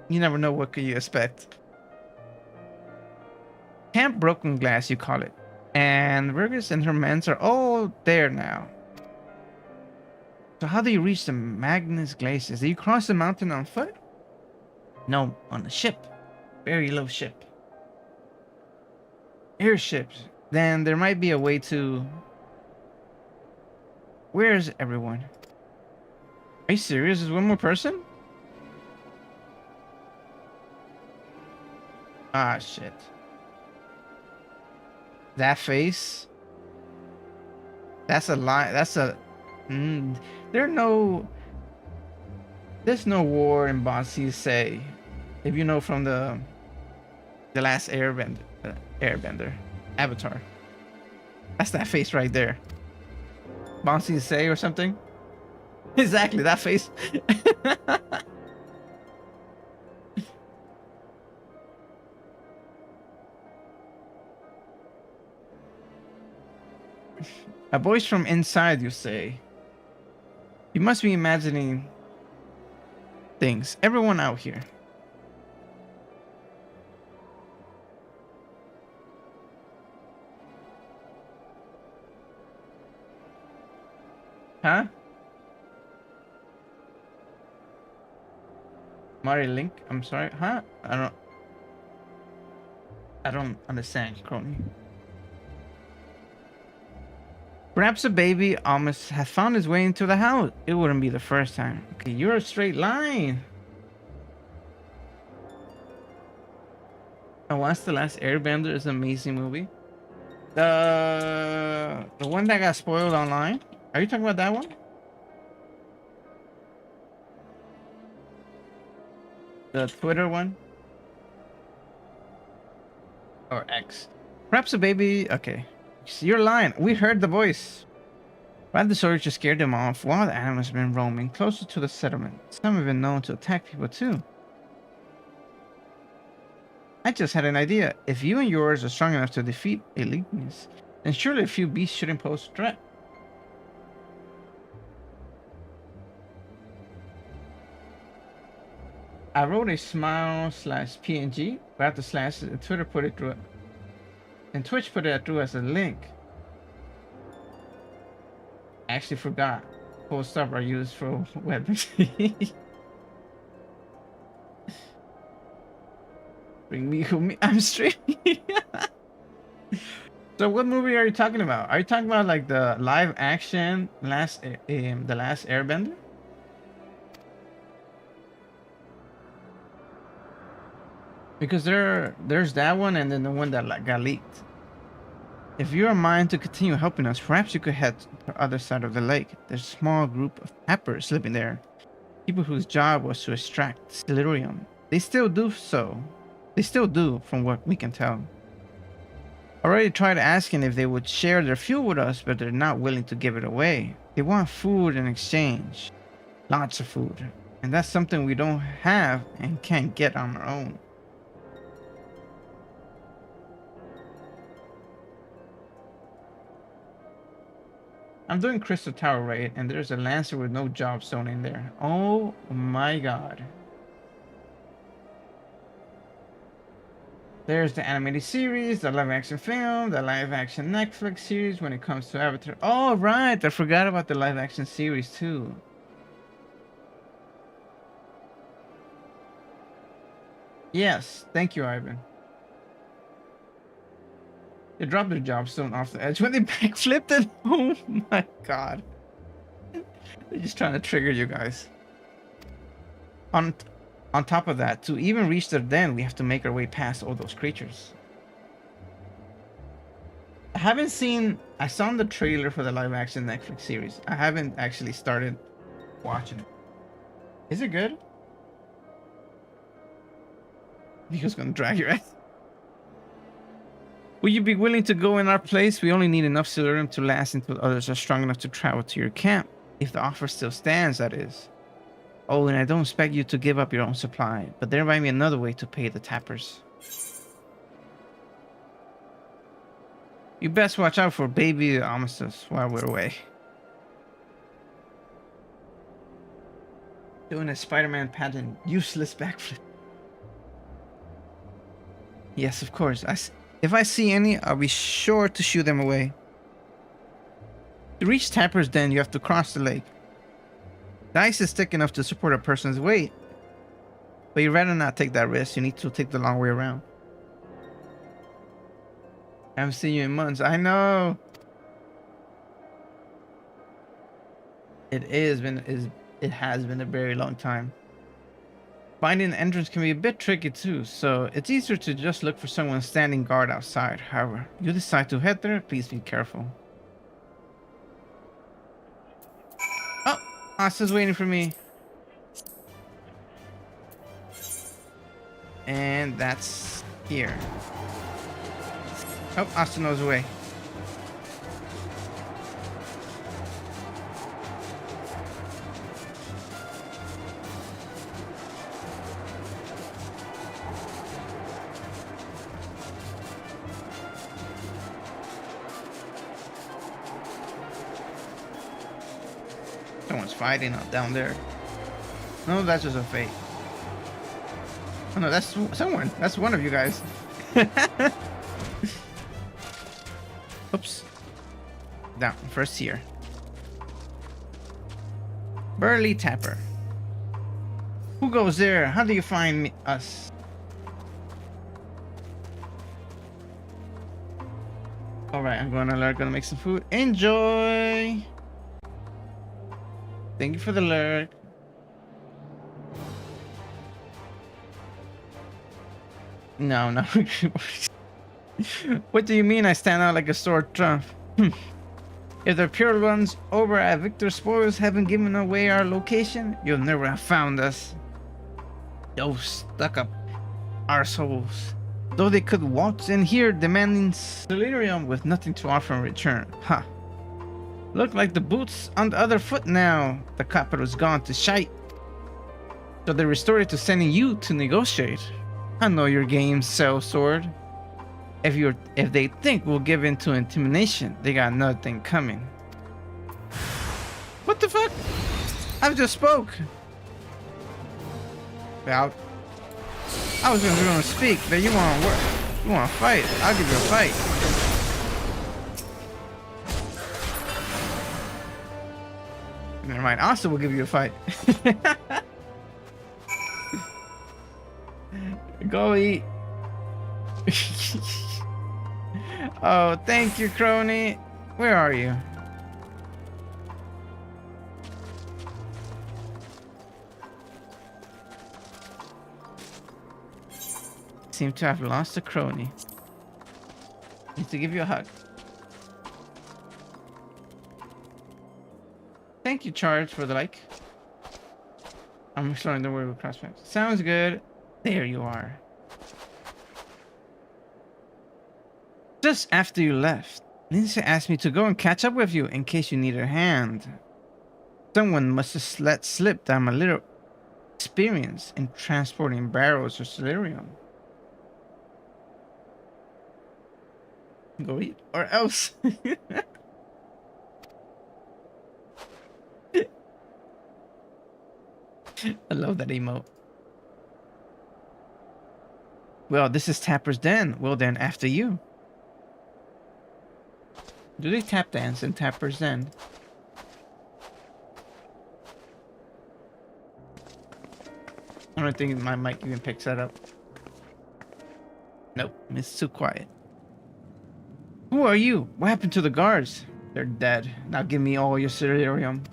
You never know what could you expect. Camp Broken Glass, you call it. And Vergus and her men are all there now. So how do you reach the Magnus Glaciers? Do you cross the mountain on foot? No, on a ship. Very low ship. Airships. Then there might be a way to... Where's everyone? Are you serious? Is one more person? Ah, shit. That face? That's a lie. That's a... there's no war in Bonsi say, if you know from the last Airbender Avatar. That's that face right there. Bonsi say or something. Exactly that face. A voice from inside, you say. You must be imagining things. Everyone out here. Huh? Mario Link? I'm sorry. Huh? I don't understand, Crony. Perhaps a baby almost has found his way into the house. It wouldn't be the first time. Okay, you're a straight line. I watched The Last Airbender. It's an amazing movie. The one that got spoiled online. Are you talking about that one? The Twitter one? Or X? Perhaps a baby... Okay. You're lying. We heard the voice. Rather sorry to scare them off. Wild animals have been roaming closer to the settlement. Some have been known to attack people too. I just had an idea. If you and yours are strong enough to defeat eliteness, then surely a few beasts shouldn't pose a threat. I wrote a smile/PNG, but after slash, Twitter put it through. And Twitch put it through as a link. I actually forgot. Full stop are used for weapons. Bring me who me. I'm streaming. So what movie are you talking about? Are you talking about like the live action the last Airbender? Because there's that one and then the one that like got leaked. If you are minded to continue helping us, perhaps you could head to the other side of the lake. There's a small group of tappers living there. People whose job was to extract Stellurium. They still do so. They still do, from what we can tell. Already tried asking if they would share their fuel with us, but they're not willing to give it away. They want food in exchange. Lots of food. And that's something we don't have and can't get on our own. I'm doing Crystal Tower raid, and there's a Lancer with no job zone in there. Oh my god. There's the animated series, the live action film, the live action Netflix series when it comes to Avatar. Oh right, I forgot about the live action series too. Yes, thank you, Ivan. They dropped their job zone off the edge when they backflipped it. Oh my god. They're just trying to trigger you guys. On top of that, to even reach their den, we have to make our way past all those creatures. I saw the trailer for the live action Netflix series. I haven't actually started watching it. Is it good? Nico's gonna drag your ass. Will you be willing to go in our place? We only need enough Stellurium to last until others are strong enough to travel to your camp. If the offer still stands, that is. Oh, and I don't expect you to give up your own supply, but there might be another way to pay the tappers. You best watch out for baby Armistice while we're away. Doing a Spider-Man pattern, useless backflip. Yes, of course. If I see any, I'll be sure to shoo them away. To reach Tapper's Den, you have to cross the lake. The ice is thick enough to support a person's weight, but you'd rather not take that risk. You need to take the long way around. I haven't seen you in months. I know. It has been a very long time. Finding the entrance can be a bit tricky too, so it's easier to just look for someone standing guard outside. However, you decide to head there, please be careful. Oh, Asta's waiting for me. And that's here. Oh, Asta knows the way. Someone's fighting out down there. No, that's just a fake. Oh no, that's someone. That's one of you guys. Oops. Down, first here. Burly Tapper. Who goes there? How do you find us? Alright, I'm gonna make some food. Enjoy! Thank you for the lurk. No, no. What do you mean I stand out like a sore trump? If the pure ones over at Victor Spoils haven't given away our location, you'll never have found us. Those stuck-up arseholes. Though they could waltz in here demanding Stellurium with nothing to offer in return. Huh. Look like the boot's on the other foot now. The capital's gone to shite. So they restored it to sending you to negotiate. I know your game, Cell Sword. If they think we'll give in to intimidation, they got nothing coming. What the fuck? I just spoke. Well, I was gonna speak, but you wanna work. You wanna fight? I'll give you a fight. Never mind. Asta will give you a fight. Go eat. Oh, thank you, Crony. Where are you? Seem to have lost a Crony. Need to give you a hug. Thank you, Charge, for the like. I'm exploring the world with prospects. Sounds good. There you are. Just after you left, Lindsay asked me to go and catch up with you in case you need a hand. Someone must have let slip that I'm a little experienced in transporting barrels of celerium. Go eat or else. I love that emote. Well, this is Tapper's Den. Well then, after you. Do they tap dance in Tapper's Den? I don't think my mic even picks that up. Nope, it's too quiet. Who are you? What happened to the guards? They're dead. Now give me all your celerium.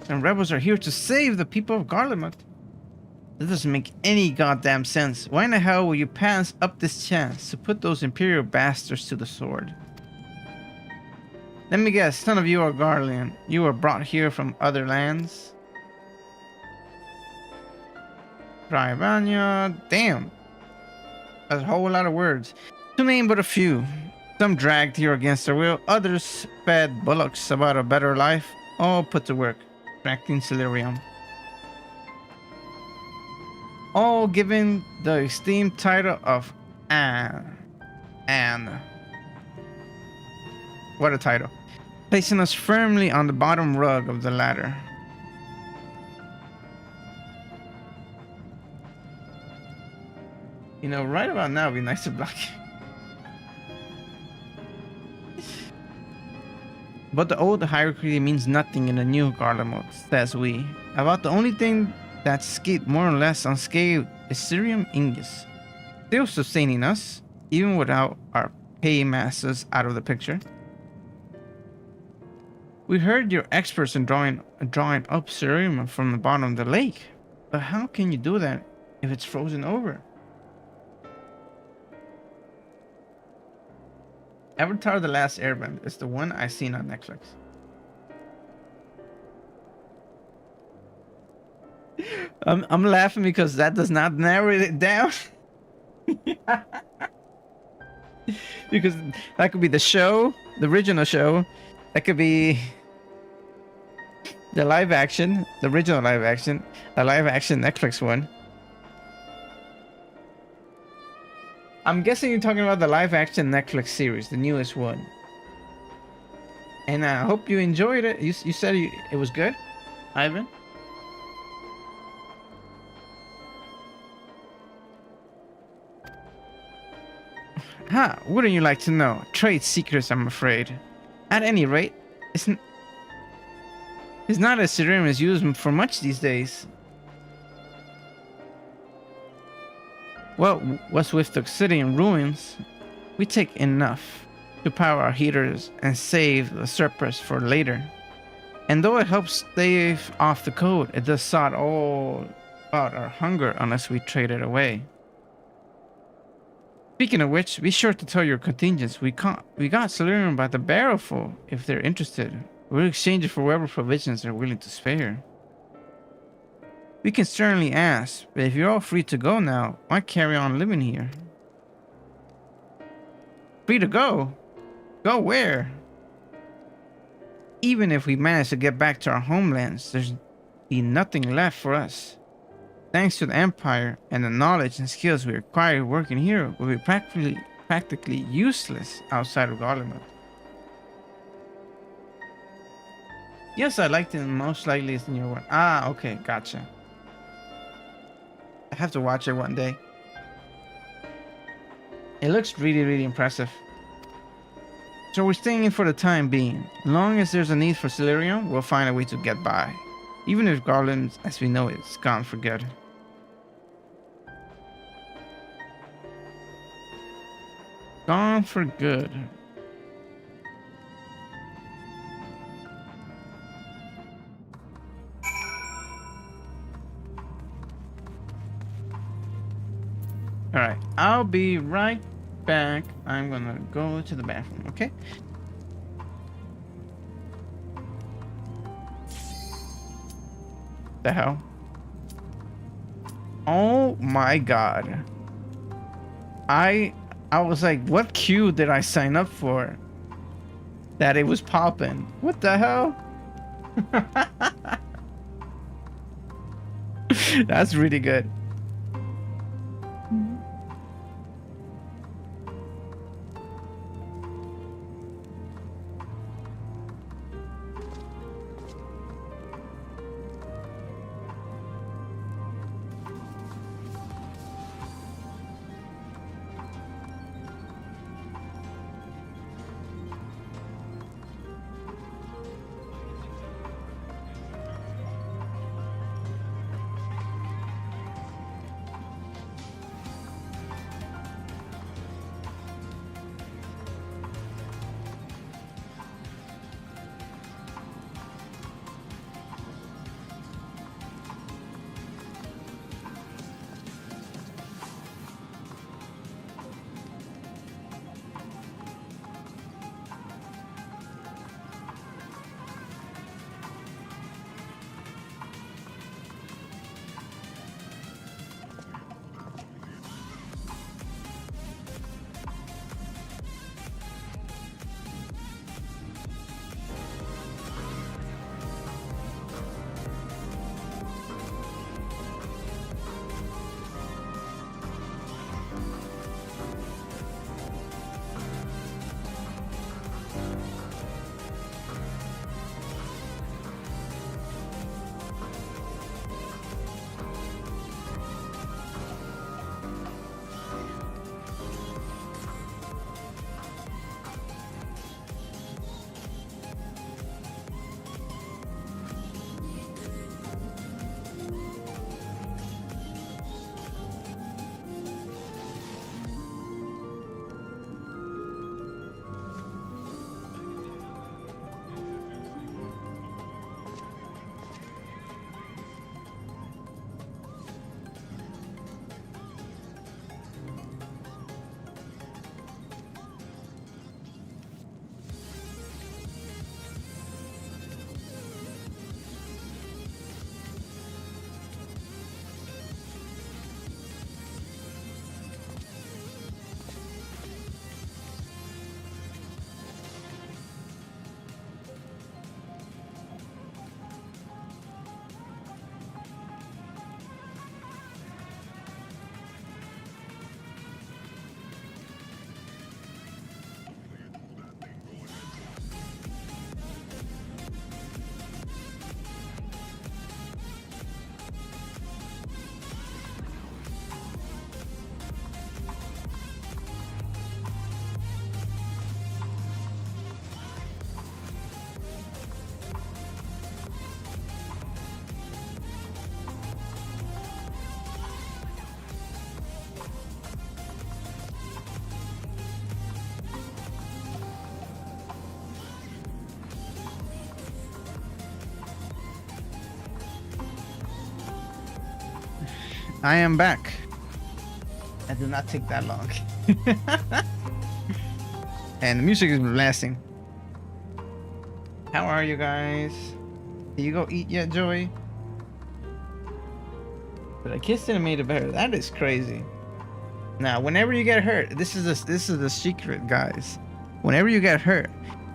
And rebels are here to save the people of Garlemald. That doesn't make any goddamn sense. Why in the hell will you pass up this chance to put those Imperial bastards to the sword? Let me guess, none of you are Garlean. You were brought here from other lands? Drivania, damn. That's a whole lot of words. To name but a few. Some dragged here against their will, others fed bullocks about a better life, all put to work, extracting celerium. All given the esteemed title of Anne. What a title. Placing us firmly on the bottom rung of the ladder. You know, right about now, it'd be nice to block you. But the old hierarchy means nothing in the new Garlemald, says we. About the only thing that's skid more or less unscathed is Cerium Ingus. Still sustaining us, even without our paymasters out of the picture. We heard you're experts in drawing up Cerium from the bottom of the lake. But how can you do that if it's frozen over? Avatar: The Last Airbender is the one I seen on Netflix. I'm laughing because that does not narrow it down. Because that could be the show, the original show. That could be the live action, the original live action, the live action Netflix one. I'm guessing you're talking about the live action Netflix series, the newest one. And I hope you enjoyed it. You said it was good, Ivan? Huh, wouldn't you like to know? Trade secrets, I'm afraid. At any rate, it's not as Cerium is used for much these days. Well, what's with the city in ruins? We take enough to power our heaters and save the surplus for later. And though it helps stave off the cold, it does sort all about our hunger unless we trade it away. Speaking of which, be sure to tell your contingents we got celerium by the barrelful if they're interested. We'll exchange it for whatever provisions they're willing to spare. We can certainly ask, but if you're all free to go now, why carry on living here? Free to go? Go where? Even if we manage to get back to our homelands, there's be nothing left for us. Thanks to the Empire and the knowledge and skills we acquire working here, we'll be practically useless outside of Garlemald. Yes, I liked it most likely it's in your one. Ah, okay, gotcha. I have to watch it one day. It looks really, really impressive. So we're staying in for the time being. As long as there's a need for celerium, we'll find a way to get by. Even if Garland, as we know it, is gone for good. Gone for good. All right, I'll be right back. I'm gonna go to the bathroom, okay? The hell? Oh my god. I was like, what queue did I sign up for? That it was popping. What the hell? That's really good. I am back. That did not take that long. And the music is blasting. How are you guys? Did you go eat yet, Joey? But I kissed it and made it better. That is crazy. Now, whenever you get hurt, this is the secret, guys. Whenever you get hurt,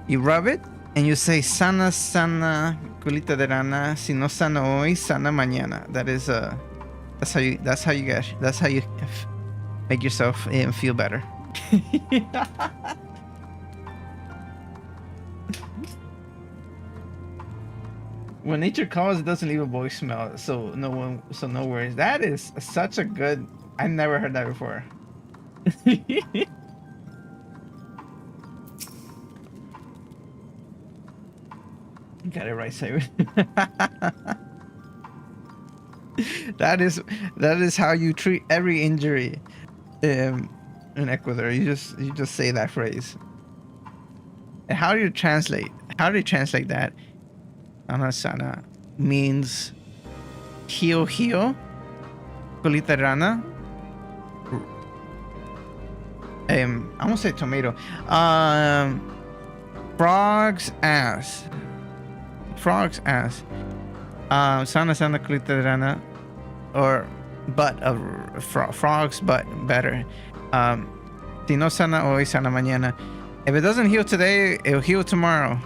you rub it and you say "sana sana culita de rana, si no sana hoy, sana mañana." That is that's how you make yourself feel better. When nature calls, it doesn't leave a voicemail, so no worries. That is such a good. I never heard that before. Got it right, Simon. That is how you treat every injury. in Ecuador. You just say that phrase. And how do you translate? How do you translate that? Sana sana means heel heel. Colita rana. I won't say tomato. Frog's ass. Frog's ass. Sana sana colita rana. Or butt of frog's butt, better. Si no sana hoy, sana mañana. If it doesn't heal today, it'll heal tomorrow.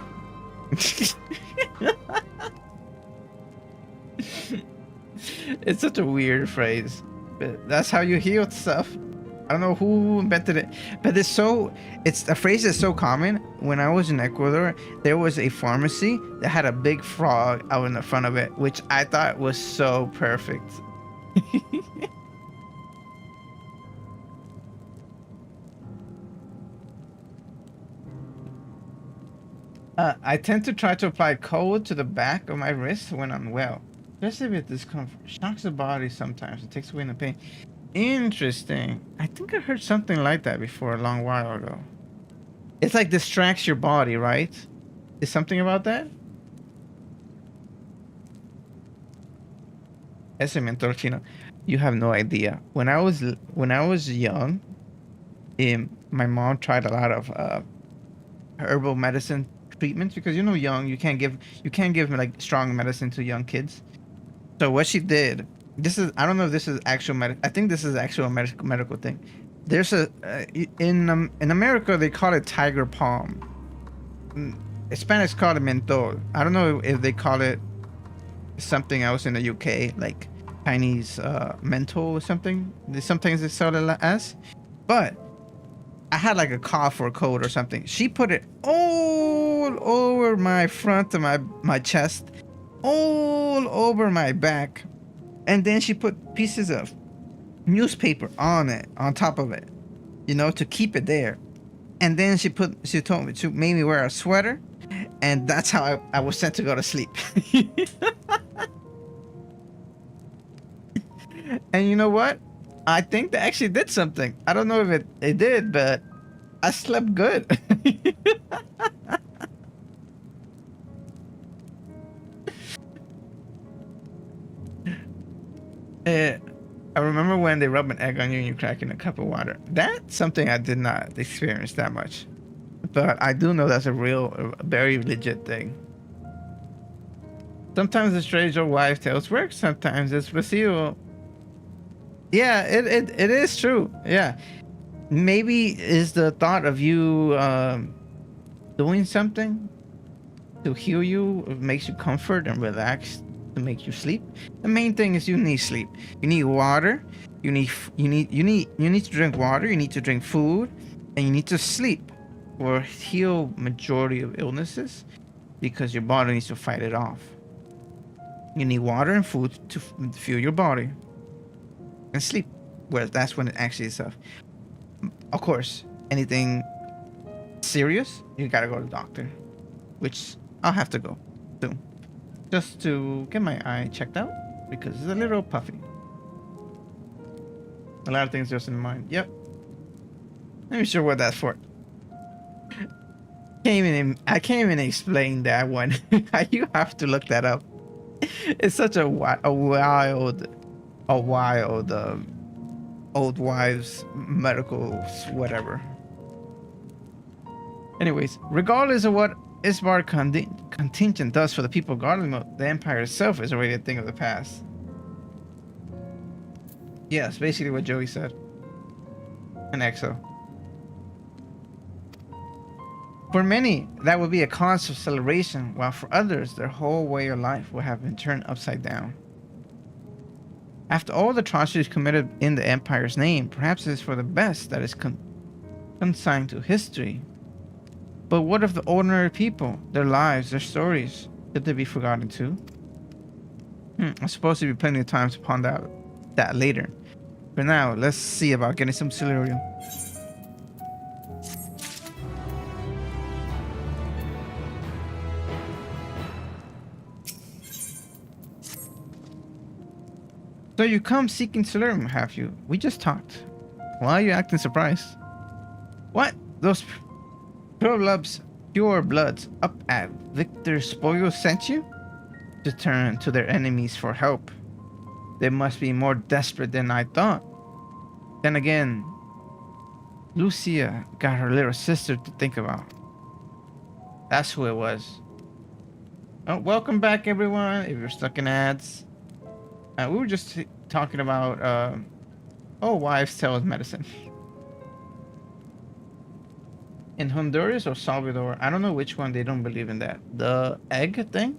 It's such a weird phrase, but that's how you heal stuff. I don't know who invented it, but it's a phrase that's so common. When I was in Ecuador, there was a pharmacy that had a big frog out in the front of it, which I thought was so perfect. I tend to try to apply cold to the back of my wrist when I'm well. Especially with discomfort. Shocks the body sometimes. It takes away the pain. Interesting. I think I heard something like that before a long while ago. It's like distracts your body, right? Is something about that? Ese mentor chino. You have no idea. When I was young, my mom tried a lot of herbal medicine treatments because young, you can't give like strong medicine to young kids. So what she did, I don't know if this is actual I think this is actual medical thing. There's in America they call it tiger palm. In Spanish call it menthol. I don't know if they call it something else in the UK, like Chinese menthol or something. Sometimes they sell it as, but I had like a cough or a cold or something. She put it all over my front of my chest, all over my back, and then she put pieces of newspaper on top of it, to keep it there. And then she told me to maybe wear a sweater, and that's how I was sent to go to sleep. And you know what? I think that actually did something. I don't know if it did, but I slept good. I remember when they rub an egg on you and you crack in a cup of water. That's something I did not experience that much. But I do know that's a very legit thing. Sometimes the strange old wives' tales work. Sometimes it's placebo. Yeah, it is true. Yeah. Maybe is the thought of you doing something to heal you, makes you comfort and relax, to make you sleep. The main thing is you need sleep. You need water. You need to drink water. You need to drink food, and you need to sleep, or heal majority of illnesses, because your body needs to fight it off. You need water and food to fuel your body, and sleep. Well, that's when it actually is tough. Of course, anything serious, you gotta go to the doctor, which I'll have to go soon, just to get my eye checked out because it's a little puffy. A lot of things just in mind. Yep. I'm sure what that's for. I can't even explain that one. You have to look that up. It's such a wild old wives medical whatever. Anyways, regardless of what Isbar contingent does for the people of Garlemald, the Empire itself is already a thing of the past. Yes, basically what Joey said. And EXO. For many, that would be a cause of celebration, while for others, their whole way of life would have been turned upside down. After all the atrocities committed in the Empire's name, perhaps it is for the best that is consigned to history. But what of the ordinary people, their lives, their stories? Should they be forgotten too? I suppose there'll be plenty of time to ponder that later. For now, let's see about getting some Silurium. So you come seeking Silurium, have you? We just talked. Why are you acting surprised? What? Those pure bloods up at Victor Spoyo sent you? To turn to their enemies for help. They must be more desperate than I thought. Then again, Lucia got her little sister to think about. That's who it was. Oh, welcome back, everyone. If you're stuck in ads, we were just talking about wives' tale medicine. In Honduras or Salvador, I don't know which one. They don't believe in that. The egg thing.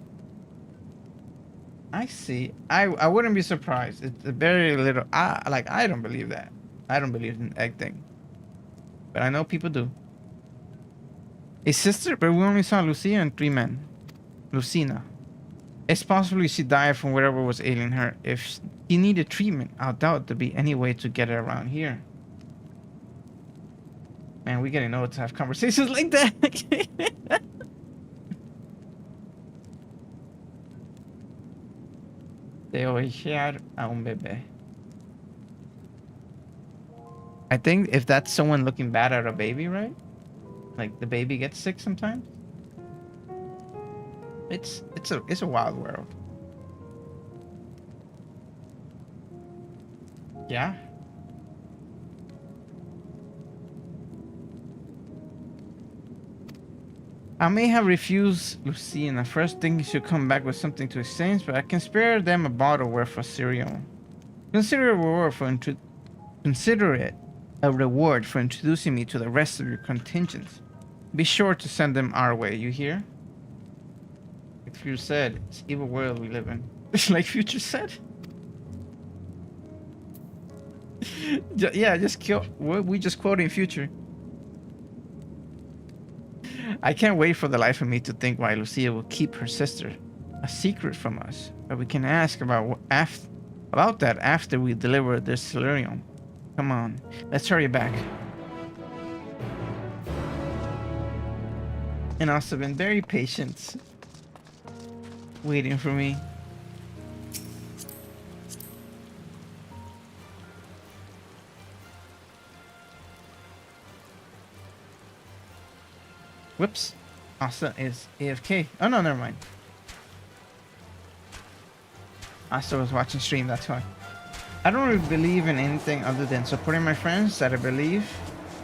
I see. I wouldn't be surprised. It's a very little. I don't believe that. I don't believe in egg thing. But I know people do. A sister, but we only saw Lucia and 3 men. Lucina. It's possible she died from whatever was ailing her. If she needed treatment, I doubt there'd be any way to get her around here. Man, we getting old to have conversations like that. De ojear a un bebé. I think if that's someone looking bad at a baby, right? Like the baby gets sick sometimes. It's a wild world. Yeah. I may have refused Lucina. First thing she'll come back with something to exchange, but I can spare them a bottle worth of cereal. Consider it a reward for introducing me to the rest of your contingents. Be sure to send them our way, you hear? Like Future said, it's evil world we live in. Like Future said? Yeah, just kill. We just quoting Future. I can't wait for the life of me to think why Lucia will keep her sister a secret from us. But we can ask about that after we deliver this Solarium. Come on, let's hurry back. And also been very patient, waiting for me. Whoops. Asa is AFK. Oh no, never mind. Asa was watching stream, that's why. I don't really believe in anything other than supporting my friends that I believe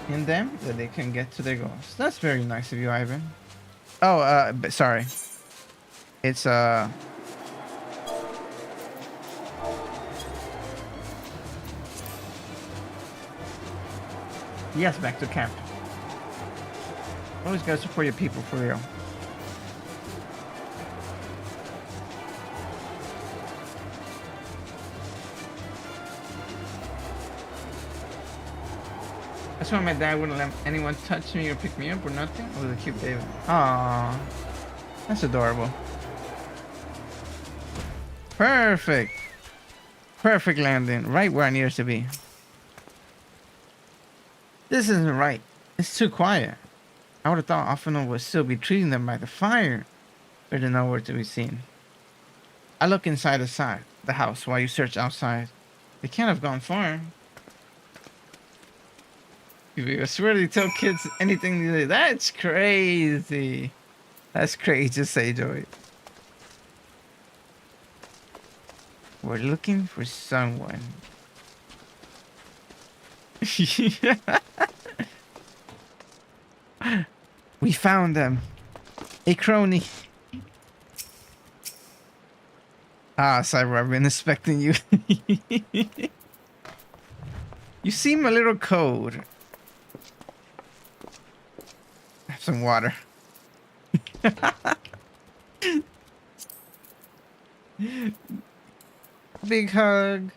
in them, that they can get to their goals. That's very nice of you, Ivan. Oh, sorry. It's, yes, back to camp. Always gotta support your people, for real. That's why my dad wouldn't let anyone touch me or pick me up or nothing. It was a cute baby. Aww. That's adorable. Perfect. Perfect landing. Right where I needed to be. This isn't right. It's too quiet. I would have thought Afano would still be treating them by the fire. But they're nowhere to be seen. I look inside the house while you search outside. They can't have gone far. I swear they tell kids anything they do. That's crazy. That's crazy to say, Joey. We're looking for someone. We found them. A crony. Ah, Cyber, I've been expecting you. You seem a little cold. Have some water. Big hug.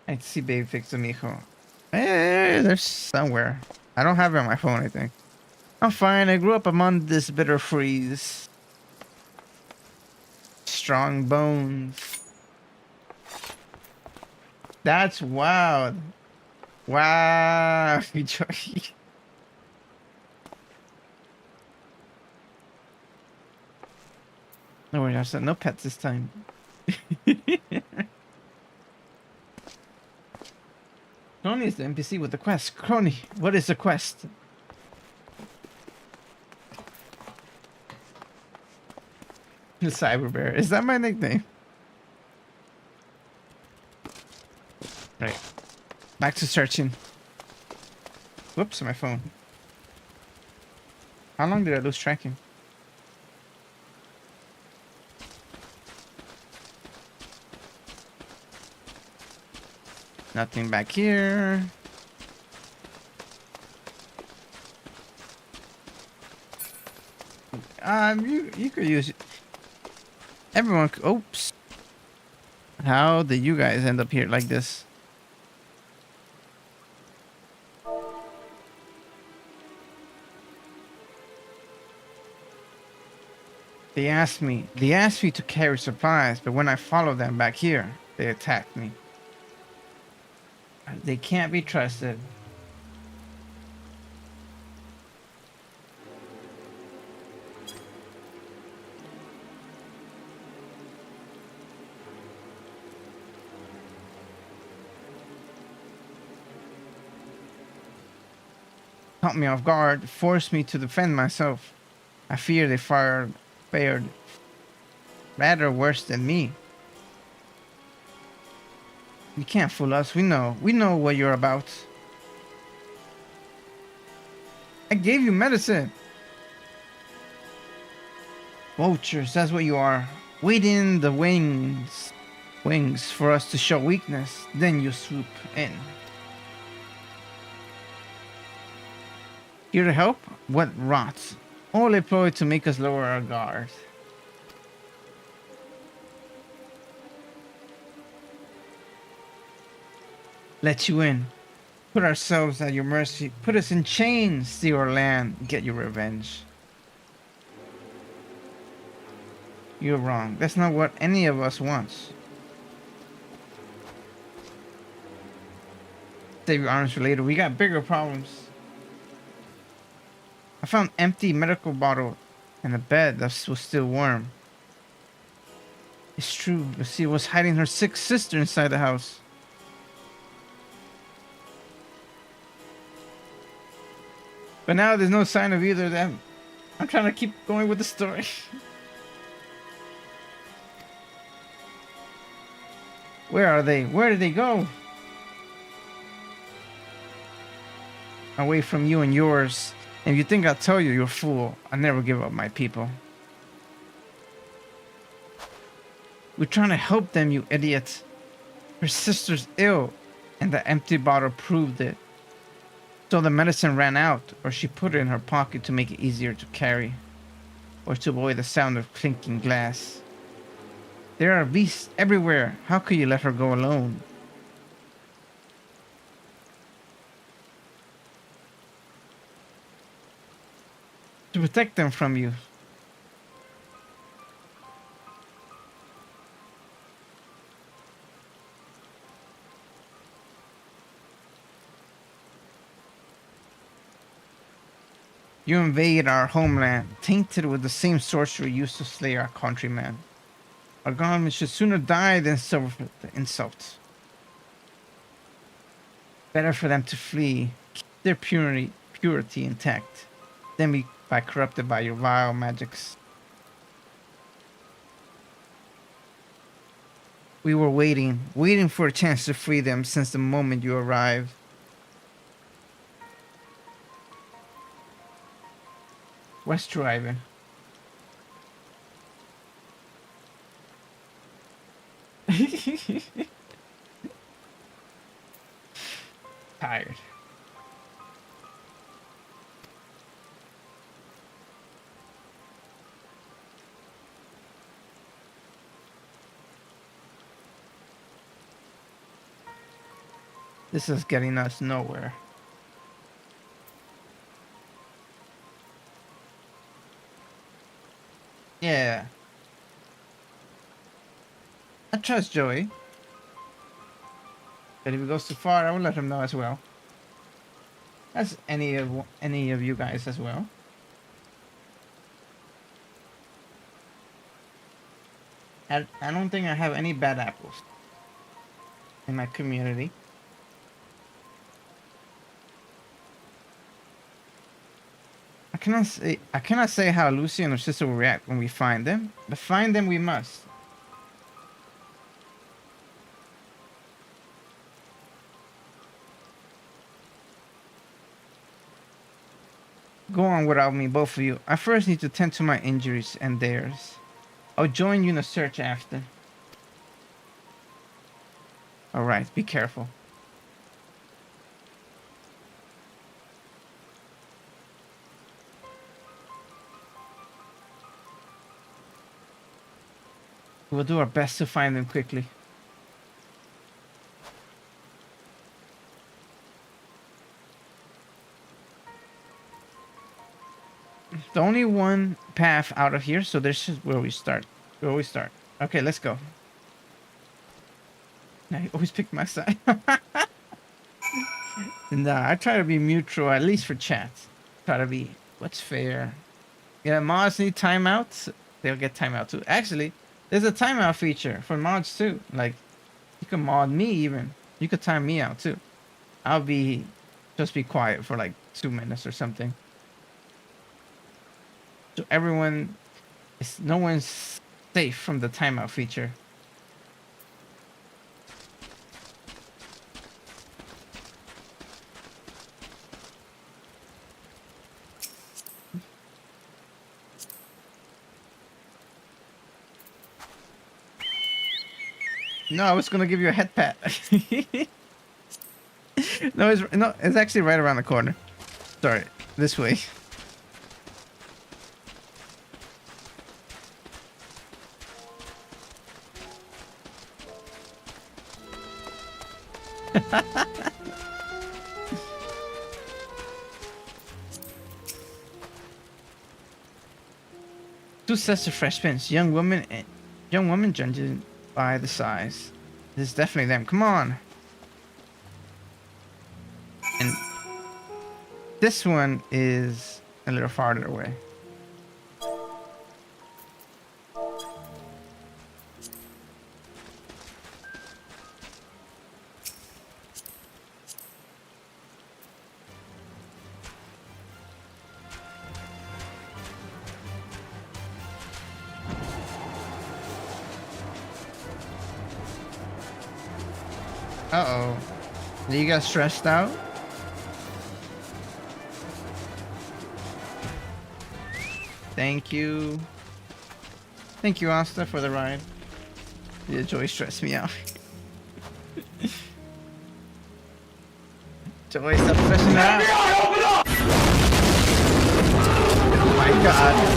I see baby fix a mijo. Hey, there's somewhere. I don't have it on my phone, I think. I'm fine. I grew up among this bitter freeze. Strong bones. That's wild. Wow. No worries, no pets this time. Crony is the NPC with the quest. Crony, what is the quest? The Cyber Bear. Is that my nickname? Right. Back to searching. Whoops, my phone. How long did I lose tracking? Nothing back here. You could use it. Everyone. Oops. How did you guys end up here like this? They asked me to carry supplies, but when I followed them back here, they attacked me. They can't be trusted. Caught me off guard, forced me to defend myself. I fear they fared rather worse than me. You can't fool us. We know what you're about. I gave you medicine. Vultures, that's what you are. Waiting in the wings for us to show weakness. Then you swoop in. Here to help? What rot. All employed to make us lower our guard. Let you in. Put ourselves at your mercy. Put us in chains. Steal our land. Get your revenge. You're wrong. That's not what any of us wants. Save your arms for later. We got bigger problems. I found empty medical bottle and a bed that was still warm. It's true. Lucia was hiding her sick sister inside the house. But now there's no sign of either of them. I'm trying to keep going with the story. Where are they? Where did they go? Away from you and yours. If you think I'll tell you, you're a fool. I never give up my people. We're trying to help them, you idiot. Her sister's ill, and the empty bottle proved it. So the medicine ran out, or she put it in her pocket to make it easier to carry, or to avoid the sound of clinking glass. There are beasts everywhere. How could you let her go alone? To protect them from you. You invade our homeland, tainted with the same sorcery used to slay our countrymen. Our government should sooner die than suffer the insult. Better for them to flee, keep their purity intact, than be corrupted by your vile magics. We were waiting for a chance to free them since the moment you arrived. What's driving? Tired. This is getting us nowhere. Yeah. I trust Joey. But if he goes too far, I will let him know as well. As any of you guys as well. I don't think I have any bad apples in my community. I cannot say how Lucy and her sister will react when we find them, but find them we must. Go on without me, both of you. I first need to tend to my injuries and theirs. I'll join you in a search after. Alright, be careful. We'll do our best to find them quickly. The only one path out of here, so this is where we start. Okay, let's go. I always pick my side. Nah, I try to be neutral, at least for chat. Try to be what's fair. Yeah, mods need timeouts. They'll get timeout too. Actually, there's a timeout feature for mods too. Like, you can mod me even. You could time me out too. I'll just be quiet for like 2 minutes or something. So no one's safe from the timeout feature. No, I was gonna give you a head pat. No, it's actually right around the corner. Sorry, this way. Two sets of fresh pins. Young woman judging by the size. This is definitely them. Come on. And this one is a little farther away. Uh-oh. Did you get stressed out? Thank you. Thank you, Asta, for the ride. Yeah, Joy stressed me out. Joy, stop stressing out. Oh my god.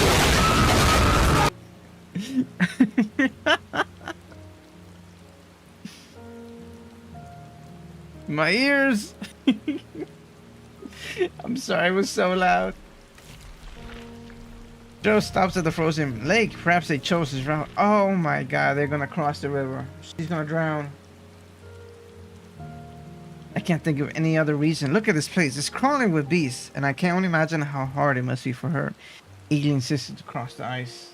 My ears. I'm sorry, it was so loud. Joe stops at the frozen lake. Perhaps they chose his route. Oh my god, they're gonna cross the river. She's gonna drown. I can't think of any other reason. Look at this place. It's crawling with beasts, and I can only imagine how hard it must be for her alien sister to cross the ice.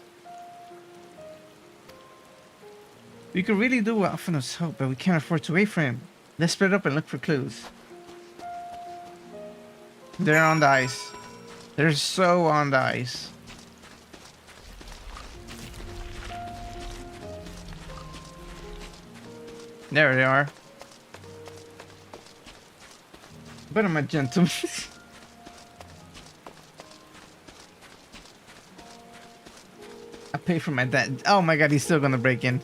We could really do what Alphonse hoped, but we can't afford to wait for him. Let's split up and look for clues. They're on the ice. They're so on the ice. There they are. But I'm a gentleman. I pay for my dad. Oh my god, he's still gonna break in.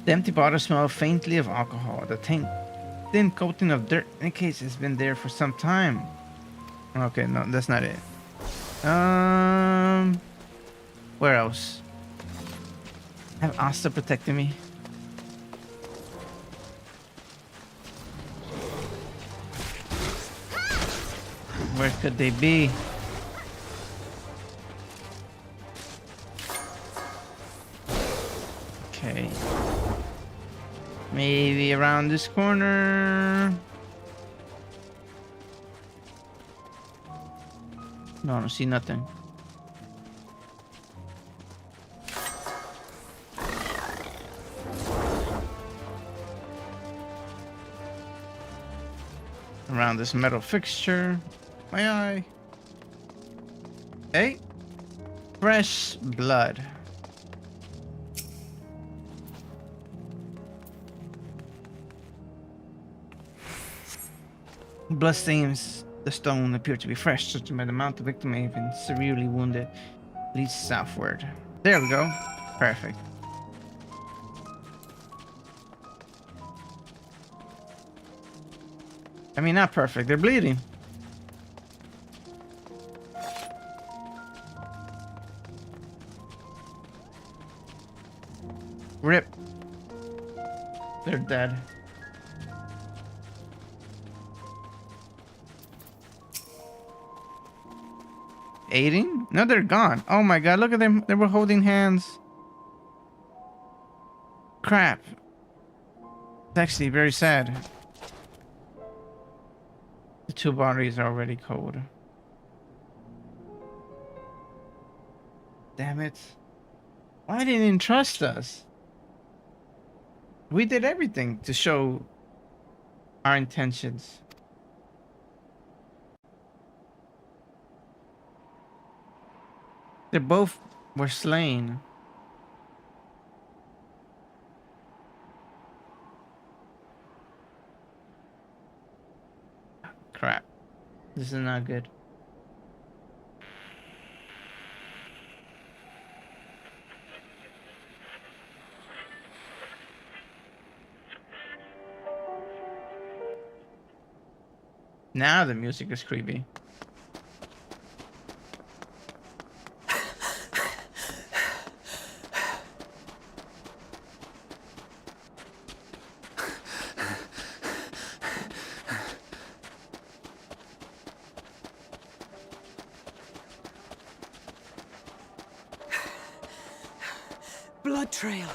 The empty bottle smells faintly of alcohol. The thin coating of dirt indicates it's been there for some time. Okay, no, that's not it. Where else? Have Asta protecting me? Where could they be? Okay. Maybe around this corner. No, I don't see nothing. Around this metal fixture. My eye. Hey, fresh blood. Blood stains the stone appear to be fresh, judging by the amount the victim may have been severely wounded. Leads southward. There we go. Perfect. I mean, not perfect. They're bleeding. Rip. They're dead. Aiding? No, they're gone. Oh my god, look at them. They were holding hands. Crap. It's actually very sad. The two bodies are already cold. Damn it. Why didn't you trust us? We did everything to show our intentions. They both were slain. Crap. This is not good. Now the music is creepy. Blood trail.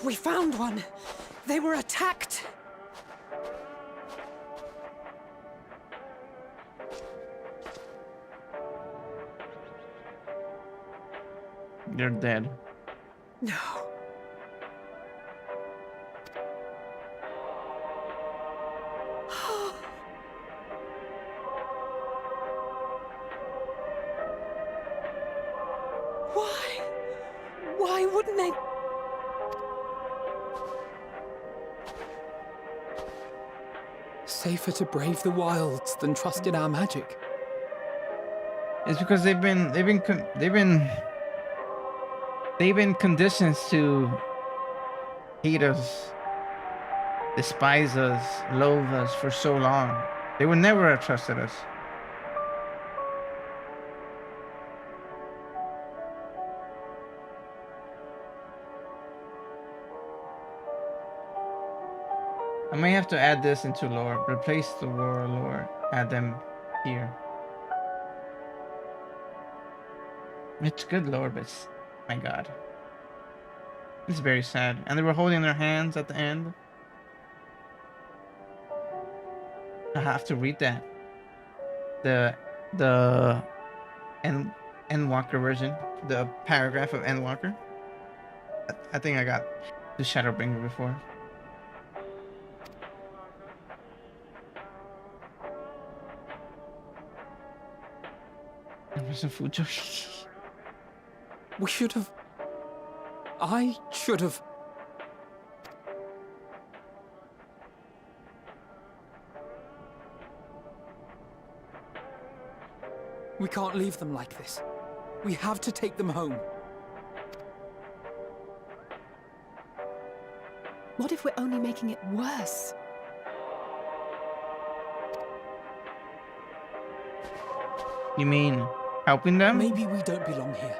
We found one. They were attacked. They're dead. No. Why? Why wouldn't they? Safer to brave the wilds than trust in our magic. It's because they've been conditioned to hate us, despise us, loathe us for so long. They would never have trusted us. I may have to add this into lore. Replace the lore. Add them here. It's good lore, but my god. It's very sad. And they were holding their hands at the end. I have to read that. The Endwalker version. The paragraph of Endwalker. I think I got the Shadowbringer before. There was some food joke. We should have... I should have... We can't leave them like this. We have to take them home. What if we're only making it worse? You mean helping them? Maybe we don't belong here,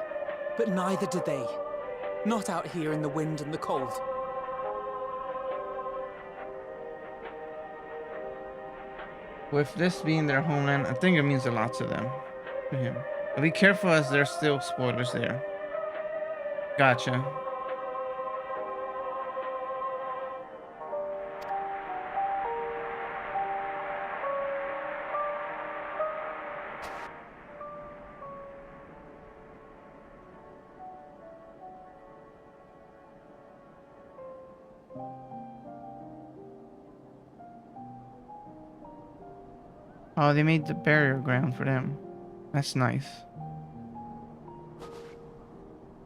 but neither do they. Not out here in the wind and the cold. With this being their homeland, I think it means a lot to them. To him. But be careful as there's still spoilers there. Gotcha. Oh, they made the barrier ground for them. That's nice.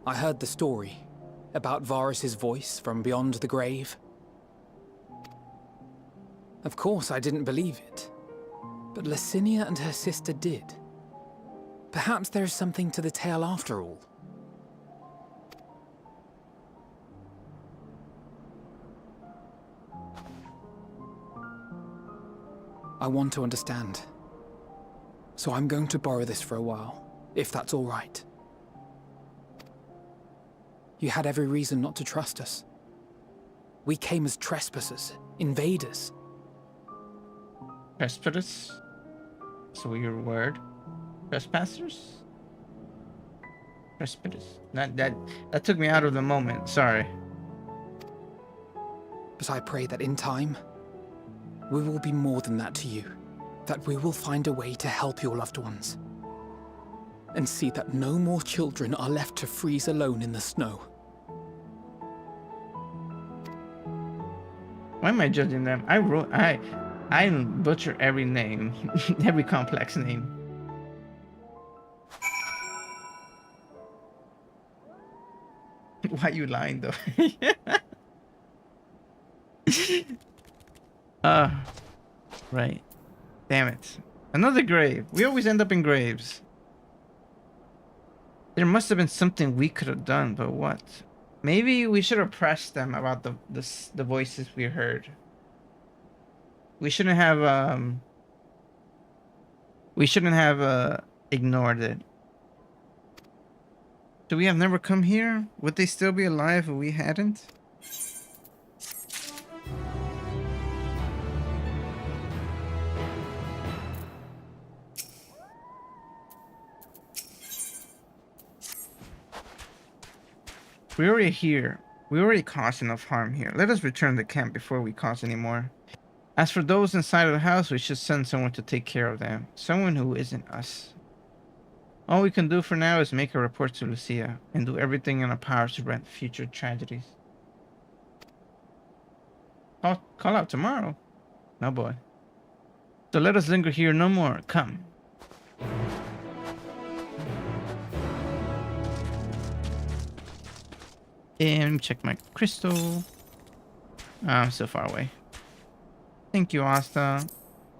I heard the story about Varus's voice from beyond the grave. Of course, I didn't believe it, but Licinia and her sister did. Perhaps there is something to the tale after all. I want to understand. So I'm going to borrow this for a while, if that's all right. You had every reason not to trust us. We came as trespassers, invaders. Trespassers? That's a weird word. Trespassers? Trespassers. That took me out of the moment. Sorry. But I pray that in time, we will be more than that to you. That we will find a way to help your loved ones. And see that no more children are left to freeze alone in the snow. Why am I judging them? I butcher every name. Every complex name. Why you lying though? Right. Damn it. Another grave. We always end up in graves. There must have been something we could have done, but what? Maybe we should have pressed them about the voices we heard. We shouldn't have ignored it. Do we have never come here? Would they still be alive if we hadn't? We're already here. We already caused enough harm here. Let us return to camp before we cause any more. As for those inside of the house, we should send someone to take care of them. Someone who isn't us. All we can do for now is make a report to Lucia and do everything in our power to prevent future tragedies. Call out tomorrow? No boy. So let us linger here no more. Come. And check my crystal. I'm so far away. Thank you, Asta.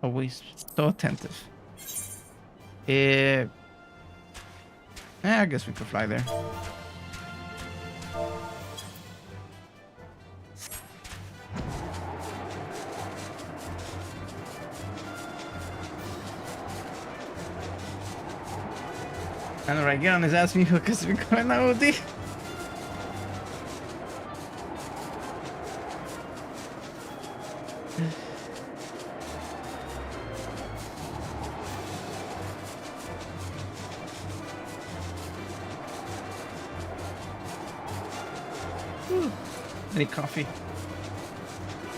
Always so attentive. I guess we could fly there. And right, get on his ass, mijo, because we're going OD. I need coffee.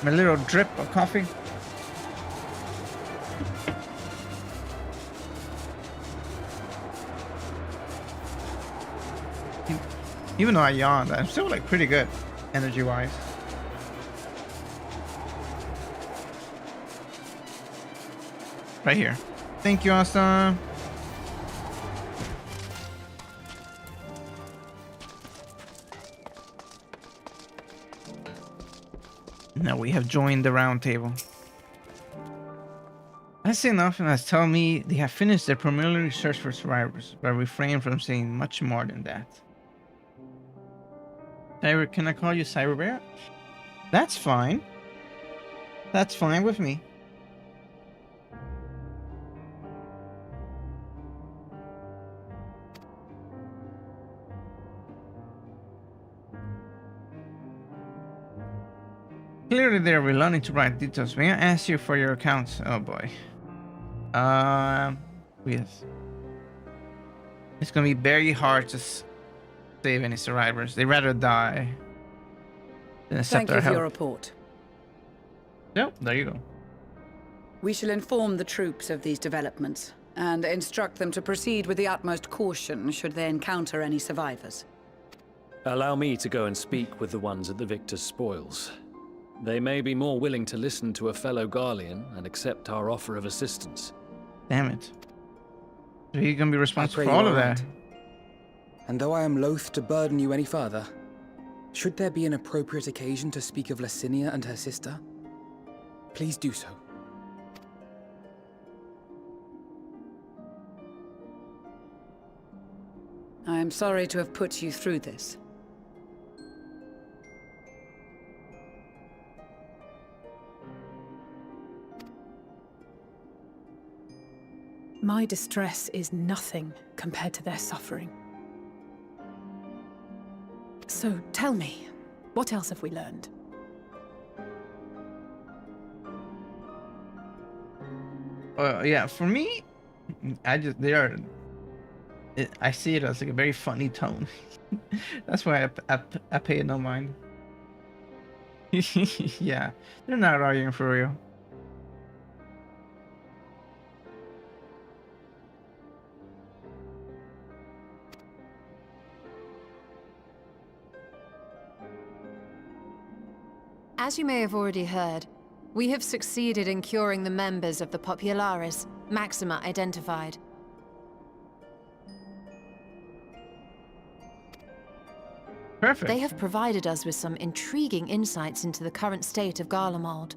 My little drip of coffee. Even though I yawned, I'm still like pretty good energy-wise. Right here. Thank you, Asta. Now we have joined the round table. That's enough, and that's telling me they have finished their preliminary search for survivors, but refrain from saying much more than that. Cyber, can I call you Cyber Bear? That's fine. That's fine with me. Clearly they're reluctant to write details. May I ask you for your accounts? Oh boy. Yes. It's gonna be very hard to save any survivors. They'd rather die than accept our help. Thank you for your report. Yep, there you go. We shall inform the troops of these developments and instruct them to proceed with the utmost caution should they encounter any survivors. Allow me to go and speak with the ones at the victor's spoils. They may be more willing to listen to a fellow Garlean and accept our offer of assistance. Damn it. So you're gonna be responsible for all of that. And though I am loath to burden you any further, should there be an appropriate occasion to speak of Licinia and her sister, please do so. I am sorry to have put you through this. My distress is nothing compared to their suffering. So tell me, what else have we learned? Yeah, for me, I see it as like a very funny tone. That's why I pay it no mind. Yeah, they're not arguing for real. As you may have already heard, we have succeeded in curing the members of the Populares, Maxima identified. Perfect. They have provided us with some intriguing insights into the current state of Garlemald.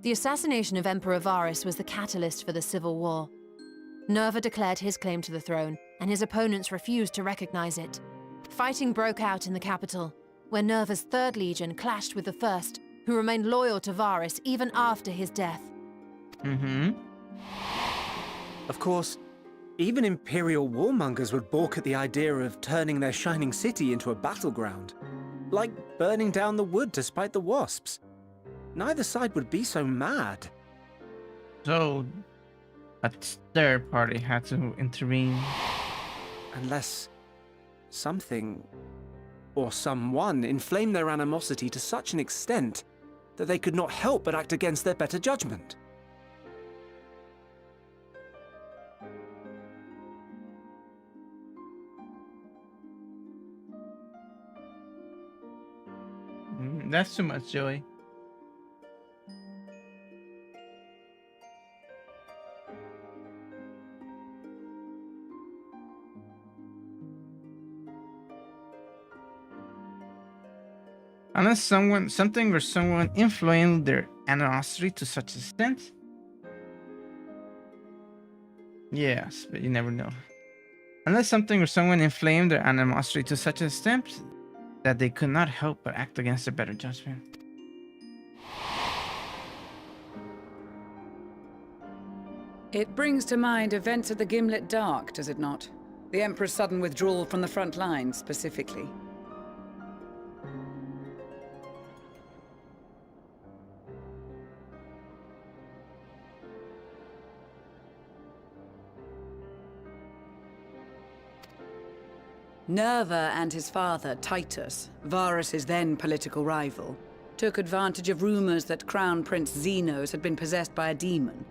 The assassination of Emperor Varus was the catalyst for the civil war. Nerva declared his claim to the throne, and his opponents refused to recognize it. Fighting broke out in the capital, where Nerva's 3rd Legion clashed with the 1st, who remained loyal to Varus even after his death. Of course, even Imperial warmongers would balk at the idea of turning their shining city into a battleground. Like burning down the wood to spite the wasps. Neither side would be so mad. So, a third party had to intervene. Unless something or someone inflamed their animosity to such an extent that they could not help but act against their better judgment. That's too much, Joey. Unless something or someone inflamed their animosity to such an extent. Yes, but you never know. Unless something or someone inflamed their animosity to such an extent that they could not help but act against their better judgment. It brings to mind events at the Gimlet Dark, does it not? The Emperor's sudden withdrawal from the front lines, specifically. Nerva and his father, Titus, Varus's then political rival, took advantage of rumors that Crown Prince Zenos had been possessed by a demon.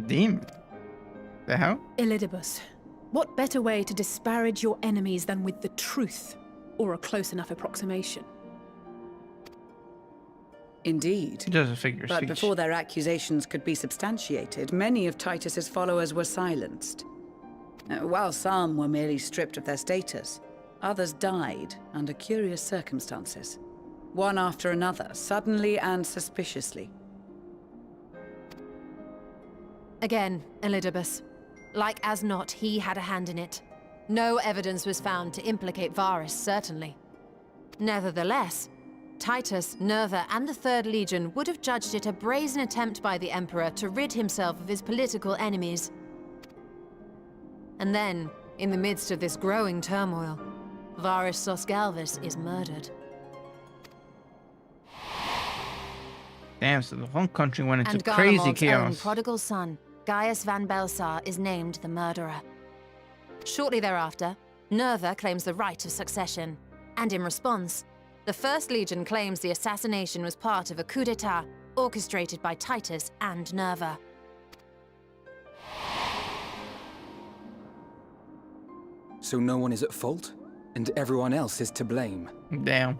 Demon? The hell? Elidibus, what better way to disparage your enemies than with the truth, or a close enough approximation? Indeed. Just a figure of But speech. before their accusations could be substantiated, many of Titus's followers were silenced. While some were merely stripped of their status, others died under curious circumstances. One after another, suddenly and suspiciously. Again, Elidibus. Like as not, he had a hand in it. No evidence was found to implicate Varus, certainly. Nevertheless, Titus, Nerva, and the 3rd Legion would have judged it a brazen attempt by the Emperor to rid himself of his political enemies. And then, in the midst of this growing turmoil, Varus Sosgalvis is murdered. Damn, so the whole country went into And crazy Garlemald's own chaos. prodigal son, Gaius van Belsar, is named the murderer. Shortly thereafter, Nerva claims the right of succession, and in response, the 1st Legion claims the assassination was part of a coup d'etat orchestrated by Titus and Nerva. So no one is at fault, and everyone else is to blame. Damn.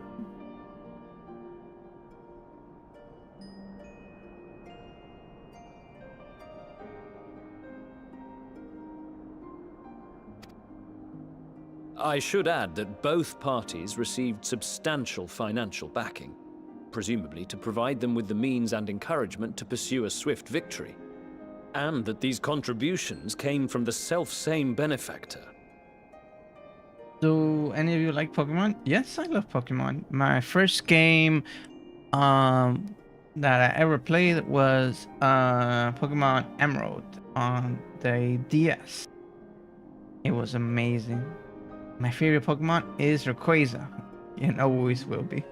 I should add that both parties received substantial financial backing, presumably to provide them with the means and encouragement to pursue a swift victory, and that these contributions came from the self-same benefactor. Do any of you like Pokemon? Yes, I love Pokemon. My first game that I ever played was Pokemon Emerald on the DS. It was amazing. My favorite Pokemon is Rayquaza, and always will be.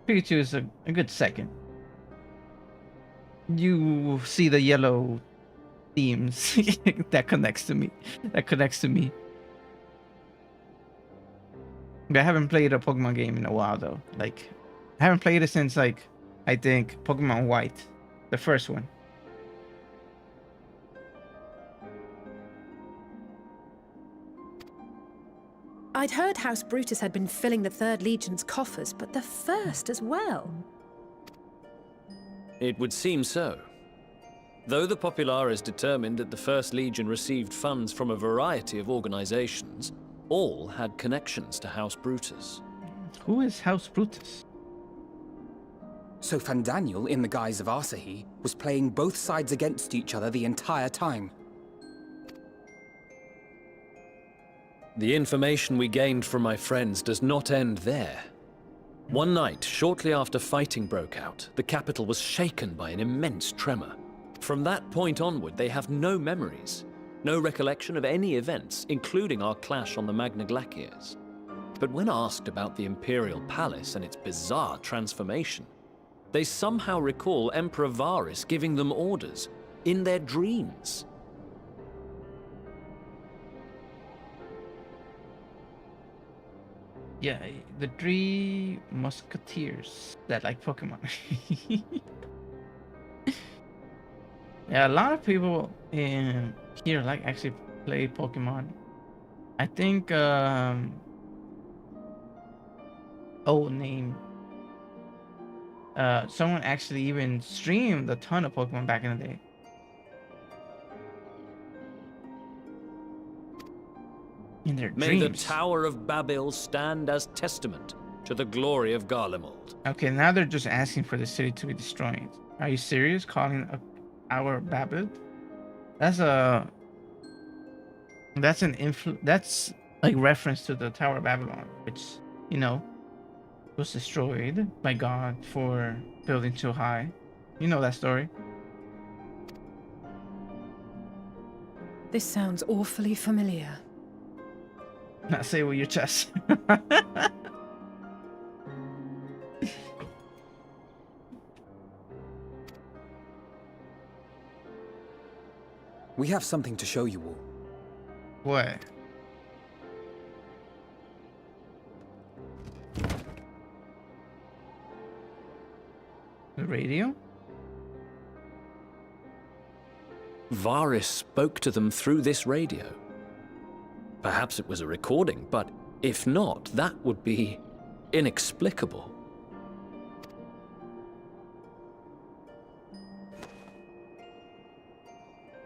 Pikachu is a good second. You see the yellow themes that connects to me. But I haven't played a Pokemon game in a while though. Like, I haven't played it since like, I think Pokemon White, the first one. I'd heard House Brutus had been filling the Third Legion's coffers, but the First as well. It would seem so. Though the Populares determined that the First Legion received funds from a variety of organizations, all had connections to House Brutus. Who is House Brutus? So Fandaniel, in the guise of Asahi, was playing both sides against each other the entire time. The information we gained from my friends does not end there. One night, shortly after fighting broke out, the capital was shaken by an immense tremor. From that point onward, they have no memories, no recollection of any events, including our clash on the Magna Glaciers. But when asked about the Imperial Palace and its bizarre transformation, they somehow recall Emperor Varys giving them orders in their dreams. Yeah, the three musketeers that like Pokemon. Yeah, a lot of people in here like actually play Pokemon. I think someone actually even streamed a ton of Pokemon back in the day. In their May the dreams. Tower of Babel stand as testament to the glory of Garlemald. Okay, now they're just asking for the city to be destroyed. Are you serious? Calling a Tower of Babel? That's like reference to the Tower of Babylon, which, you know, was destroyed by God for building too high. You know that story. This sounds awfully familiar. Not say with your chest. We have something to show you all. What? The radio? Varys spoke to them through this radio. Perhaps it was a recording, but if not, that would be inexplicable.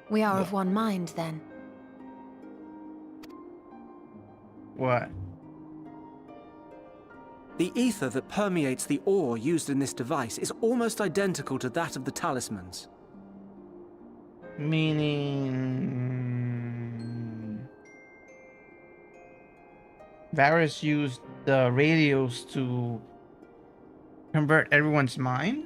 We are of one mind, then. What? The ether that permeates the ore used in this device is almost identical to that of the talismans. Meaning... Varys used the radios to convert everyone's mind?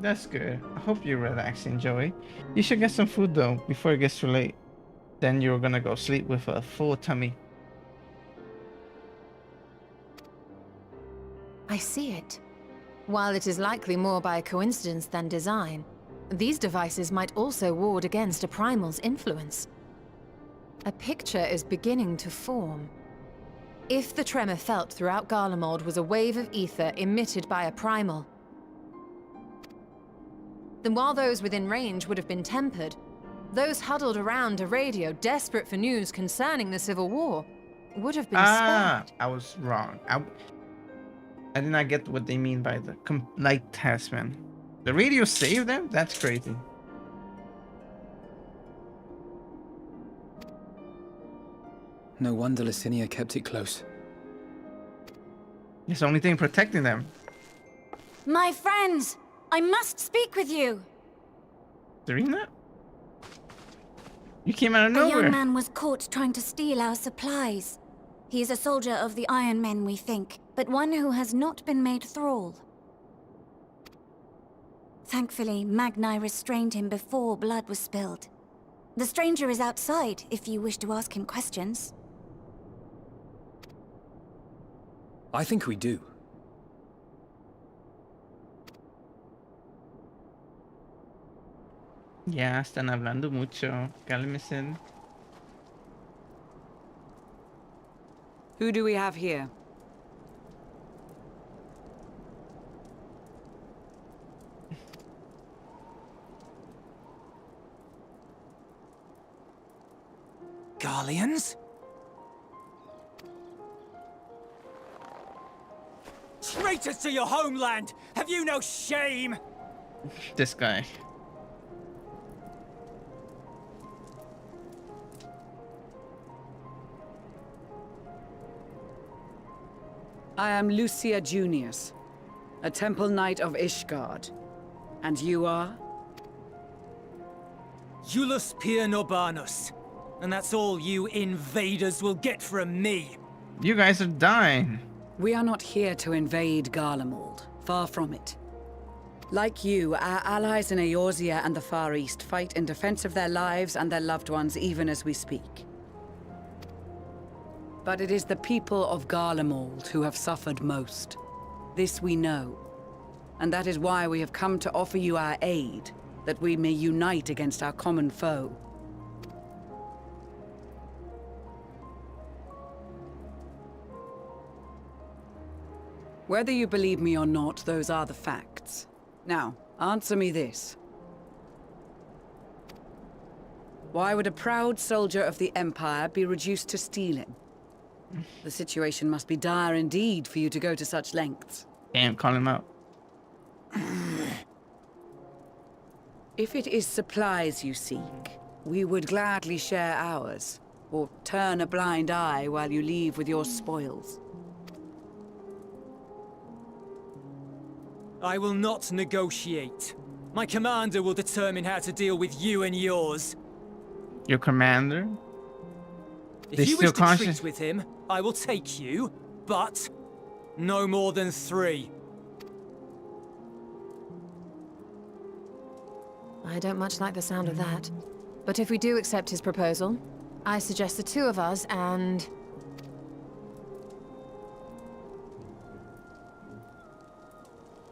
That's good. I hope you're relaxing, Joey. You should get some food though, before it gets too late. Then you're gonna go sleep with a full tummy. I see it. While it is likely more by coincidence than design, these devices might also ward against a primal's influence. A picture is beginning to form. If the tremor felt throughout Garlemald was a wave of ether emitted by a primal, then while those within range would have been tempered, those huddled around a radio desperate for news concerning the Civil War would have been spared. I was wrong. I did not get what they mean by the light test, man. The radio saved them? That's crazy. No wonder Licinia kept it close. It's the only thing protecting them. My friends, I must speak with you. Serena? You came out of A nowhere. young man was caught trying to steal our supplies. He is a soldier of the Iron Men, we think, but one who has not been made thrall. Thankfully, Magni restrained him before blood was spilled. The stranger is outside, if you wish to ask him questions. I think we do. Ya, están hablando mucho. Cálmese. Who do we have here? Garleans? Traitors to your homeland! Have you no shame? This guy. I am Lucia Junius, a temple knight of Ishgard. And you are? Iulus Pier Norbanus. And that's all you invaders will get from me. You guys are dying. We are not here to invade Garlemald. Far from it. Like you, our allies in Eorzea and the Far East fight in defense of their lives and their loved ones even as we speak. But it is the people of Garlemald who have suffered most. This we know. And that is why we have come to offer you our aid, that we may unite against our common foe. Whether you believe me or not, those are the facts. Now, answer me this. Why would a proud soldier of the Empire be reduced to stealing? The situation must be dire indeed for you to go to such lengths. Damn, call him out. If it is supplies you seek, we would gladly share ours, or turn a blind eye while you leave with your spoils. I will not negotiate. My commander will determine how to deal with you and yours. Your commander? If you wish to treat with him, I will take you, but no more than 3. I don't much like the sound of that. But if we do accept his proposal, I suggest the 2 of us and...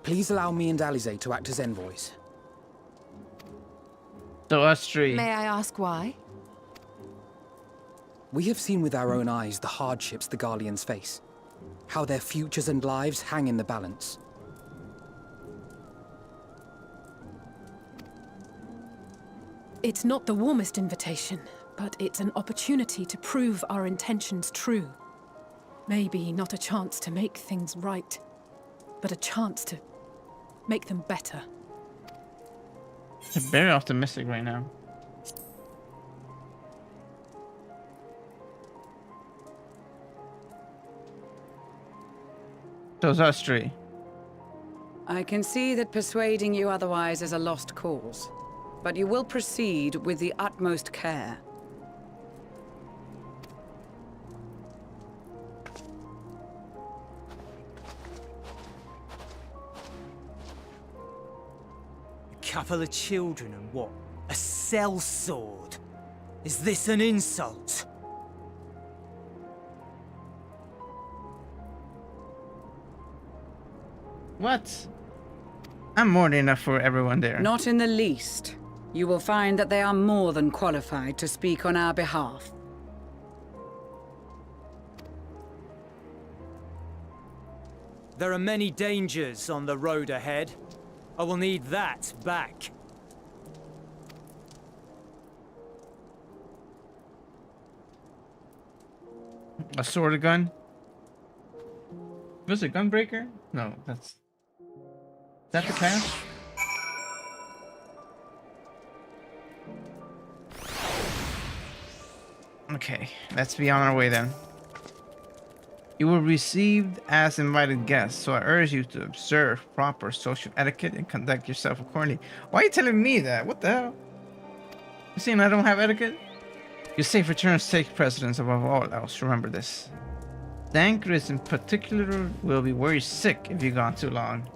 Please allow me and Alize to act as envoys. So us 3. May I ask why? We have seen with our own eyes the hardships the Garleans face. How their futures and lives hang in the balance. It's not the warmest invitation, but it's an opportunity to prove our intentions true. Maybe not a chance to make things right, but a chance to make them better. You're very optimistic right now. Those us 3. I can see that persuading you otherwise is a lost cause, but you will proceed with the utmost care. A couple of children and what? A sellsword? Is this an insult? What? I'm more than enough for everyone there. Not in the least. You will find that they are more than qualified to speak on our behalf. There are many dangers on the road ahead. I will need that back. A sword gun? Was it Gunbreaker? No, that's... Is that the path? Okay, let's be on our way then. You were received as invited guests, so I urge you to observe proper social etiquette and conduct yourself accordingly. Why are you telling me that? What the hell? You saying I don't have etiquette? Your safe returns take precedence above all else. Remember this. Dankris in particular will be worried sick if you've gone too long.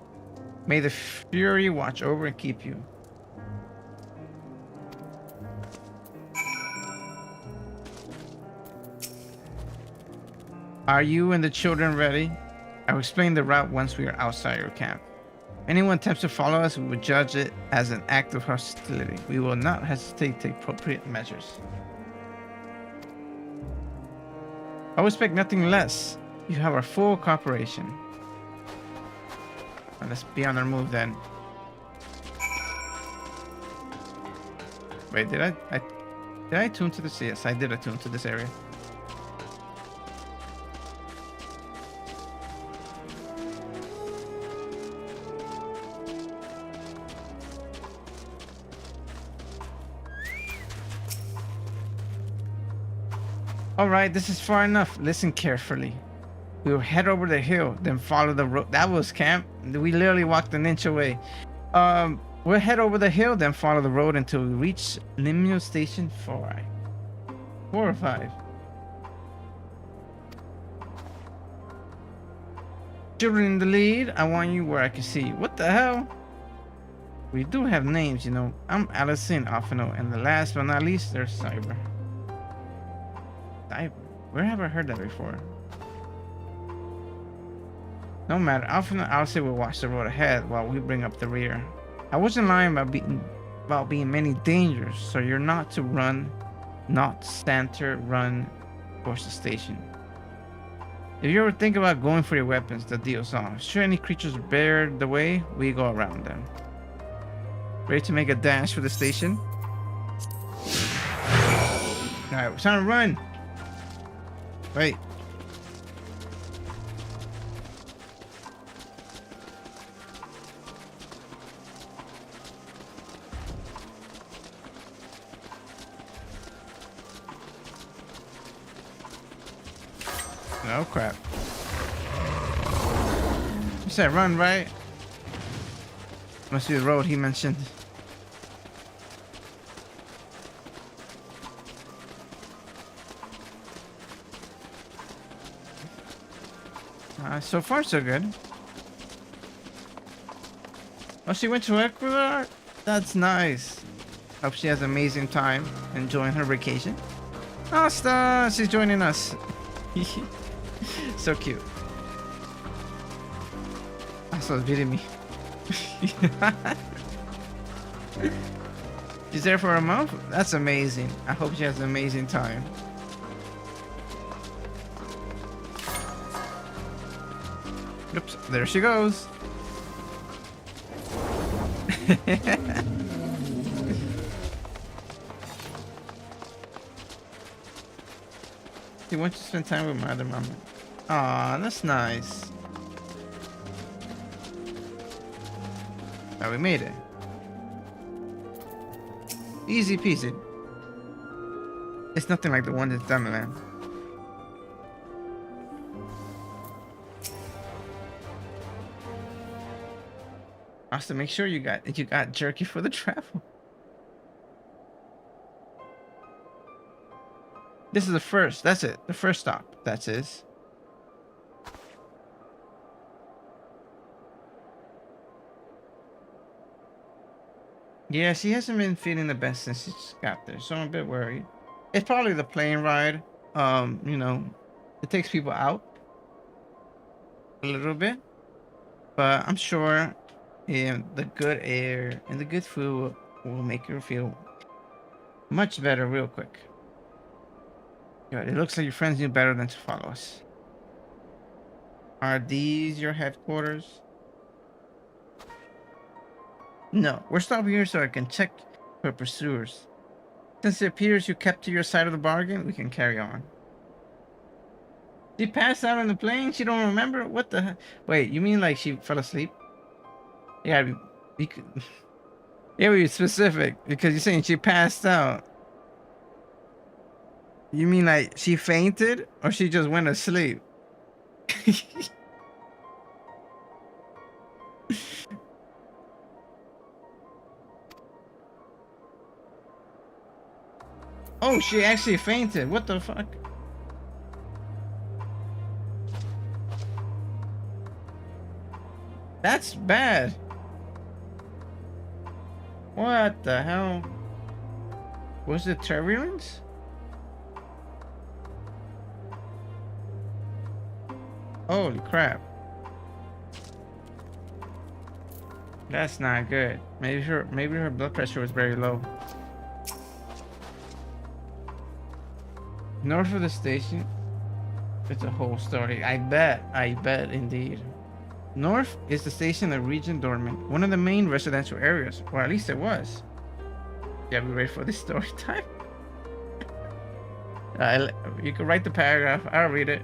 May the Fury watch over and keep you. Are you and the children ready? I will explain the route once we are outside your camp. If anyone attempts to follow us, we will judge it as an act of hostility. We will not hesitate to take appropriate measures. I will expect nothing less. You have our full cooperation. Well, let's be on our move then. Wait, did I tune to this? Yes, I did attune to this area. Alright, this is far enough. Listen carefully. We will head over the hill, then follow the road. That was camp. We literally walked an inch away. We'll head over the hill, then follow the road until we reach Limno Station 4. 4 or 5. Children in the lead, I want you where I can see you. What the hell? We do have names, you know. I'm Allison Offino, and the last but not least, there's Cyber. Where have I heard that before? No matter, I'll say we'll watch the road ahead while we bring up the rear. I wasn't lying about being many dangers, so you're not to run, not center, run towards the station. If you ever think about going for your weapons, the deal's on. Should any creatures bear the way, we go around them. Ready to make a dash for the station? Alright, it's time to run! Wait. Oh crap. You said run, right? Must be the road he mentioned. So far, so good. Oh, she went to Ecuador? That's nice. Hope she has an amazing time enjoying her vacation. Asta, she's joining us. So cute. Asta's beating me. She's there for a month? That's amazing. I hope she has an amazing time. Oops, there she goes. He wants to spend time with my other mama. Aw, that's nice. Oh, we made it. Easy peasy. It's nothing like the one that's done, man. Also, make sure you got jerky for the travel. This is the first. That's it. The first stop. That's it. Yeah, she hasn't been feeling the best since she got there, so I'm a bit worried. It's probably the plane ride. You know, it takes people out a little bit, but I'm sure the good air and the good food will make her feel much better real quick. Good. It looks like your friends knew better than to follow us. Are these your headquarters? No, we're stopping here so I can check for pursuers. Since it appears you kept to your side of the bargain, we can carry on. She passed out on the plane? She don't remember? What the heck? Wait, you mean like she fell asleep? Yeah, you could, yeah, be specific because you're saying she passed out. You mean like she fainted or she just went to sleep? Oh, she actually fainted. What the fuck? That's bad. What the hell? Was it turbulence? Holy crap. That's not good. Maybe her blood pressure was very low. North of the station, it's a whole story. I bet indeed. North is the station of Regent Dormant, one of the main residential areas, or at least it was. Yeah, we ready for this story time? You can write the paragraph. I'll read it.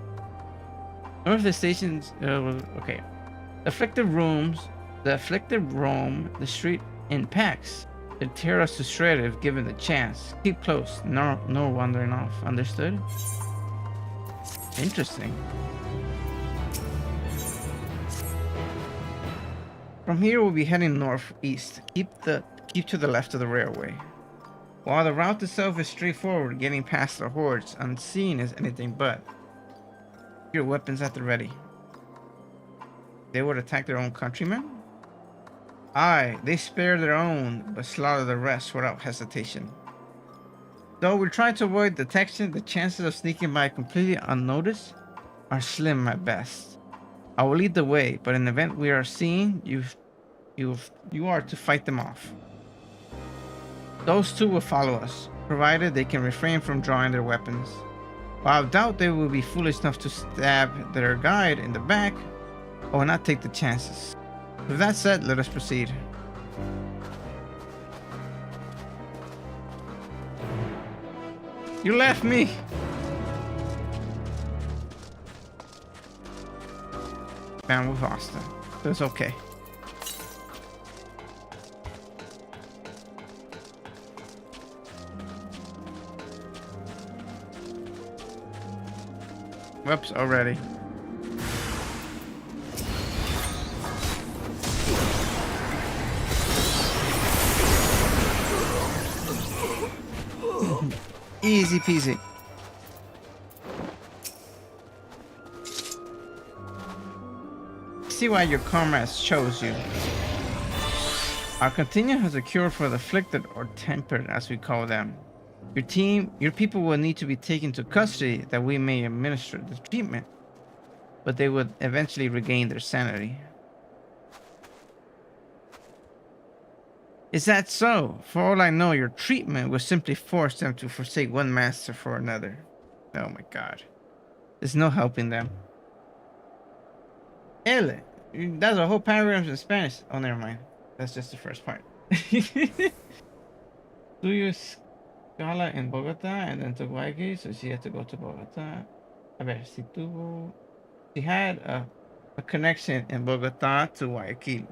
North of the stations, okay. The afflicted roam the street in packs. They tear us to shreds if given the chance. Keep close, no wandering off. Understood? Interesting. From here we'll be heading northeast. Keep to the left of the railway. While the route itself is straightforward, getting past the hordes unseen is anything but. Keep your weapons at the ready. They would attack their own countrymen? Aye, they spare their own, but slaughter the rest without hesitation. Though we try to avoid detection, the chances of sneaking by completely unnoticed are slim at best. I will lead the way, but in the event we are seen, you are to fight them off. Those two will follow us, provided they can refrain from drawing their weapons. While I doubt they will be foolish enough to stab their guide in the back, I will not take the chances. With that said, let us proceed. You left me! Man, we've lost them. But it's okay. Whoops, already. Easy peasy. See why your comrades chose you. Our contingent has a cure for the afflicted, or tempered as we call them. Your people will need to be taken to custody that we may administer the treatment, but they would eventually regain their sanity. Is that so? For all I know, your treatment will simply force them to forsake one master for another. Oh my god. There's no helping them. Ele, that's a whole paragraph in Spanish. Oh, never mind. That's just the first part. Do you Scala in Bogota and then to Guayaquil, so she had to go to Bogota. A ver, si tuvo... She had a connection in Bogota to Guayaquil.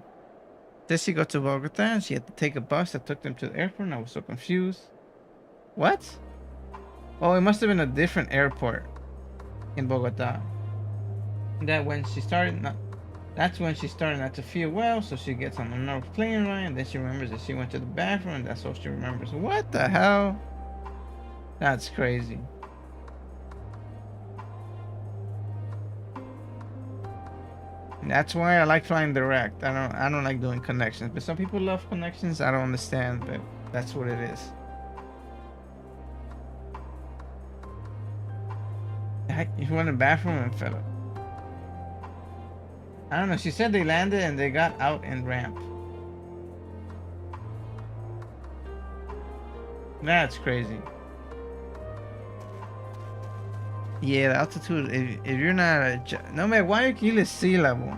Then she got to Bogota and she had to take a bus that took them to the airport, and I was so confused. What? Oh, it must have been a different airport in Bogota. That's when she started not to feel well, so she gets on another plane ride, and then she remembers that she went to the bathroom, and that's all she remembers. What the hell? That's crazy. And that's why I like flying direct. I don't like doing connections, but some people love connections. I don't understand, but that's what it is. You went to the bathroom and fell up. I don't know. She said they landed and they got out in ramp. That's crazy. Yeah, the altitude, if you're not no matter Guayaquil is sea level,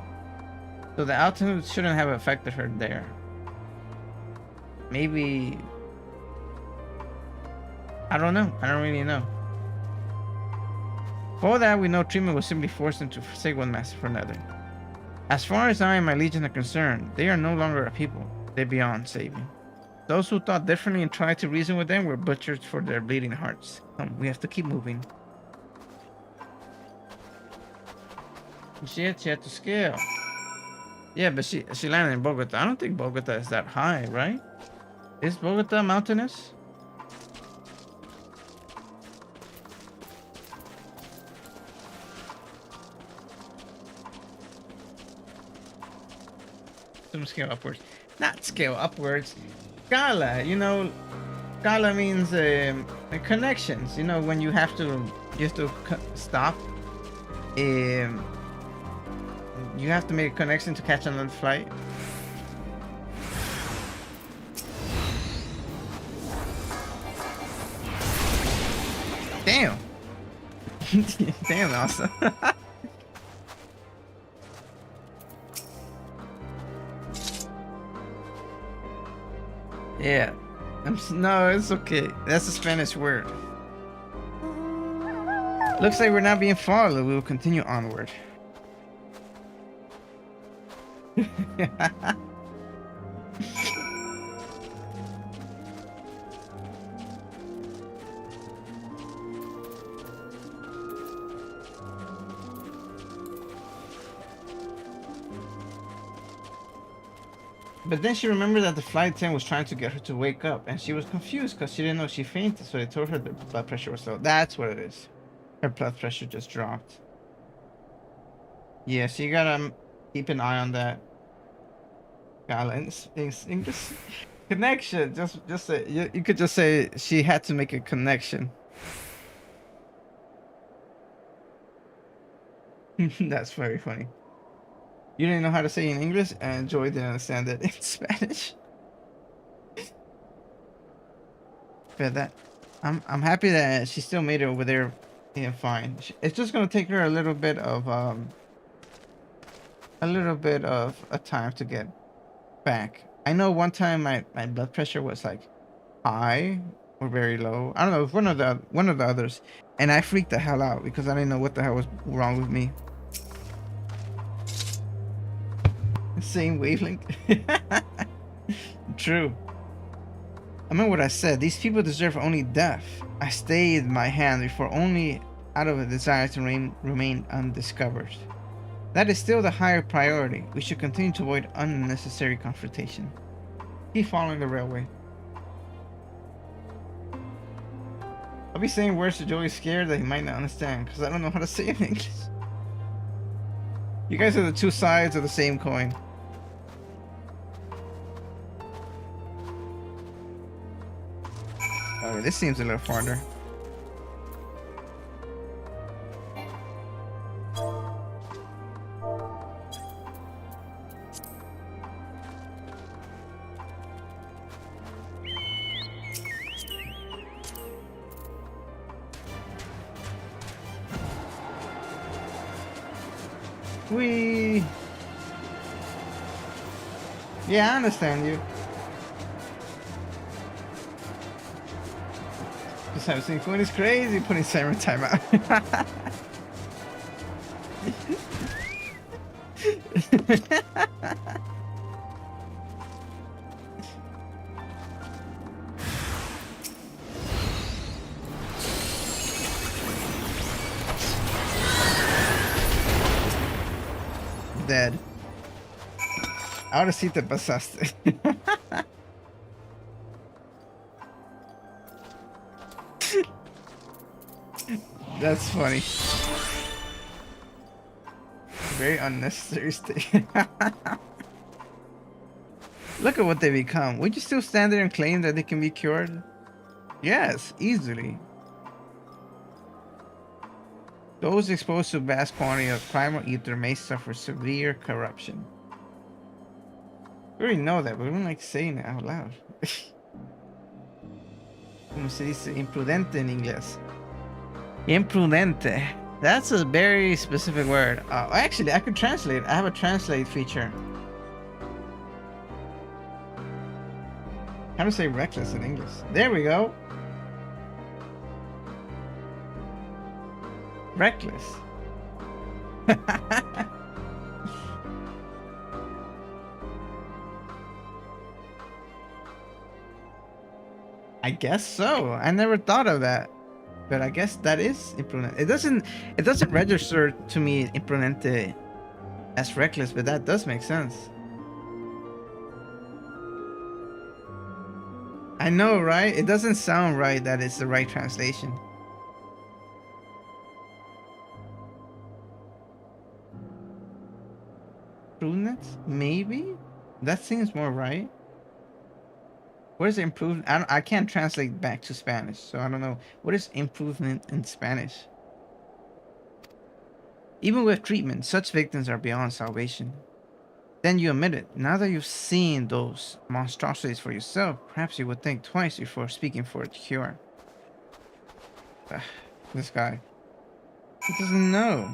so the altitude shouldn't have affected her there. Maybe, I don't know. I don't really know. For that, we know treatment will simply force them to forsake one master for another. As far as I and my legion are concerned, they are no longer a people. They're beyond saving. Those who thought differently and tried to reason with them were butchered for their bleeding hearts. We have to keep moving. Shit, she had to scale. Yeah, but she landed in Bogota. I don't think Bogota is that high, right? Is Bogota mountainous? Some scale upwards. Not scale upwards. Gala, you know, Gala means connections. You know, when you have to stop. You have to make a connection to catch another flight. Damn. Damn, awesome. Yeah. No, it's okay. That's a Spanish word. Looks like we're not being followed. We will continue onward. But then she remembered that the flight attendant was trying to get her to wake up, and she was confused because she didn't know she fainted, so they told her the blood pressure was low. That's what it is. Her blood pressure just dropped. Yeah, so you gotta keep an eye on that. English connection. Just say you could just say she had to make a connection. That's very funny. You didn't know how to say in English, and Joy didn't understand it in Spanish. But that, I'm happy that she still made it over there, fine. It's just gonna take her a little bit of a time to get back. I know one time my blood pressure was like high or very low. I don't know, one of the others, and I freaked the hell out because I didn't know what the hell was wrong with me. Same wavelength. True. I mean what I said. These people deserve only death. I stayed my hand before only out of a desire to remain undiscovered. That is still the higher priority. We should continue to avoid unnecessary confrontation. Keep following the railway. I'll be saying words to Joey scared that he might not understand because I don't know how to say it in English. You guys are the two sides of the same coin. Okay, this seems a little farther. Yeah, I understand you. Just have seen Queen is crazy putting Siren time out. Dead. Ahora sí te pasaste. That's funny. Very unnecessary state. Look at what they become. Would you still stand there and claim that they can be cured? Yes, easily. Those exposed to vast quantity of primal ether may suffer severe corruption. We already know that, but we don't like saying it out loud. Como se dice imprudente en inglés? Imprudente. That's a very specific word. Actually, I could translate. I have a translate feature. How to say reckless in English? There we go. Reckless. I guess so. I never thought of that. But I guess that is imprudent. It doesn't register to me imprudente as reckless, but that does make sense. I know, right? It doesn't sound right that it's the right translation. Prudent? Maybe? That seems more right. What is improvement? I can't translate back to Spanish, so I don't know. What is improvement in Spanish? Even with treatment, such victims are beyond salvation. Then you admit it. Now that you've seen those monstrosities for yourself, perhaps you would think twice before speaking for a cure. This guy. He doesn't know.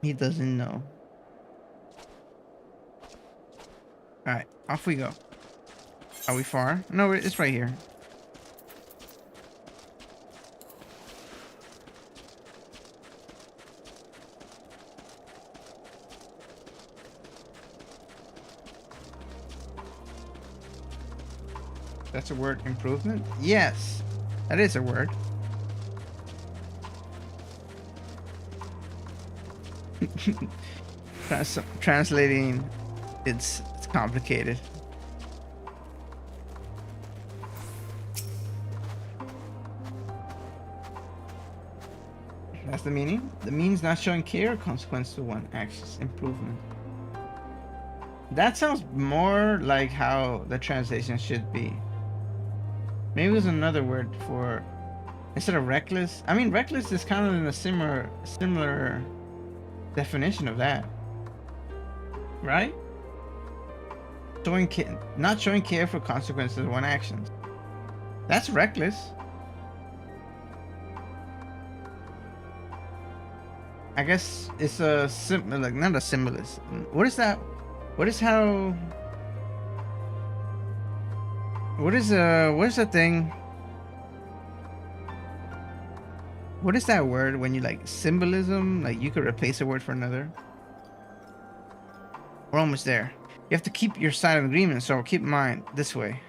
He doesn't know. Alright, off we go. Are we far? No, it's right here. That's a word, improvement? Yes, that is a word. Translating, it's complicated. That's the meaning. The means not showing care or consequence to one action's improvement. That sounds more like how the translation should be. Maybe there's another word for instead of reckless. I mean, reckless is kind of in a similar definition of that, right? Not showing care for consequences of one action. That's reckless. I guess it's a like not a symbolist. What is that? What is the thing? What is that word when you like symbolism? Like you could replace a word for another. We're almost there. You have to keep your side of the agreement, so keep in mind this way.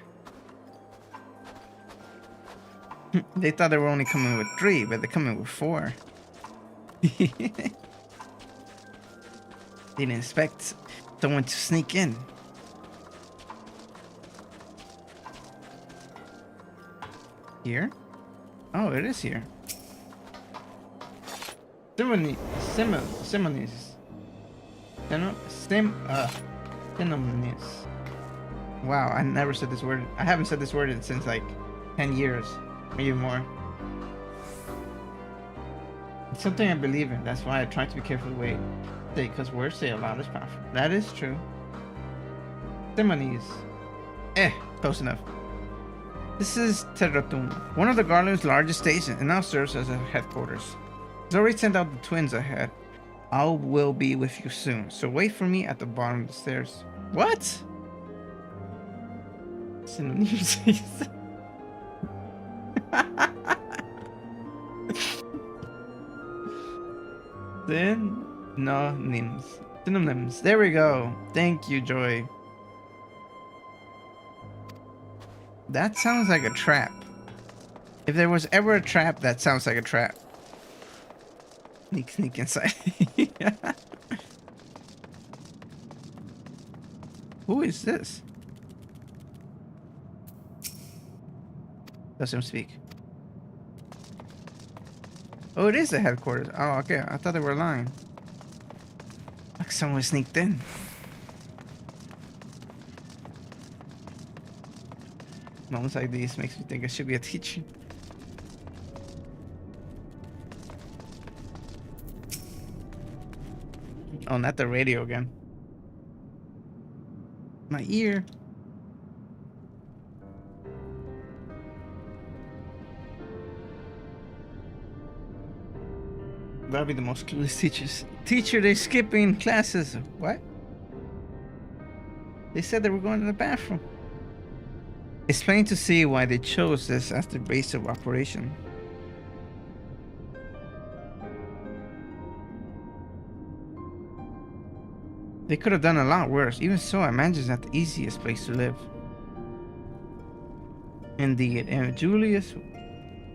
They thought they were only coming with 3, but they're coming with 4. Didn't expect someone to sneak in. Here? Oh, it is here. Synonyms. Synonyms. Wow, I never said this word. I haven't said this word since like 10 years, maybe more. It's something I believe in. That's why I try to be careful the way I say, because words say a lot is powerful. That is true. Synonyms. Close enough. This is Terratun, one of the Garland's largest stations, and now serves as a headquarters. Zoe sent out the twins ahead. I will be with you soon, so wait for me at the bottom of the stairs. What? Synonyms. Synonyms. There we go. Thank you, Joy. That sounds like a trap. If there was ever a trap, that sounds like a trap. Sneak inside. Who is this? Doesn't speak. Oh, it is the headquarters. Oh, okay. I thought they were lying. Like someone sneaked in. Moments like these makes me think I should be a teacher. Oh, not the radio again. My ear. That'll be the most clueless teachers. Teacher, they're skipping classes. What? They said they were going to the bathroom. It's plain to see why they chose this as the base of operation. They could have done a lot worse. Even so, I imagine it's not the easiest place to live. Indeed, and Julius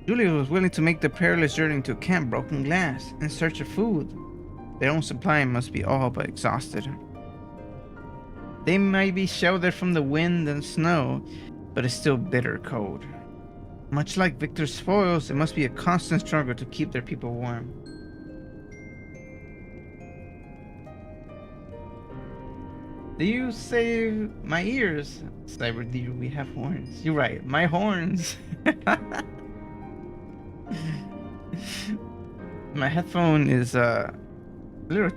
was willing to make the perilous journey to Camp Broken Glass in search of food. Their own supply must be all but exhausted. They might be sheltered from the wind and snow, but it's still bitter cold. Much like Victor's spoils, it must be a constant struggle to keep their people warm. Do you save my ears? Cyber deer, we have horns. You're right, my horns. My headphone is a little,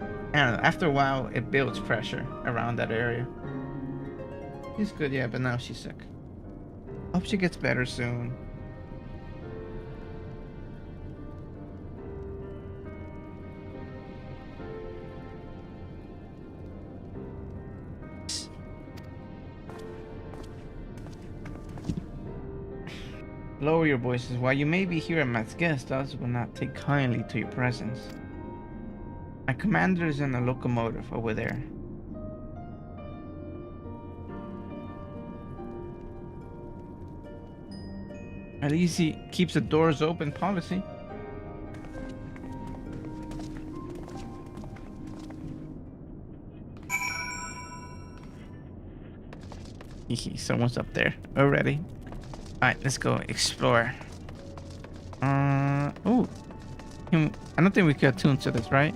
I don't know, after a while it builds pressure around that area. She's good, yeah, but now she's sick. Hope she gets better soon. Lower your voices. While you may be here as guests, others will not take kindly to your presence. My commander is in a locomotive over there. At least he keeps the doors open policy. Someone's up there already. Alright, let's go explore. Oh. I don't think we could attune to this, right?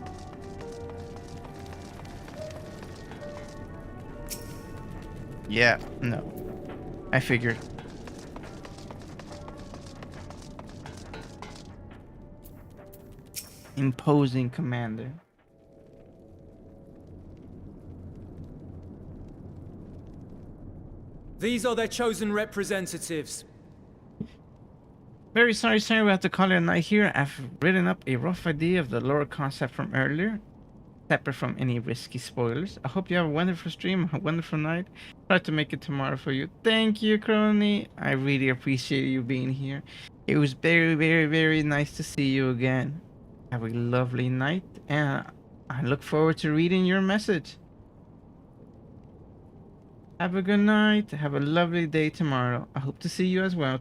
Yeah, no. I figured. Imposing commander. These are their chosen representatives. Very sorry, we have to call it a night here. I've written up a rough idea of the lore concept from earlier, separate from any risky spoilers. I hope you have a wonderful stream, a wonderful night. Try to make it tomorrow for you. Thank you, Crony. I really appreciate you being here. It was very, very, very nice to see you again. Have a lovely night, and I look forward to reading your message. Have a good night. Have a lovely day tomorrow. I hope to see you as well.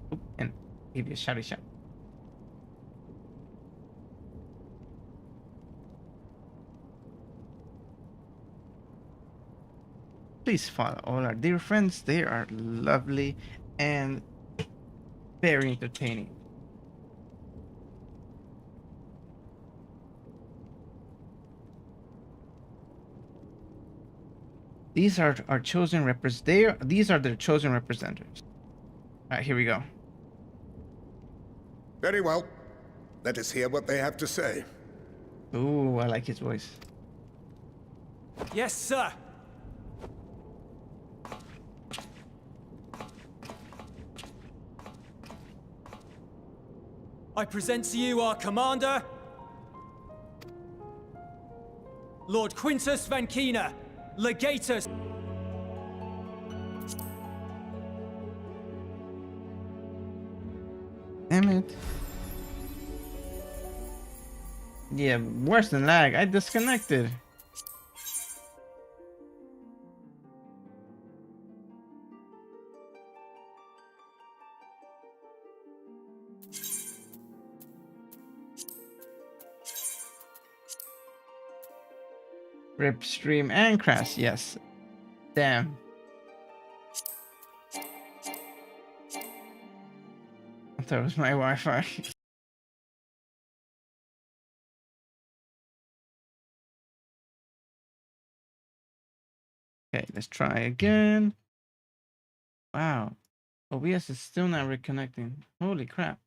Oh, and give you a shouty shout. Please follow all our dear friends. They are lovely and very entertaining. These are our chosen these are their chosen representatives. All right, here we go. Very well. Let us hear what they have to say. Ooh, I like his voice. Yes, sir. I present to you our commander, Lord Quintus Vankina, Legatus. Damn it. Yeah, worse than lag. I disconnected. Rip stream and crash, yes. Damn. I thought it was my Wi-Fi. Okay, let's try again. Wow. OBS is still not reconnecting. Holy crap.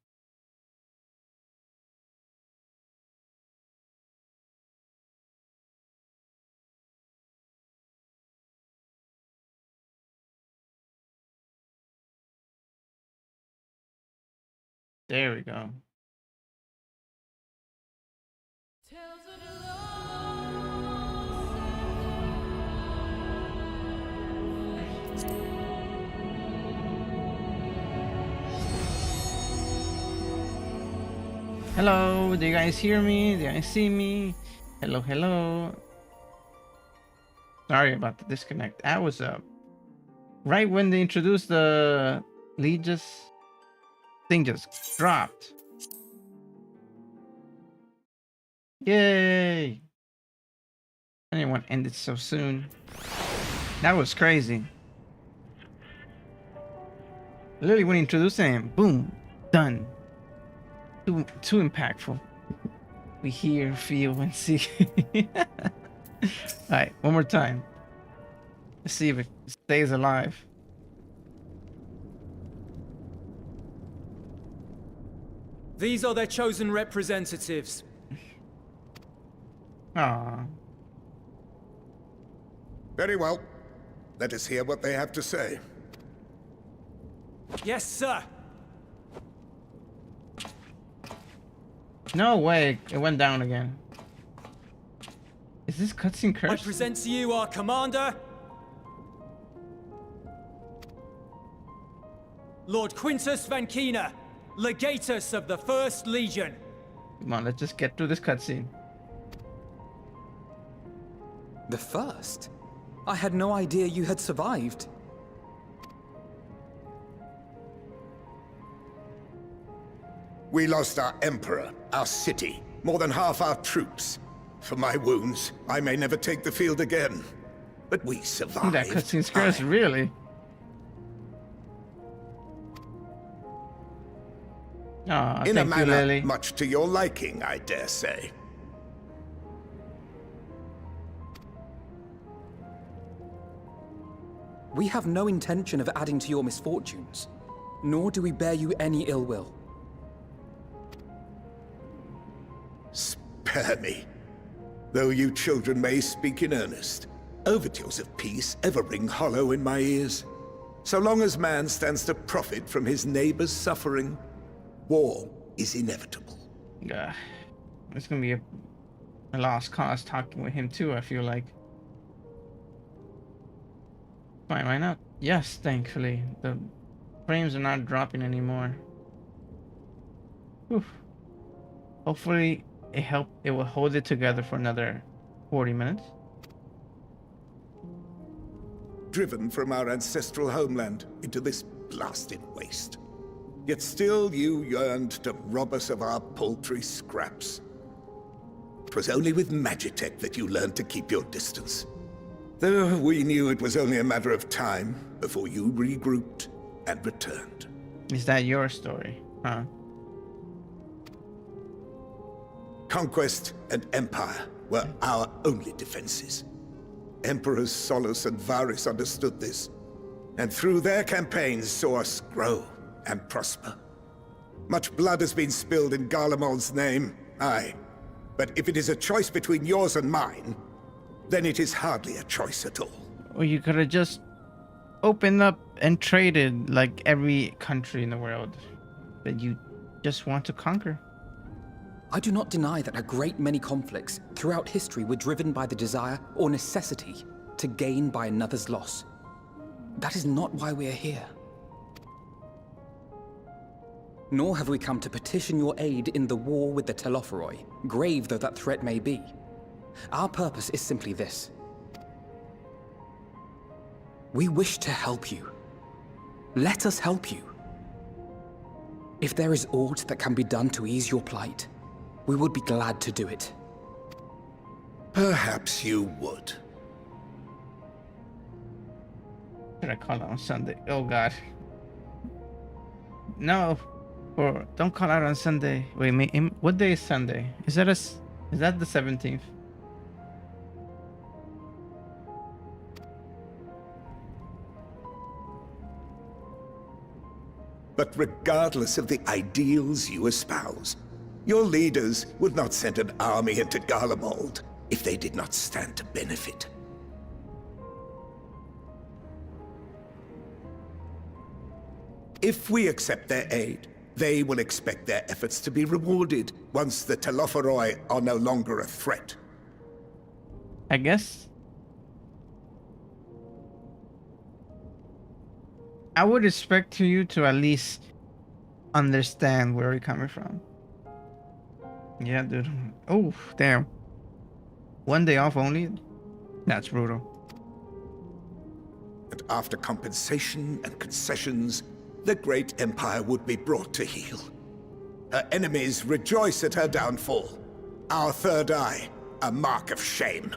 There we go. Hello, do you guys hear me? Do you guys see me? Hello, hello. Sorry about the disconnect. I was right when they introduced the Legis thing just dropped. Yay! Anyone ended so soon. That was crazy. Literally when he introduced him, boom, done. Too impactful. We hear, feel, and see. Alright, one more time. Let's see if it stays alive. These are their chosen representatives. Aww. Very well. Let us hear what they have to say. Yes, sir. No way, it went down again. Is this cutscene I cursed? present to you our commander, Lord Quintus Vankina, Legatus of the First Legion. Come on, let's just get through this cutscene. The first? I had no idea you had survived. We lost our emperor, our city, more than half our troops. For my wounds, I may never take the field again. But we survived. That cutscene's cursed, really? Aw, In a thank you, manner Lily. much to your liking, I dare say. We have no intention of adding to your misfortunes, nor do we bear you any ill will. Spare me. Though you children may speak in earnest, overtures of peace ever ring hollow in my ears. So long as man stands to profit from his neighbor's suffering, war is inevitable. Yeah, it's gonna be a lost cause talking with him too, I feel like. Fine, why not? Yes, thankfully. The frames are not dropping anymore. Whew. Hopefully it will hold it together for another 40 minutes. Driven from our ancestral homeland into this blasted waste. Yet still you yearned to rob us of our paltry scraps. 'Twas only with Magitech that you learned to keep your distance. Though we knew it was only a matter of time before you regrouped and returned. Is that your story, huh? Conquest and empire were our only defenses. Emperors Solus and Varys understood this, and through their campaigns saw us grow and prosper. Much blood has been spilled in Garlemald's name, aye. But if it is a choice between yours and mine, then it is hardly a choice at all. Or you could have just opened up and traded like every country in the world that you just want to conquer. I do not deny that a great many conflicts throughout history were driven by the desire or necessity to gain by another's loss. That is not why we are here. Nor have we come to petition your aid in the war with the Telophoroi, grave though that threat may be. Our purpose is simply this. We wish to help you. Let us help you. If there is aught that can be done to ease your plight, we would be glad to do it. Perhaps you would. Should I call out on Sunday? Oh God. No. Or don't call out on Sunday. Wait, what day is Sunday? Is that the 17th? But regardless of the ideals you espouse, your leaders would not send an army into Garlemald if they did not stand to benefit. If we accept their aid, they will expect their efforts to be rewarded once the Telophoroi are no longer a threat. I guess I would expect you to at least understand where we're coming from. Yeah, dude. Oh, damn. One day off only? That's brutal. after compensation and concessions, the great empire would be brought to heel. Her enemies rejoice at her downfall. Our third eye, a mark of shame.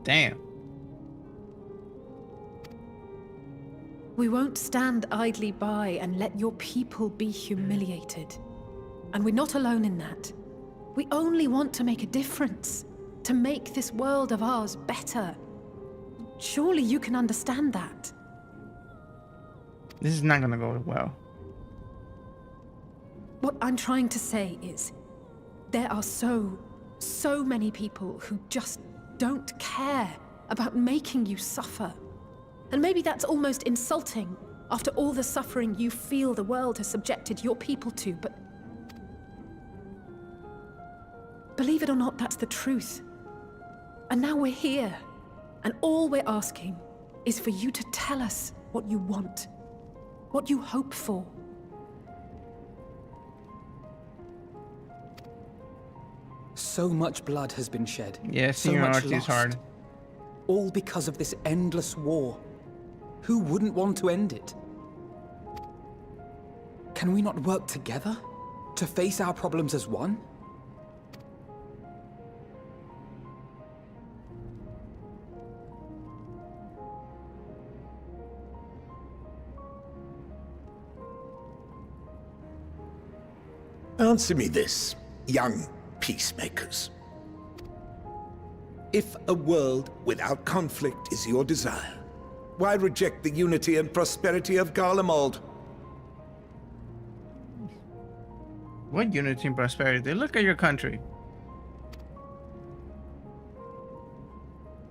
Damn. We won't stand idly by and let your people be humiliated. And we're not alone in that. We only want to make a difference, to make this world of ours better. Surely you can understand that. This is not gonna go well. What I'm trying to say is, there are so many people who just don't care about making you suffer. And maybe that's almost insulting after all the suffering you feel the world has subjected your people to, but believe it or not, that's the truth. And now we're here, and all we're asking is for you to tell us what you want, what you hope for. So much blood has been shed. Yeah, so much seniority is hard. All because of this endless war. Who wouldn't want to end it? Can we not work together to face our problems as one? Answer me this, young peacemakers. If a world without conflict is your desire, why reject the unity and prosperity of Garlemald? What unity and prosperity? Look at your country.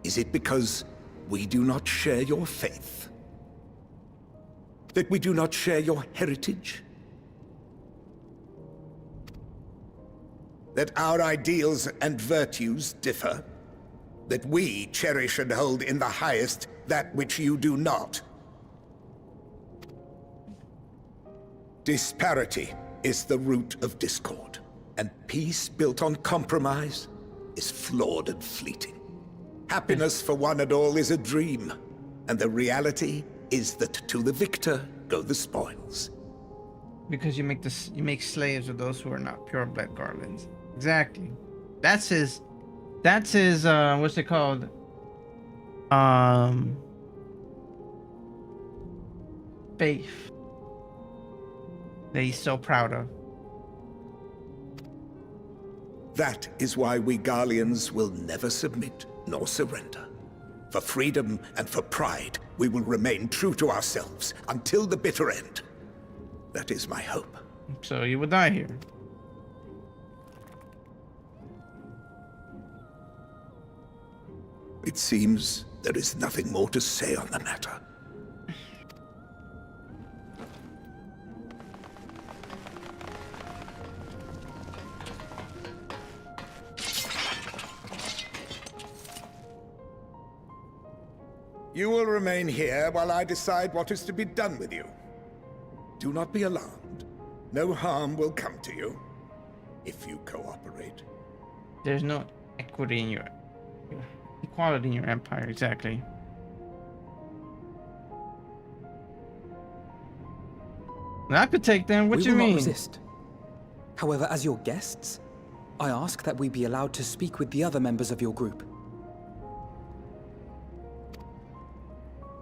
Is it because we do not share your faith? That we do not share your heritage? That our ideals and virtues differ? That we cherish and hold in the highest that which you do not? Disparity is the root of discord, and peace built on compromise is flawed and fleeting. Happiness for one and all is a dream, and the reality is that to the victor go the spoils. Because you make slaves of those who are not purebred Garlands. Exactly. That's his what's it called? Faith that he's so proud of. That is why we Garleans will never submit nor surrender. For freedom and for pride, we will remain true to ourselves until the bitter end. That is my hope. So you will die here. It seems there is nothing more to say on the matter. You will remain here while I decide what is to be done with you. Do not be alarmed. No harm will come to you if you cooperate. There's no equity in your equality in your empire, exactly. I could take them. What you mean? We will not resist. However, as your guests, I ask that we be allowed to speak with the other members of your group.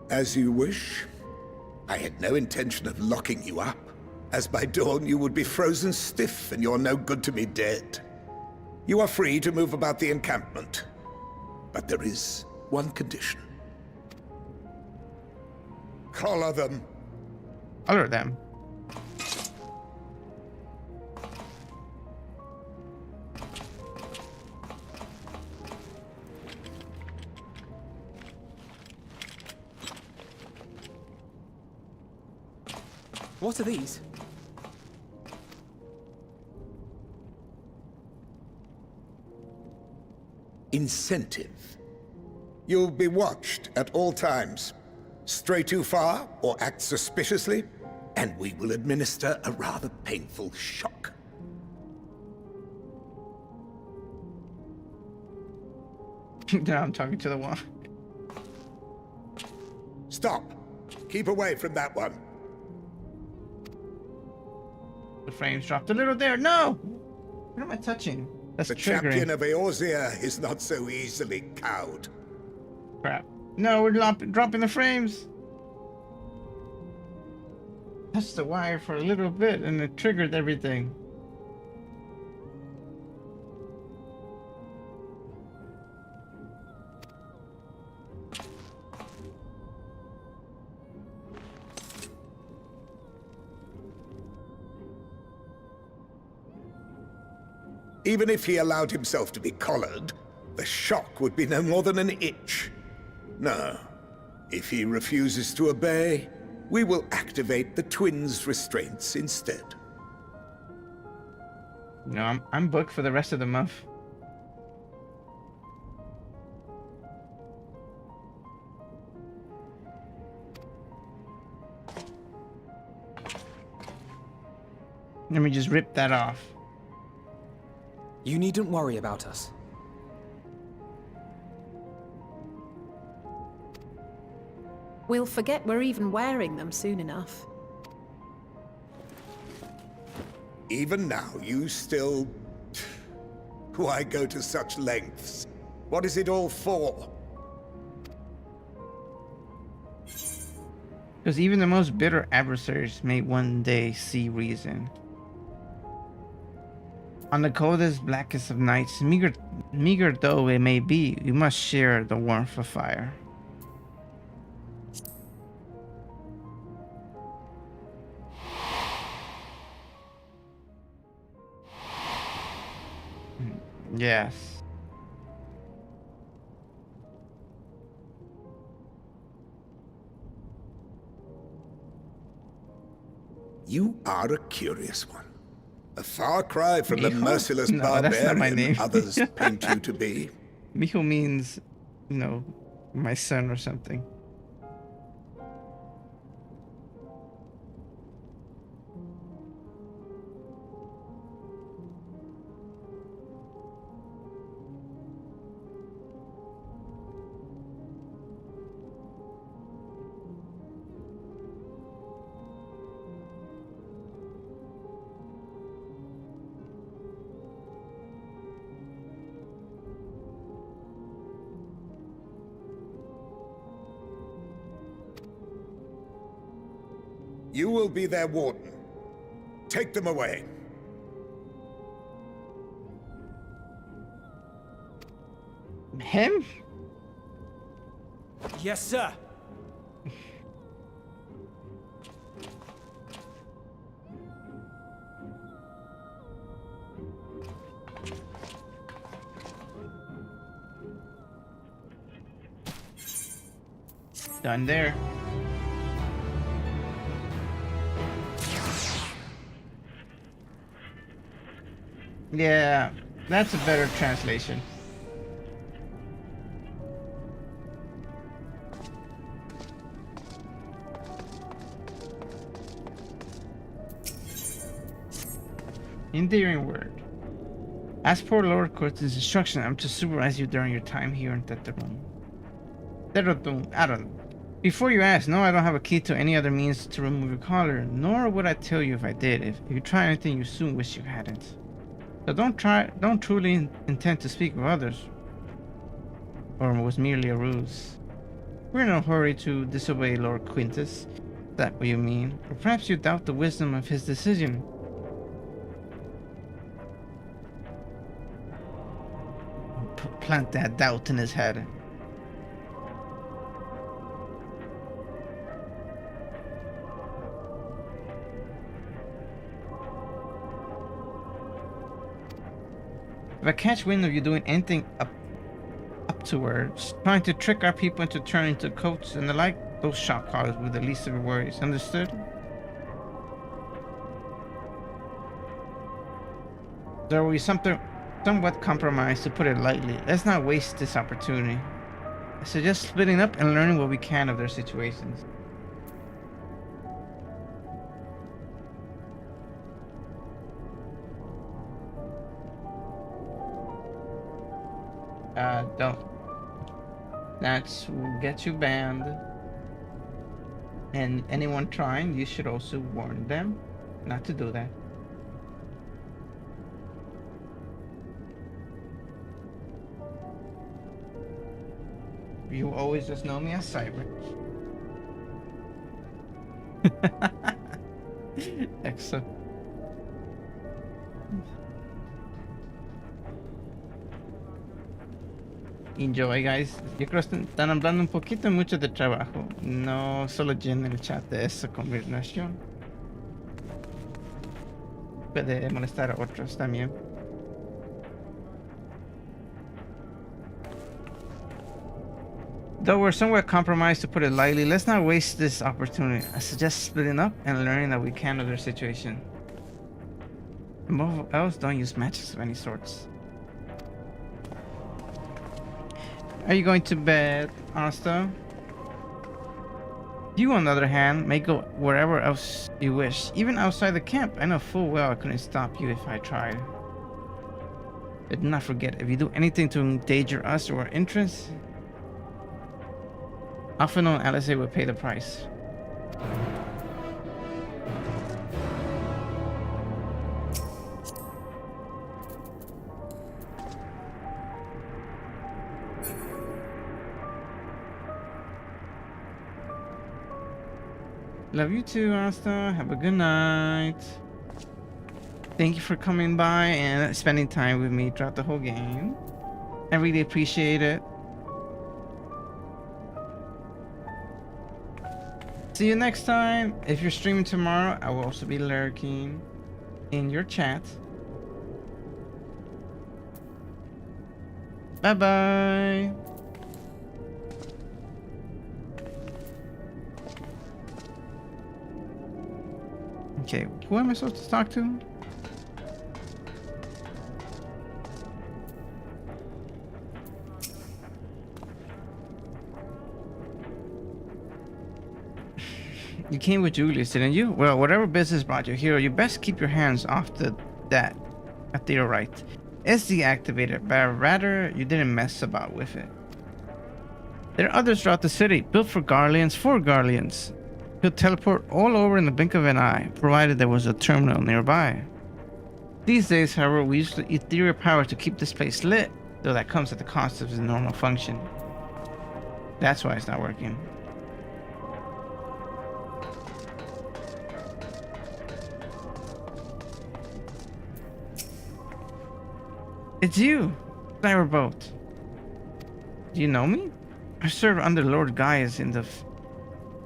As you wish. I had no intention of locking you up, as by dawn you would be frozen stiff and you're no good to me dead. You are free to move about the encampment, but there is one condition. Collar them. Collar them? What are these? Incentive. You'll be watched at all times. Stray too far or act suspiciously, and we will administer a rather painful shock. Now I'm talking to the wall. Stop! Keep away from that one. The frames dropped a little there. No! What am I touching? That's the triggering. champion of Eorzea is not so easily cowed. Crap. No, we're dropping the frames. Touched the wire for a little bit and it triggered everything. Even if he allowed himself to be collared, the shock would be no more than an itch. No. If he refuses to obey, we will activate the twins' restraints instead. No, I'm booked for the rest of the month. Let me just rip that off. You needn't worry about us. We'll forget we're even wearing them soon enough. Even now, you still... Why go to such lengths? What is it all for? Because even the most bitter adversaries may one day see reason. On the coldest, blackest of nights, meager though it may be, we must share the warmth of fire. Yes. You are a curious one. A far cry from the Mijo? merciless No, that's not my name. barbarian others paint you to be. Mijo means, you know, my son or something. You will be their warden. Take them away. Him? Yes, sir. Done there. Yeah, that's a better translation. Endearing word. As per Lord Kurtz's instruction, I'm to supervise you during your time here in Teterum. I don't know. Before you ask, no, I don't have a key to any other means to remove your collar, nor would I tell you if I did. If you try anything, you soon wish you hadn't. So don't truly intend to speak with others. Or it was merely a ruse. We're in no hurry to disobey Lord Quintus. Is that what you mean? Or perhaps you doubt the wisdom of his decision. Plant that doubt in his head. If I catch wind of you doing anything up towards, trying to trick our people into turning to coats and the like, those shot callers with the least of your worries. Understood? There will be somewhat compromised, to put it lightly. Let's not waste this opportunity. I suggest splitting up and learning what we can of their situations. Don't. That's will get you banned. And anyone trying, you should also warn them not to do that. You always just know me as Cyber. Excellent. Enjoy, guys. Yo creo que están hablando un poquito mucho de trabajo. No solo llenen el chat de esa conversación. Puede molestar a otros también. Though we're somewhat compromised, to put it lightly, let's not waste this opportunity. I suggest splitting up and learning that we can of their situation. Above else, don't use matches of any sorts. Are you going to bed, Asta? You, on the other hand, may go wherever else you wish, even outside the camp. I know full well I couldn't stop you if I tried. But do not forget, if you do anything to endanger us or our interests, often known LSA will pay the price. Love you too, Asta. Have a good night. Thank you for coming by and spending time with me throughout the whole game. I really appreciate it. See you next time. If you're streaming tomorrow, I will also be lurking in your chat. Bye bye. Okay, who am I supposed to talk to? You came with Julius, didn't you? Well, whatever business brought you here, you best keep your hands off that meteorite. It's deactivated, but rather you didn't mess about with it. There are others throughout the city, built for Garleans, for Garleans. Could teleport all over in the blink of an eye, provided there was a terminal nearby. These days, however, we use the ethereal power to keep this place lit, though that comes at the cost of its normal function. That's why it's not working. It's you, Cyberboat. Do you know me? I served under Lord Gaius in the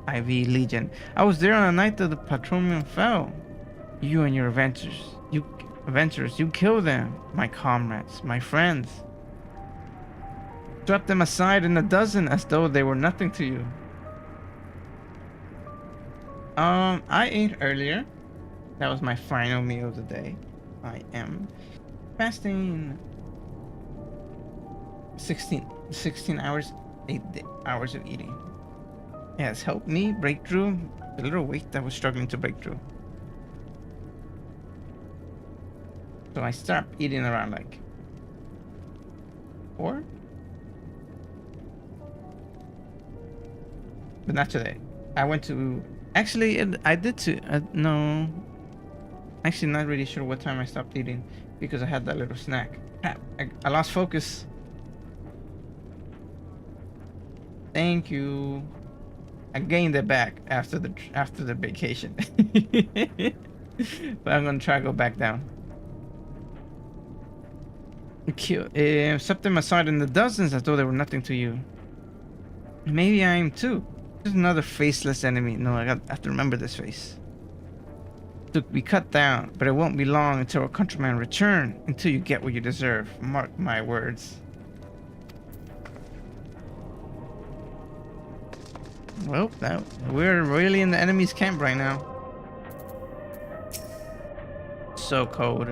XIV Legion. I was there on the night that the Patronium fell. You and your adventurers, you killed them, my comrades, my friends. Swept them aside in a dozen as though they were nothing to you. I ate earlier. That was my final meal of the day. I am fasting 16 hours, 8 hours of eating. It has helped me break through the little weight that was struggling to break through. So I stopped eating around like 4? But not today. I went to... Actually, I did too. No. Actually, not really sure what time I stopped eating because I had that little snack. I lost focus. Thank you. I gained it back after the vacation. But I'm gonna try to go back down. Set them aside in the dozens as though they were nothing to you. Maybe I am too. There's another faceless enemy. No, I have to remember this face. To be cut down, but it won't be long until our countrymen return. Until you get what you deserve. Mark my words. Well, we're really in the enemy's camp right now. So cold.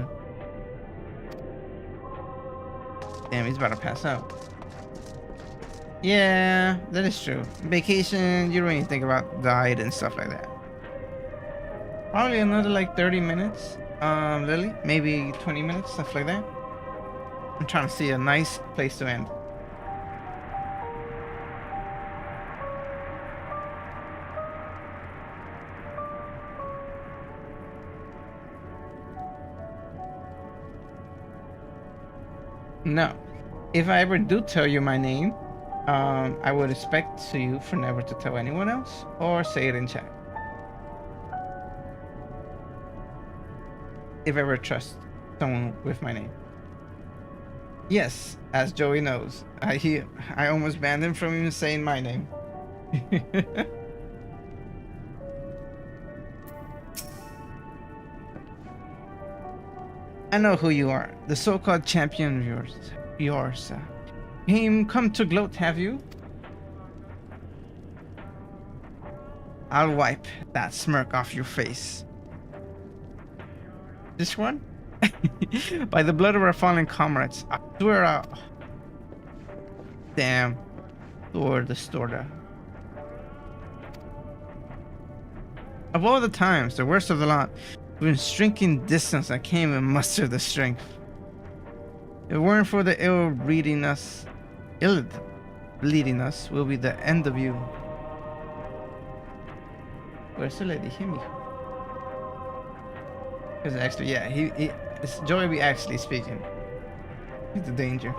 Damn, he's about to pass out. Yeah, that is true. Vacation, you don't even think about diet and stuff like that. Probably another like 30 minutes, Lily. Maybe 20 minutes, stuff like that. I'm trying to see a nice place to end. No. If I ever do tell you my name, I would expect to you for never to tell anyone else or say it in chat. If I ever trust someone with my name. Yes, as Joey knows, I almost banned him from even saying my name. I know who you are, the so-called champion of yours. Come to gloat, have you? I'll wipe that smirk off your face. This one? By the blood of our fallen comrades, I swear out. Damn. Lord the Storda. Of all the times, the worst of the lot, we've been shrinking distance. I can't even muster the strength. If it weren't for the ill bleeding us, will be the end of you. Por eso le dije, mijo. Because actually, yeah, it's Joey be actually speaking. He's the danger.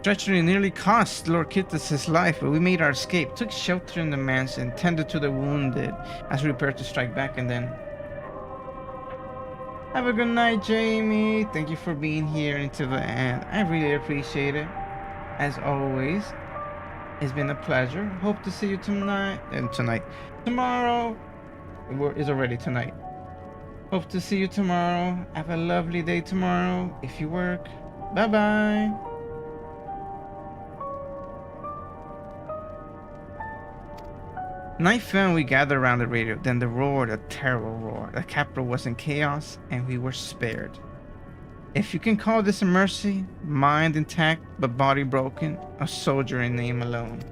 Treachery nearly cost Lord Kittus his life, but we made our escape, took shelter in the mansion, tended to the wounded as we prepared to strike back, and then... Have a good night, Jamie. Thank you for being here until the end. I really appreciate it. As always, it's been a pleasure. Hope to see you tonight. Tomorrow. It's already tonight. Hope to see you tomorrow. Have a lovely day tomorrow if you work. Bye-bye. Night fell and we gathered around the radio. Then the roar, the terrible roar. The capital was in chaos and we were spared. If you can call this a mercy, mind intact but body broken, a soldier in name alone.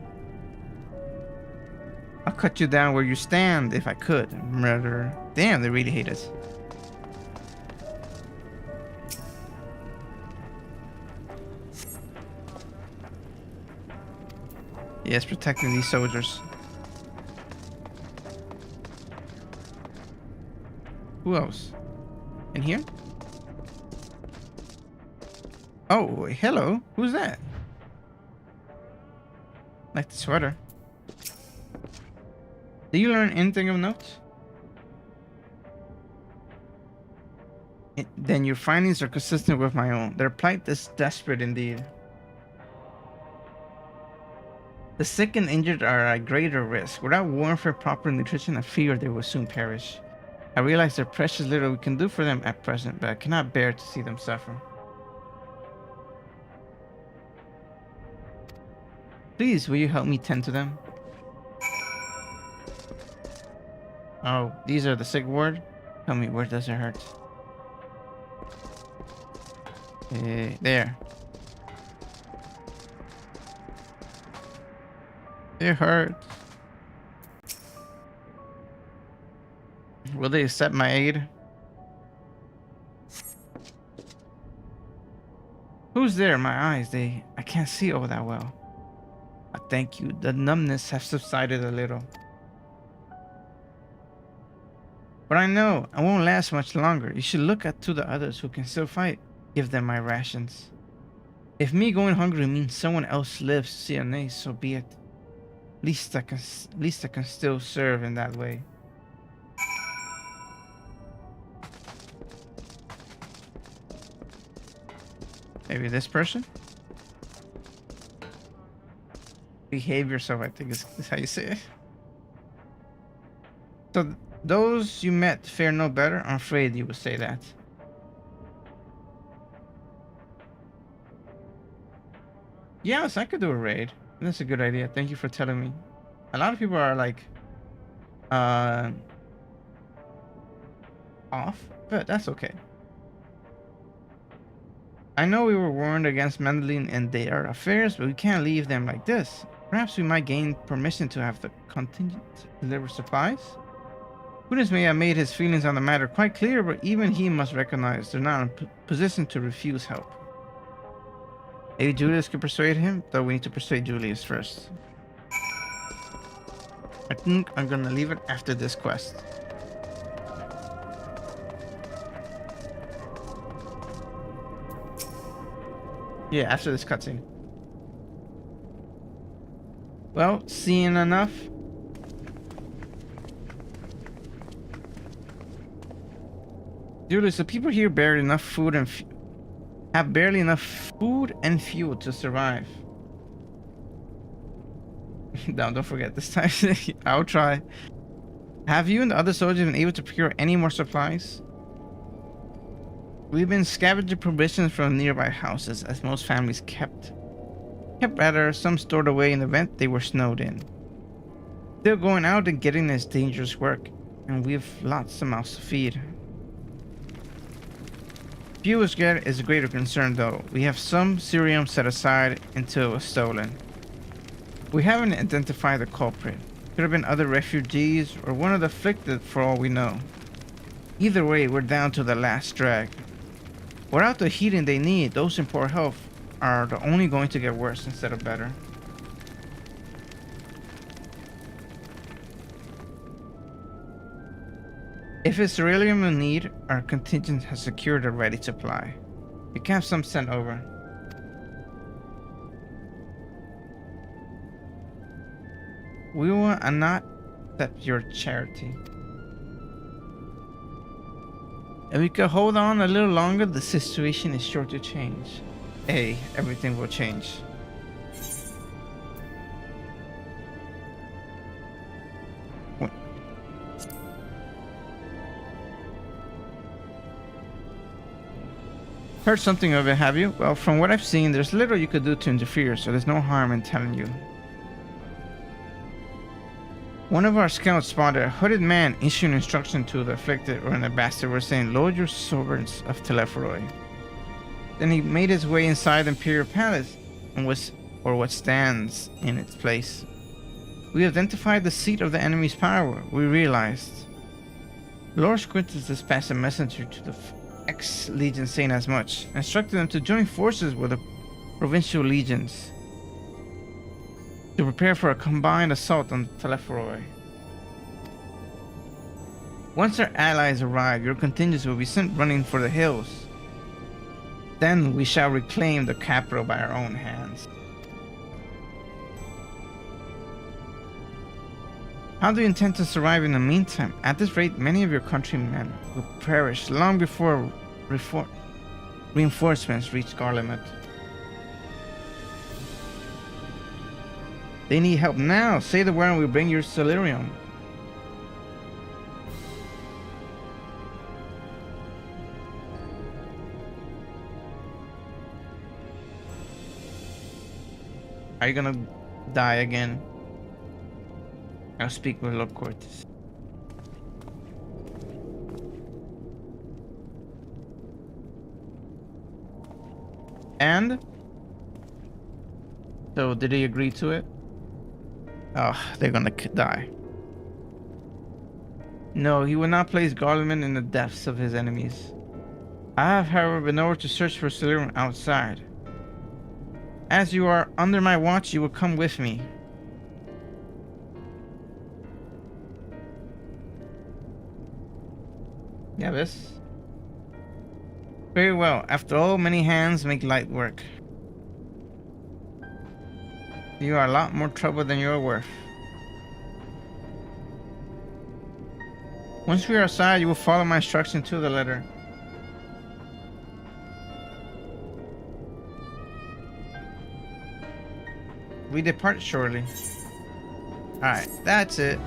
I'll cut you down where you stand if I could, murderer. Damn, they really hate us. Yes, protecting these soldiers. Who else? In here? Oh, hello. Who's that? Like the sweater. Do you learn anything of note? Then your findings are consistent with my own. Their plight is desperate indeed. The sick and injured are at greater risk. Without warmth or proper nutrition, I fear they will soon perish. I realize there's precious little we can do for them at present, but I cannot bear to see them suffer. Please, will you help me tend to them? Oh, these are the sick ward? Tell me, where does it hurt? There. It hurts. Will they accept my aid? Who's there? My eyes, I can't see all that well. Thank you. The numbness has subsided a little. But I know I won't last much longer. You should look to the others who can still fight. Give them my rations. If me going hungry means someone else lives to see a day, so be it. At least I can still serve in that way. Maybe this person? Behave yourself, I think is how you say it. So those you met fare no better? I'm afraid you would say that. Yes, I could do a raid. That's a good idea. Thank you for telling me. A lot of people are like off, but that's okay. I know we were warned against meddling in their affairs, but we can't leave them like this. Perhaps we might gain permission to have the contingent deliver supplies. Goodness may have made his feelings on the matter quite clear, but even he must recognize they're not in a position to refuse help. Maybe Julius could persuade him, though we need to persuade Julius first. I think I'm gonna leave it after this quest. Yeah, after this cutscene. Well, seeing enough. Dude, the people here barely enough food and have barely enough food and fuel to survive. No, don't forget this time. I'll try. Have you and the other soldiers been able to procure any more supplies? We've been scavenging provisions from nearby houses, as most families kept rather, some stored away in the event they were snowed in. Still going out and getting this dangerous work, and we've lots of mouths to feed. Fuel is a greater concern though. We have some cerium set aside until it was stolen. We haven't identified the culprit. Could have been other refugees or one of the afflicted for all we know. Either way, we're down to the last drag. Without the heating they need, those in poor health are only going to get worse instead of better. If it's cerium we need, our contingent has secured a ready supply. We can have some sent over. We will not accept your charity. If we could hold on a little longer, the situation is sure to change. Hey, everything will change. Heard something of it, have you? Well, from what I've seen, there's little you could do to interfere, so there's no harm in telling you. One of our scouts spotted a hooded man issuing instruction to the afflicted or an ambassador saying, "Load your swords of Telephroi." Then he made his way inside the Imperial Palace and what stands in its place. We identified the seat of the enemy's power. We realized. Lord Quintus dispatched a messenger to the ex-legion saying as much, instructed them to join forces with the provincial legions to prepare for a combined assault on Telephroi. Once our allies arrive, your contingents will be sent running for the hills. Then we shall reclaim the capital by our own hands. How do you intend to survive in the meantime? At this rate, many of your countrymen will perish long before reinforcements reach Garlemald. They need help now. Say the word and we'll bring your Celerium. Are you gonna die again? I'll speak with Lord Cortes. And? So, did he agree to it? Oh, they're gonna die. No, he will not place Garlemald in the depths of his enemies. I have, however, been over to search for Celerium outside. As you are under my watch, you will come with me. Yeah, this. Very well. After all, many hands make light work. You are a lot more trouble than you're worth. Once we are outside, you will follow my instruction to the letter. We depart shortly. Alright, that's it.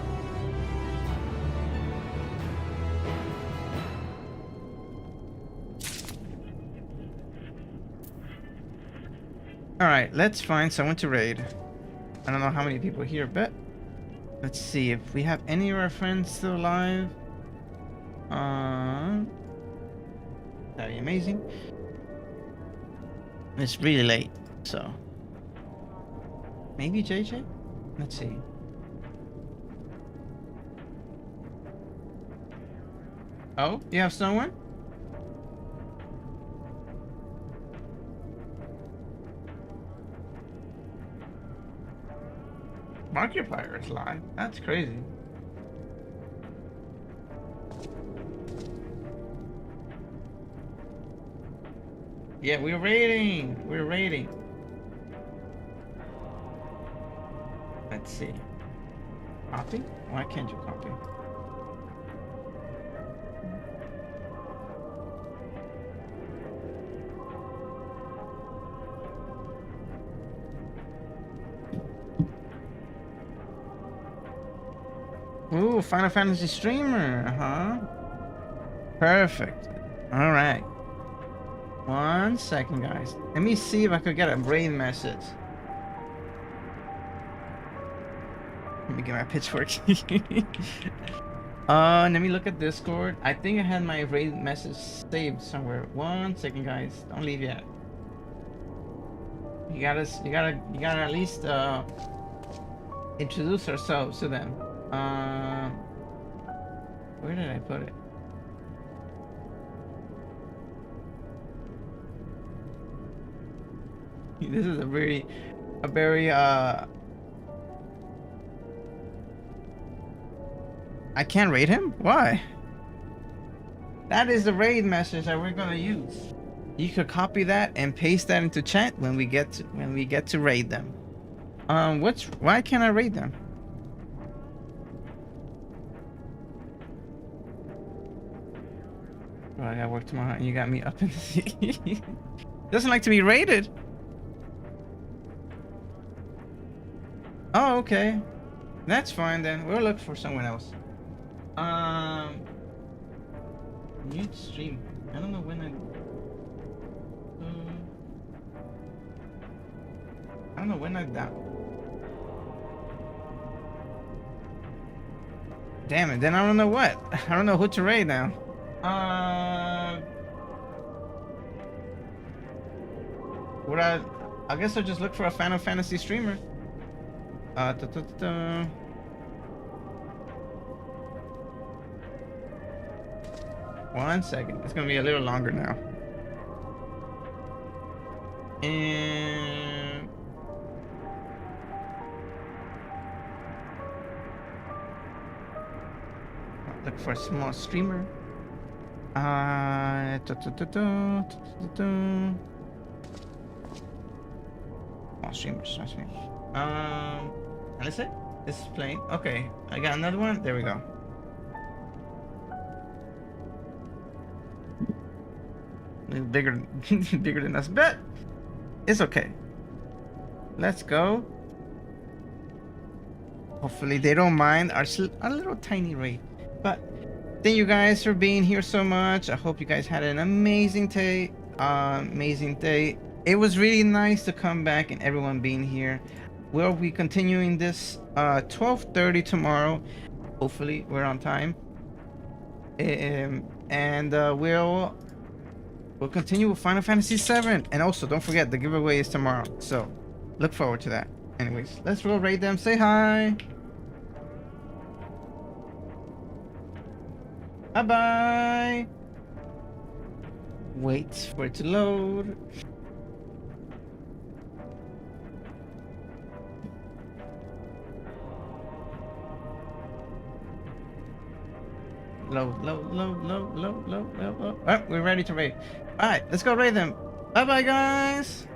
Alright, let's find someone to raid. I don't know how many people here, but let's see if we have any of our friends still alive. That'd be amazing. It's really late, so maybe JJ? Let's see. Oh, you have someone? Markiplier is live. That's crazy. Yeah, we're raiding. We're raiding. Let's see. Copy? Why can't you copy? Ooh, Final Fantasy streamer, huh? Perfect. All right. 1 second, guys. Let me see if I could get a raid message. Let me get my pitchfork. Let me look at Discord. I think I had my raid message saved somewhere. 1 second, guys. Don't leave yet. You gotta at least introduce ourselves to them. Where did I put it? This is a very I can't raid him? Why? That is the raid message that we're gonna use. You could copy that and paste that into chat when we get to raid them. Why can't I raid them? Oh, I gotta work tomorrow and you got me up in the sea. Doesn't like to be raided. Oh, okay. That's fine then. We'll look for someone else. New stream. I don't know when I don't know when I down. Damn it, then I don't know what. I don't know who to raid now. Would I guess I'll just look for a Final Fantasy streamer. 1 second. It's gonna be a little longer now. And look for a small streamer. Small streamers. That's it. This is playing. Okay, I got another one. There we go. Bigger than us, but it's okay. Let's go. Hopefully they don't mind our little tiny raid. But thank you guys for being here so much. I hope you guys had an amazing day. It was really nice to come back and everyone being here. We'll be continuing this 12:30 tomorrow. Hopefully we're on time. And we'll continue with Final Fantasy VII. And also, don't forget, the giveaway is tomorrow. So, look forward to that. Anyways, let's go raid them. Say hi. Bye-bye. Wait for it to load. Load. Alright, we're ready to raid. Alright, let's go raid them. Bye-bye, guys.